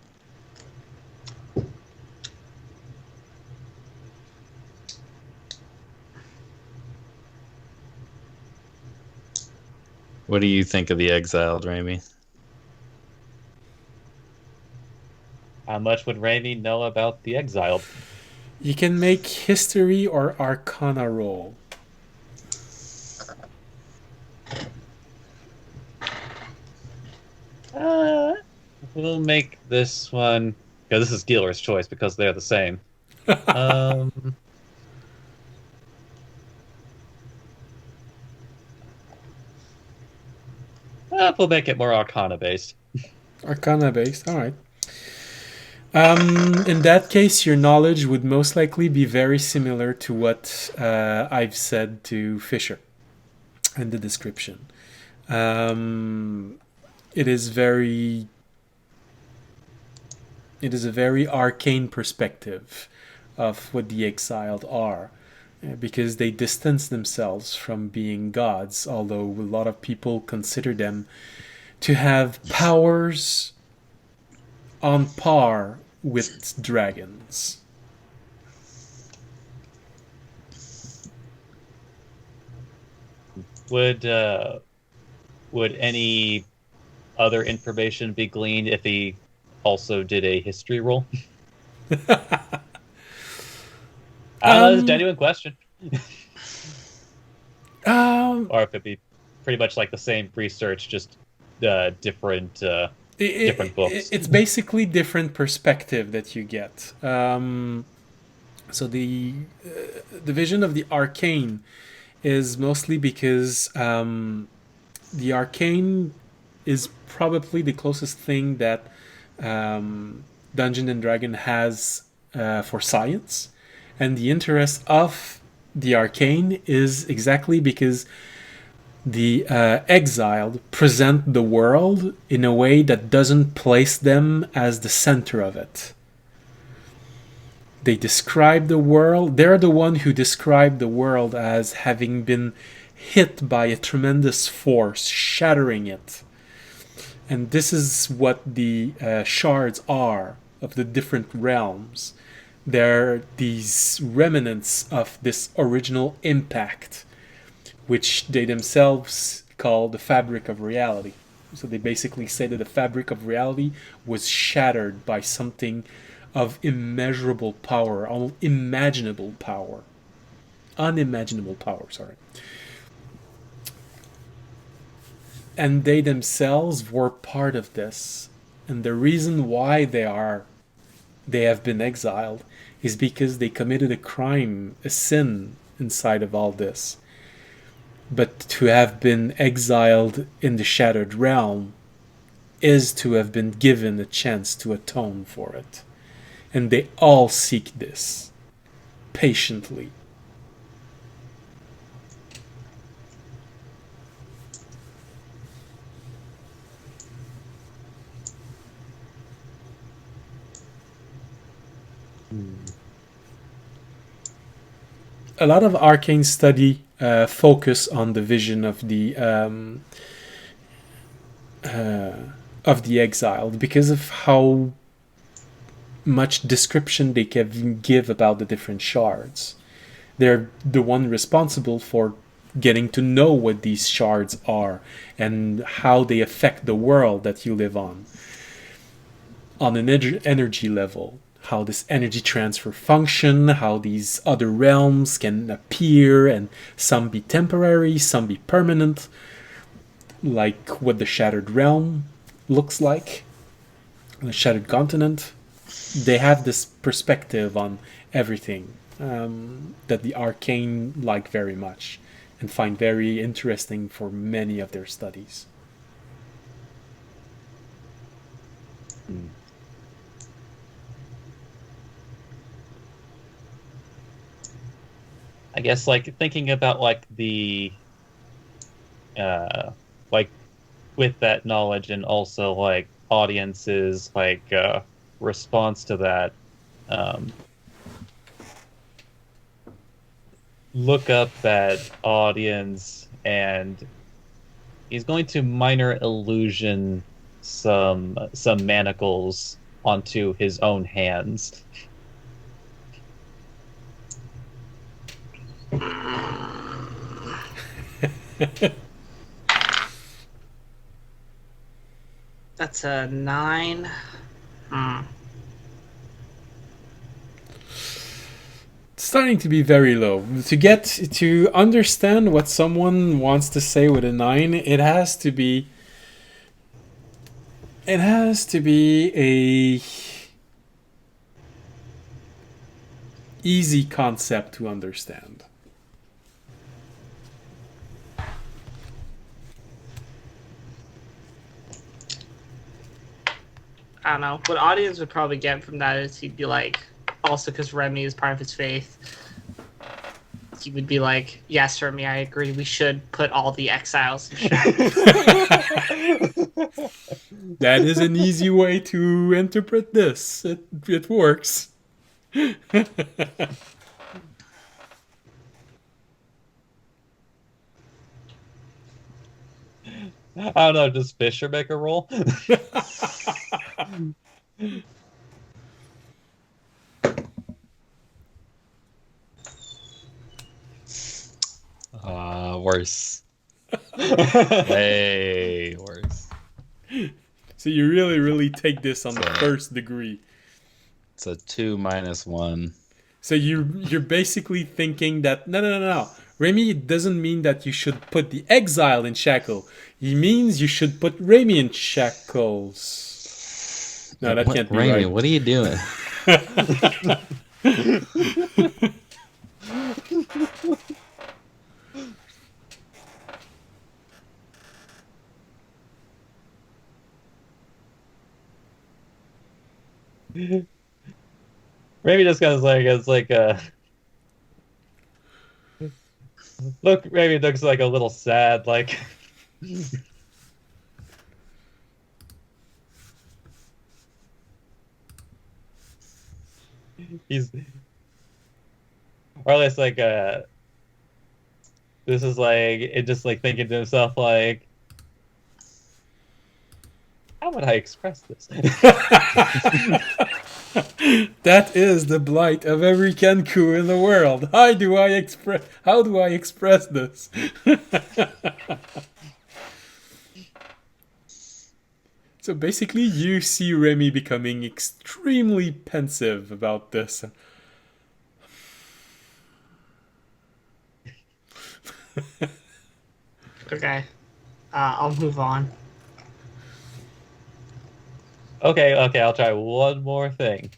What do you think of the exiled, Raimi? How much would Raimi know about the exiled? You can make history or arcana roll. We'll make this one because this is dealer's choice because they're the same. Um, we'll make it more Arcana based. Arcana based, alright. In that case, your knowledge would most likely be very similar to what I've said to Fisher in the description. It is a very arcane perspective of what the exiled are, because they distance themselves from being gods, although a lot of people consider them to have powers on par with dragons. Would any other information be gleaned if he also did a history roll? That's a genuine question. Or if it'd be pretty much like the same research, just different books. It's basically different perspective that you get. So the vision of the arcane is mostly because the arcane is probably the closest thing that Dungeon and Dragon has for science, and the interest of the arcane is exactly because the exiled present the world in a way that doesn't place them as the center of it. They describe the world, they're the one who describe the world as having been hit by a tremendous force, shattering it. And this is what the shards are of the different realms. They're these remnants of this original impact, which they themselves call the fabric of reality. So they basically say that the fabric of reality was shattered by something of immeasurable power, unimaginable power, sorry. And they themselves were part of this. And the reason why they have been exiled is because they committed a crime, a sin inside of all this. But to have been exiled in the shattered realm is to have been given a chance to atone for it. And they all seek this patiently. A lot of arcane study focus on the vision of the exiled because of how much description they can give about the different shards. They're the one responsible for getting to know what these shards are and how they affect the world that you live on an energy level. How this energy transfer function, how these other realms can appear, and some be temporary, some be permanent, like what the Shattered Realm looks like, the Shattered Continent. They have this perspective on everything that the arcane like very much and find very interesting for many of their studies. I guess like thinking about like the like with that knowledge and also like audiences like response to that, look up that audience and He's going to minor illusion some manacles onto his own hands. That's a 9. Hmm. Starting to be very low. To understand what someone wants to say with a 9, it has to be a easy concept to understand. I don't know. What audience would probably get from that is he'd be like, also because Remy is part of his faith, he would be like, yes, Remy, I agree. We should put all the exiles in shadow. That is an easy way to interpret this. It works. I don't know, does Fisher make a roll? Worse. Way worse. So you really take this on the first degree. It's a 2 minus 1. So you're basically thinking that no. Remy doesn't mean that you should put the exile in shackle. He means you should put Remy in shackles. No, that can't be Remy, right. what are you doing? Maybe just kind of like look. Maybe it looks like a little sad. Like he's, or at least like this is like it. Just like thinking to himself like, how would I express this? That is the blight of every Kenku in the world. How do I express this? So basically you see Remy becoming extremely pensive about this. Okay. I'll move on. Okay, I'll try one more thing.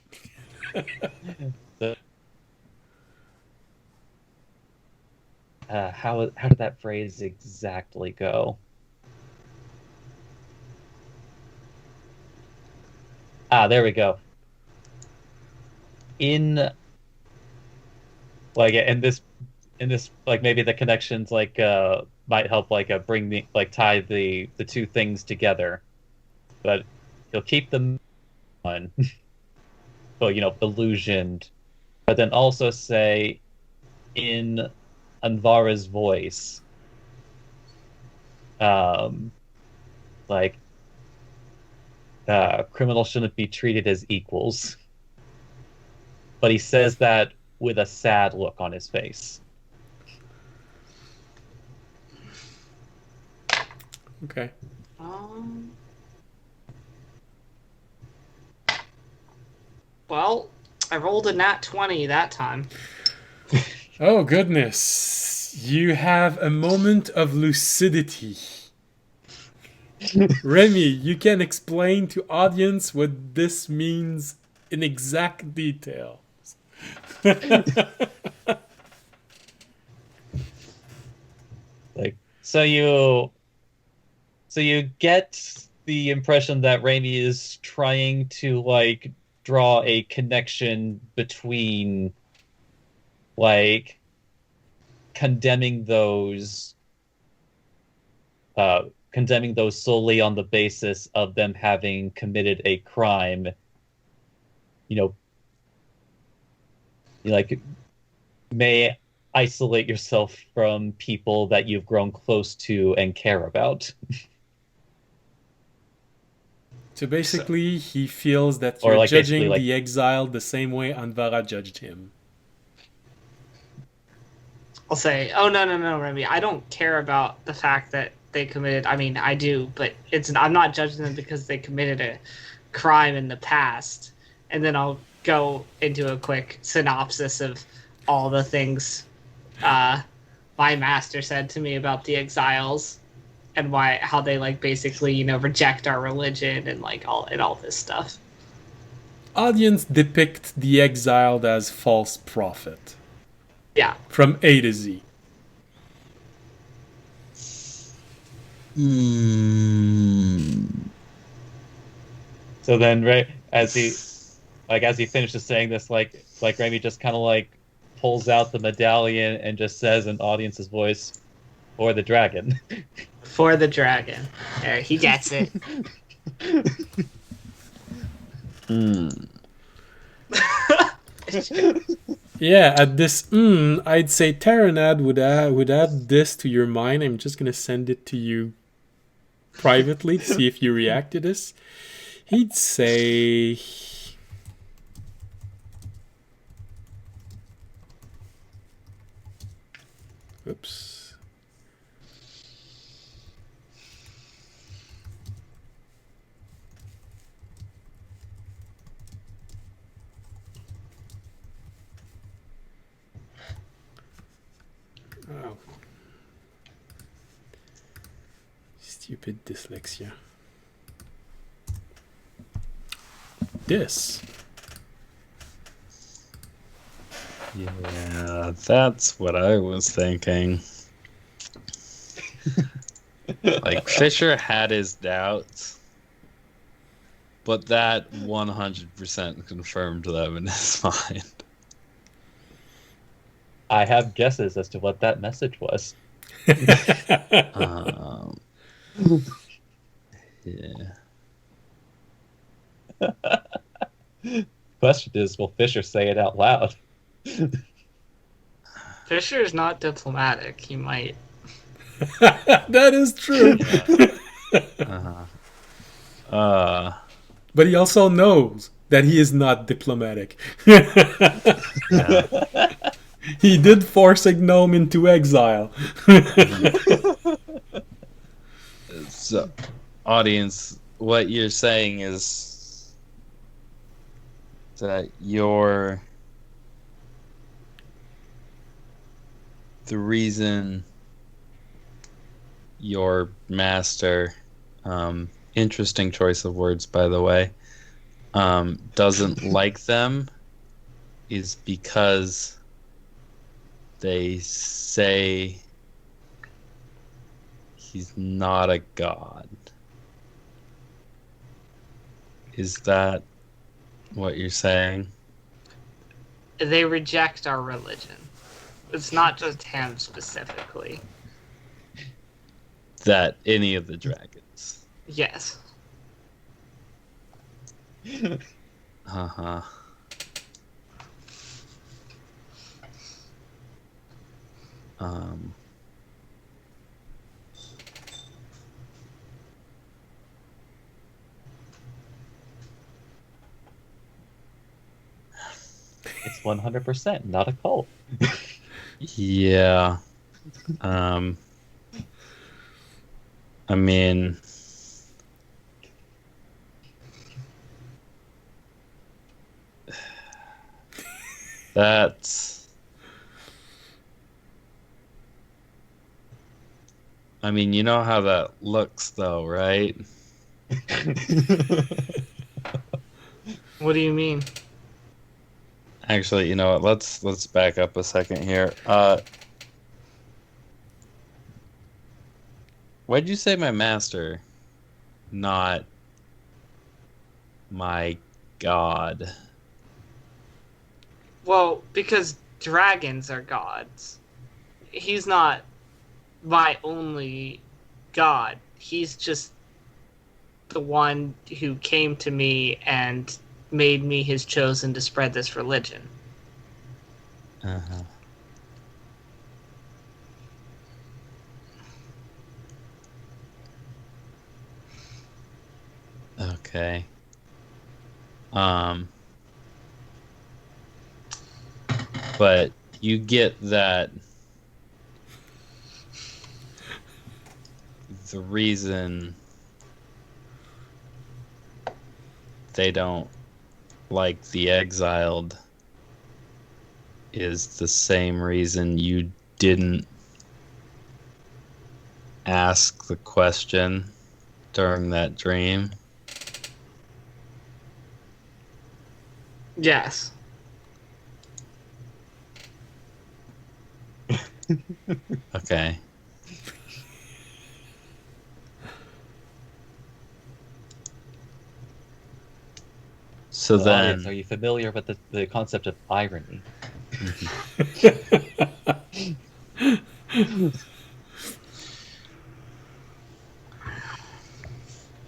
How did that phrase exactly go? There we go. In like in this like maybe the connections like might help like bring the like tie the two things together, but he'll keep them on. Well, illusioned, but then also say in Anvara's voice, like criminals shouldn't be treated as equals. But he says that with a sad look on his face. Okay. Well, I rolled a nat 20 that time. Oh goodness. You have a moment of lucidity. Remy, you can explain to audience what this means in exact detail. Like so you get the impression that Raimi is trying to like draw a connection between like condemning those solely on the basis of them having committed a crime, like may isolate yourself from people that you've grown close to and care about. So basically, he feels that Or you're like basically judging like the exiled the same way Anvara judged him. I'll say, oh no, Remy, I don't care about the fact that they committed. I mean, I do, but I'm not judging them because they committed a crime in the past. And then I'll go into a quick synopsis of all the things my master said to me about the exiles and how they like basically reject our religion and like all this stuff. Audience depict the exiled as false prophet. Yeah. From A to Z. So then, right as he finishes saying this, like Remy just kind of like pulls out the medallion and just says in audience's voice, "For the dragon." For the dragon. There, he gets it. Yeah, at this, I'd say Taranad would add this to your mind. I'm just gonna send it to you privately to see if you react to this. He'd say, oops. Oh. Stupid dyslexia. This. Yeah, that's what I was thinking. Like, Fisher had his doubts, but that 100% confirmed them in his mind. I have guesses as to what that message was. Yeah. Question is, will Fisher say it out loud? Fisher is not diplomatic. He might. That is true. But he also knows that he is not diplomatic. He did force a gnome into exile. So, audience, what you're saying is that the reason your master, interesting choice of words, by the way, doesn't like them is because they say he's not a god. Is that what you're saying? They reject our religion. It's not just him specifically. That any of the dragons. Yes. Uh-huh. It's 100% not a cult. Yeah. I mean, that's... I mean, you know how that looks, though, right? What do you mean? Actually, you know what? Let's back up a second here. Why'd you say my master, not my god? Well, because dragons are gods. He's not my only god. He's just the one who came to me and made me his chosen to spread this religion. Uh-huh. Okay. But you get that the reason they don't like the exiled is the same reason you didn't ask the question during that dream. Yes. Okay. So So, then, audience, are you familiar with the concept of irony?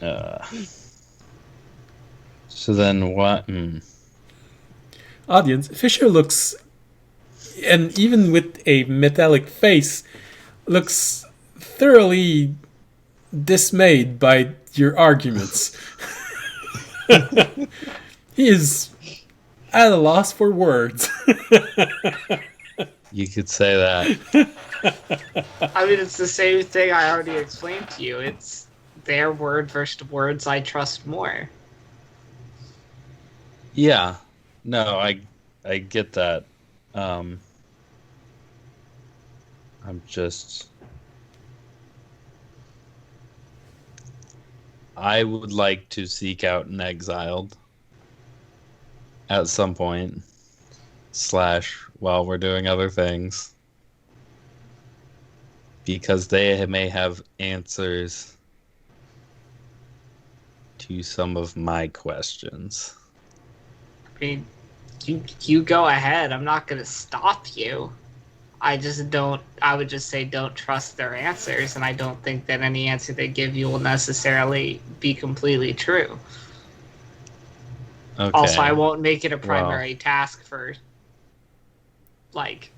uh, so then what? Audience, Fisher looks, and even with a metallic face, looks thoroughly dismayed by your arguments. He is at a loss for words. You could say that. I mean, it's the same thing I already explained to you. It's their word versus words I trust more. Yeah. No, I get that. I'm just I would like to seek out an exiled at some point. / while we're doing other things. Because they may have answers to some of my questions. I mean, you go ahead. I'm not gonna stop you. I would just say don't trust their answers, and I don't think that any answer they give you will necessarily be completely true. Okay. Also, I won't make it a primary task for, like,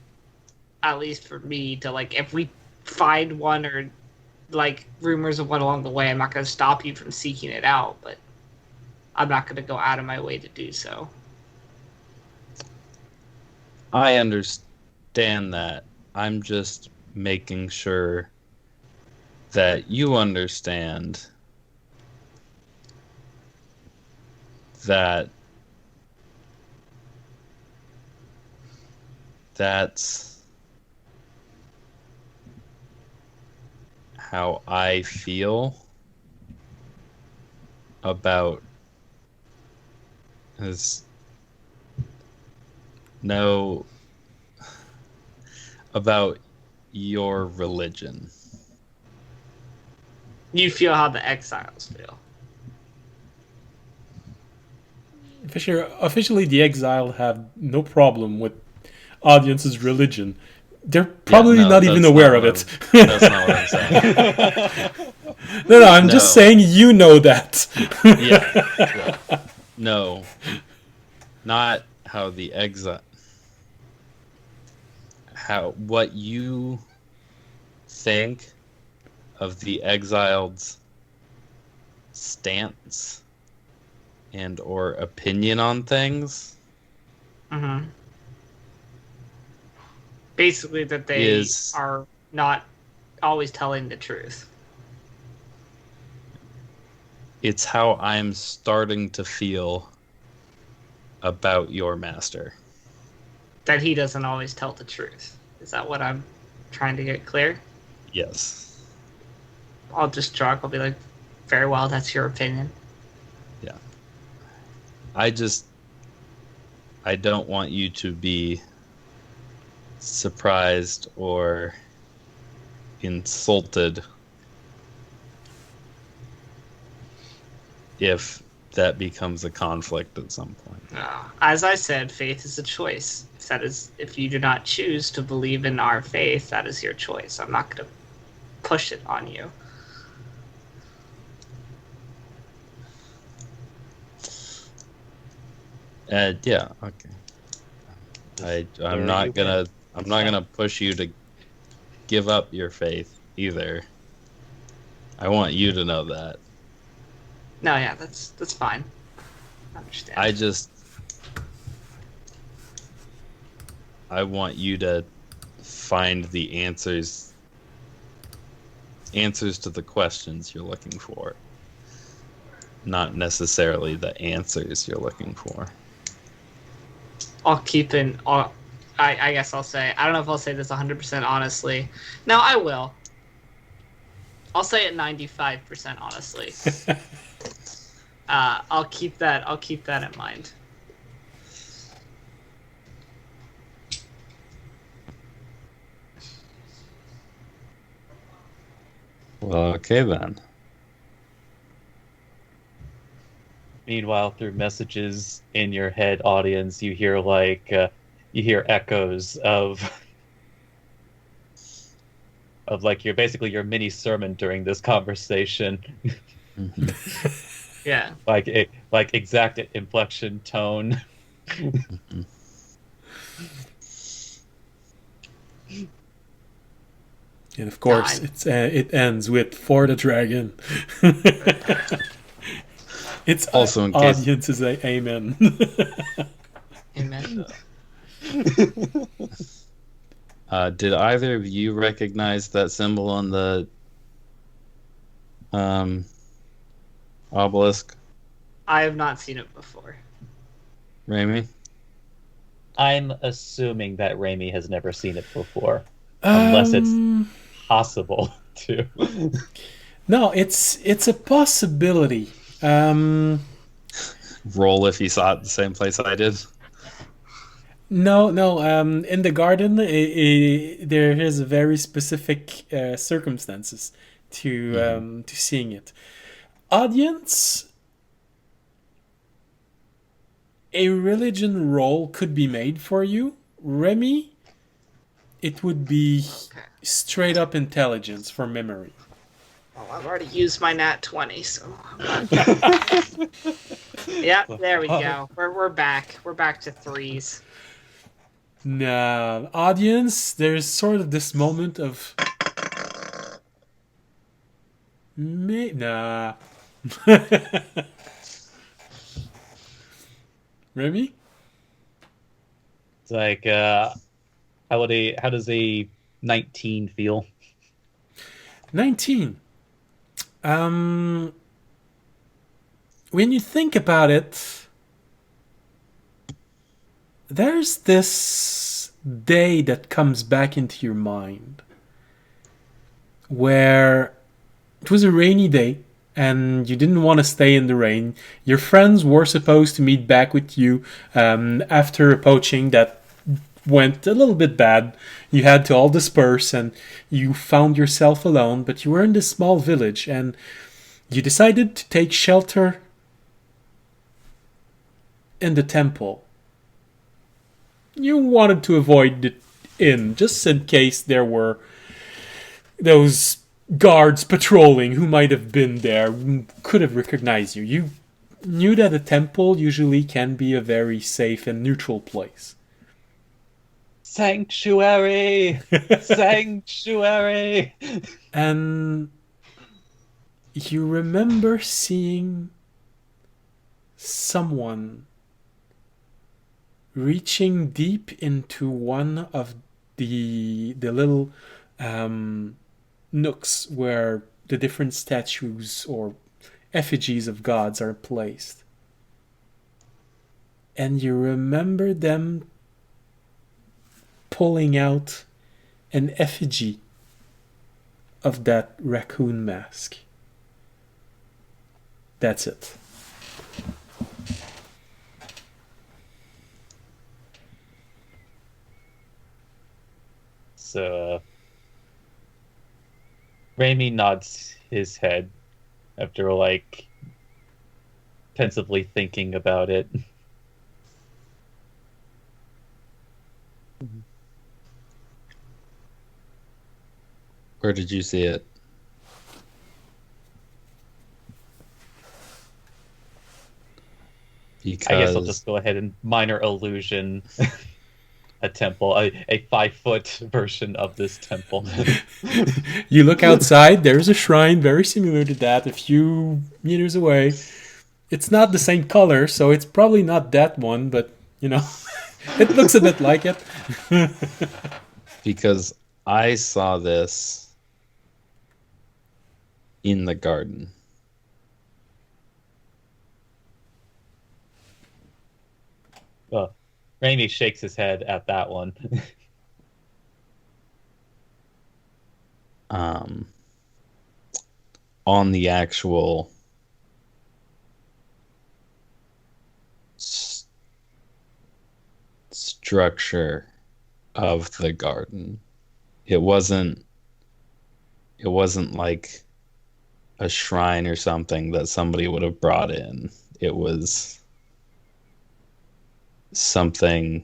at least for me to, like, if we find one or, like, rumors of one along the way, I'm not going to stop you from seeking it out, but I'm not going to go out of my way to do so. I understand that. I'm just making sure that you understand that that's how I feel about about your religion. You feel how the exiles feel. Fisher, officially the exiled have no problem with audience's religion. They're probably no, not even that's aware not of what it. That's not what I'm saying. No, I'm just No. saying you know that. Yeah. No. Not how the exile. What you think of the exiled's stance and or opinion on things Mm-hmm. Basically, that they is are not always telling the truth. it's how I'm starting to feel about your master. That he doesn't always tell the truth. Is that what I'm trying to get clear? Yes. I'll just shrug. I'll be like, very well, that's your opinion. Yeah. I don't want you to be surprised or insulted if that becomes a conflict at some point. As I said, faith is a choice. If you do not choose to believe in our faith, that is your choice. I'm not going to push it on you. Yeah, okay. I'm not gonna push you to give up your faith either. I want you to know that. No, yeah, that's fine. I understand. I want you to find the answers to the questions you're looking for, not necessarily the answers you're looking for. I'll keep in. I guess I'll say. I don't know if I'll say this 100% honestly. No, I will. I'll say it 95% honestly. I'll keep that. I'll keep that in mind. Well, okay then. Meanwhile, through messages in your head, audience, you hear you hear echoes of like your mini sermon during this conversation. Mhm. Yeah. like exact inflection, tone. Mhm. And of course, it ends with "For the Dragon." It's Also, in case audience is a amen. Amen. did either of you recognize that symbol on the obelisk, I have not seen it before. Rami? I'm assuming that Raimi has never seen it before, unless it's possible to. No, it's a possibility. Roll if you saw it the same place I did. No. In the garden, there is very specific circumstances to seeing it. Audience, a religion roll could be made for you. Remy, it would be Okay. straight up intelligence for memory. Well, I've already used my nat 20, so. Yeah, there we go. We're back. We're back to threes. Nah, audience, there's sort of this moment of. Nah. Remy? It's like, how does a 19 feel? 19. When you think about it, there's this day that comes back into your mind where it was a rainy day and you didn't want to stay in the rain. Your friends were supposed to meet back with you after a poaching that went a little bit bad. You had to all disperse and you found yourself alone, but you were in this small village and you decided to take shelter in the temple. You wanted to avoid the inn just in case there were those guards patrolling who might have been there, who could have recognized you. You knew that a temple usually can be a very safe and neutral place. Sanctuary! Sanctuary! And you remember seeing someone reaching deep into one of the little nooks where the different statues or effigies of gods are placed. And you remember them pulling out an effigy of that raccoon mask. That's it. So, Raimi nods his head after, like, pensively thinking about it. Where did you see it? I guess I'll just go ahead and minor illusion. a temple, a 5-foot version of this temple. You look outside, there's a shrine very similar to that a few meters away. It's not the same color, so it's probably not that one, but, it looks a bit like it. Because I saw this in the garden. Well, Raimi shakes his head at that one. On the actual structure of the garden. It wasn't like a shrine or something that somebody would have brought in. It was something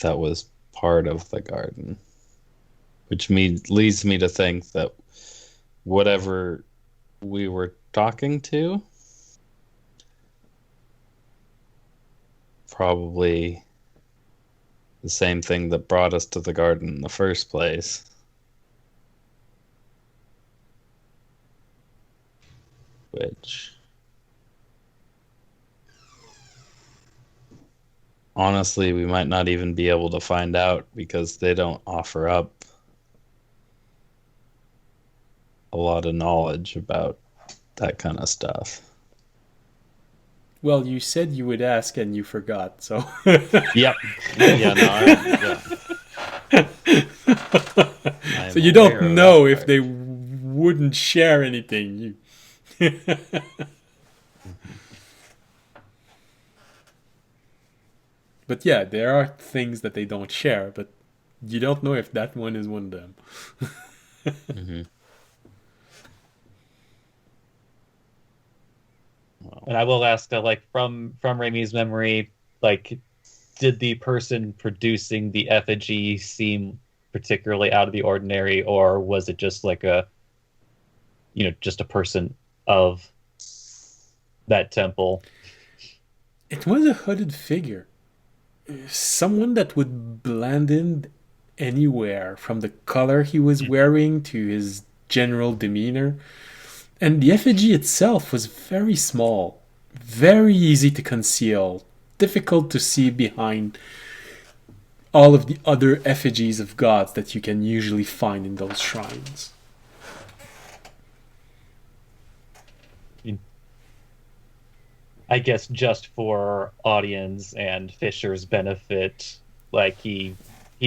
that was part of the garden, which leads me to think that whatever we were talking to probably the same thing that brought us to the garden in the first place. Which, honestly, we might not even be able to find out because they don't offer up a lot of knowledge about that kind of stuff. Well, you said you would ask and you forgot, so. Yep. Yeah, no, yeah. So you don't know if they wouldn't share anything. But yeah, there are things that they don't share, but you don't know if that one is one of them. Mm-hmm. And I will ask, like, from Raimi's memory, like, did the person producing the effigy seem particularly out of the ordinary, or was it just like just a person of that temple? It was a hooded figure. Someone that would blend in anywhere, from the color he was wearing to his general demeanor. And the effigy itself was very small, very easy to conceal, difficult to see behind all of the other effigies of gods that you can usually find in those shrines. I guess just for audience and Fisher's benefit, like he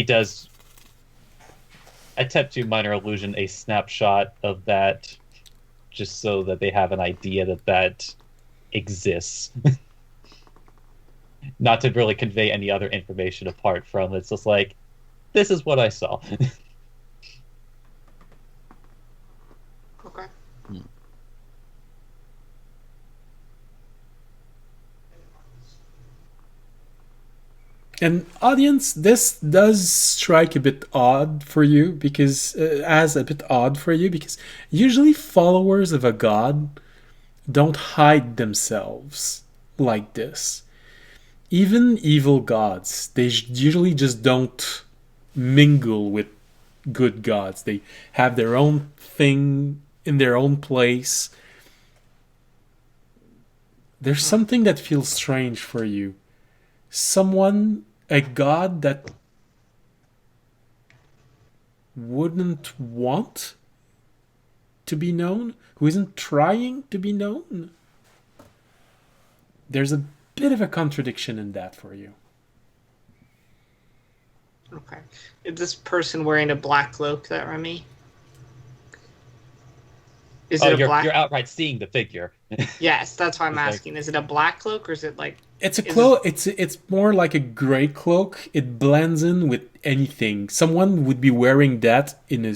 does attempt to minor illusion a snapshot of that, just so that they have an idea that exists. Not to really convey any other information apart from it's just like, this is what I saw. Okay. And audience, this does strike a bit odd for you because usually followers of a god don't hide themselves like this. Even evil gods, they usually just don't mingle with good gods. They have their own thing in their own place. There's something that feels strange for you. A god that wouldn't want to be known, who isn't trying to be known. There's a bit of a contradiction in that for you. Okay. Is this person wearing a black cloak, that Remy? Is it a black? You're outright seeing the figure. Yes, that's why I'm It's like- asking. Is it a black cloak or is it like? It's a cloak. It's more like a gray cloak. It blends in with anything. Someone would be wearing that in a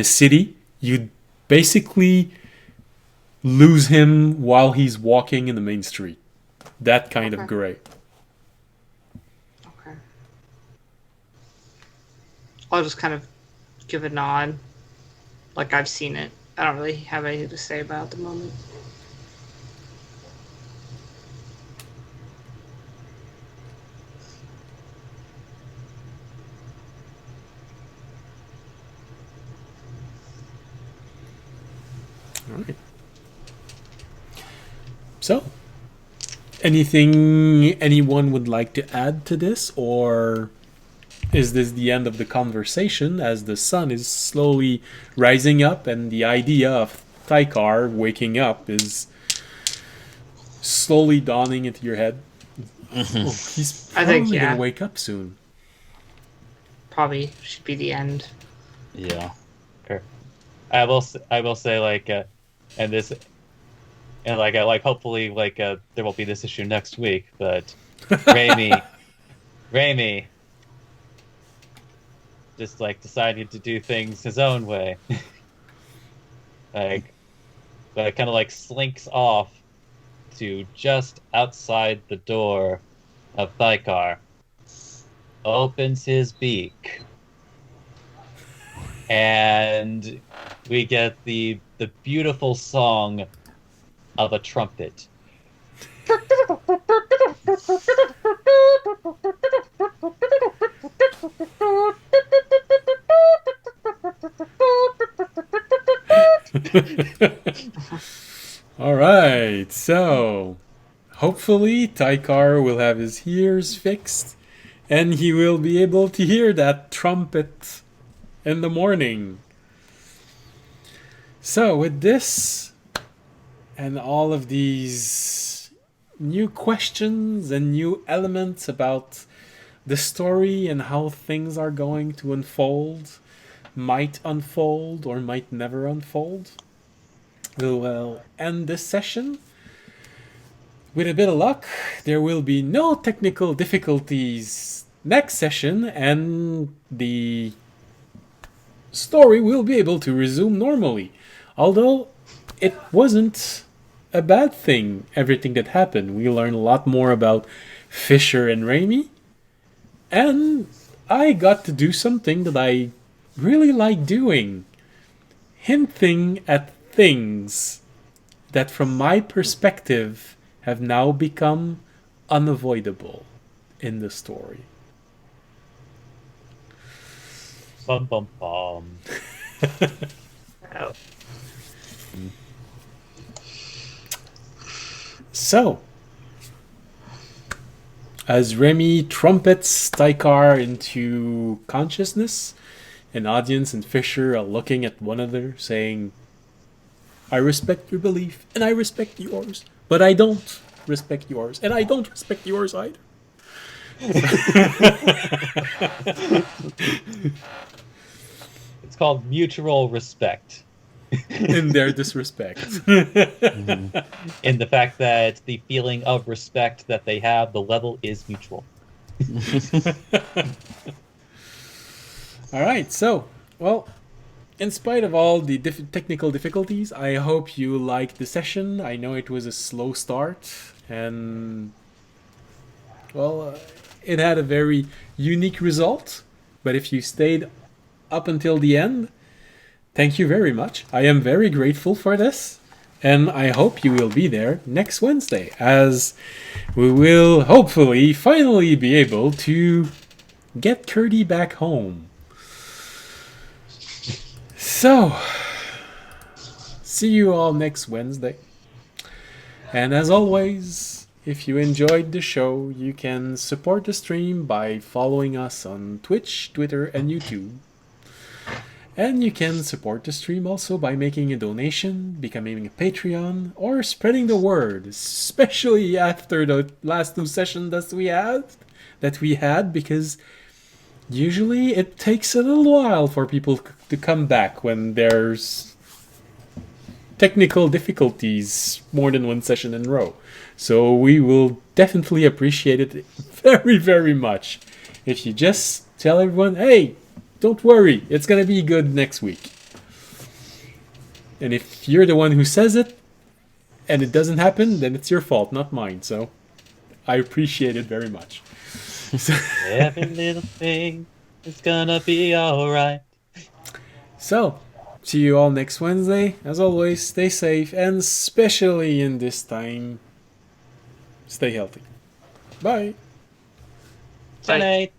city. You'd basically lose him while he's walking in the main street. That kind of gray. Okay. I'll just kind of give a nod, like I've seen it. I don't really have anything to say about it at the moment. All right. So, anything anyone would like to add to this, or is this the end of the conversation as the sun is slowly rising up and the idea of Tykar waking up is slowly dawning into your head? Oh, he's I probably think, yeah. gonna wake up soon. Probably should be the end. Yeah. I will say like and this and like hopefully like there won't be this issue next week, but Raimi just like decided to do things his own way. Like but kind of like slinks off to just outside the door of Thykar, opens his beak, and we get the beautiful song of a trumpet. All right, so hopefully Tykar will have his ears fixed and he will be able to hear that trumpet in the morning. So with this and all of these new questions and new elements about the story and how things are going to unfold, might unfold or might never unfold, we'll end this session. With a bit of luck, there will be no technical difficulties next session, and the story will be able to resume normally. Although it wasn't a bad thing, everything that happened. We learned a lot more about Fisher and Raimi, and I got to do something that I really like doing. Hinting at things that from my perspective have now become unavoidable in the story. Bum bum bum. Oh. So, as Remy trumpets Tykar into consciousness, an audience and Fisher are looking at one another saying, I respect your belief, and I respect yours, but I don't respect yours, and I don't respect yours either. It's called mutual respect. In their disrespect. In the fact that the feeling of respect that they have, the level is mutual. Alright, so, well, in spite of all the technical difficulties, I hope you liked the session. I know it was a slow start, and, well, it had a very unique result. But if you stayed up until the end, thank you very much. I am very grateful for this, and I hope you will be there next Wednesday, as we will hopefully finally be able to get Curdy back home. So, see you all next Wednesday. And as always, if you enjoyed the show, you can support the stream by following us on Twitch, Twitter, and YouTube. And you can support the stream also by making a donation, becoming a Patreon, or spreading the word, especially after the last two sessions that we had, because usually it takes a little while for people to come back when there's technical difficulties more than one session in a row. So we will definitely appreciate it very, very much if you just tell everyone, hey, don't worry, it's gonna be good next week. And if you're the one who says it and it doesn't happen, then it's your fault, not mine. So I appreciate it very much. Every little thing is gonna be alright. So, see you all next Wednesday. As always, stay safe, and especially in this time, stay healthy. Bye. Good night.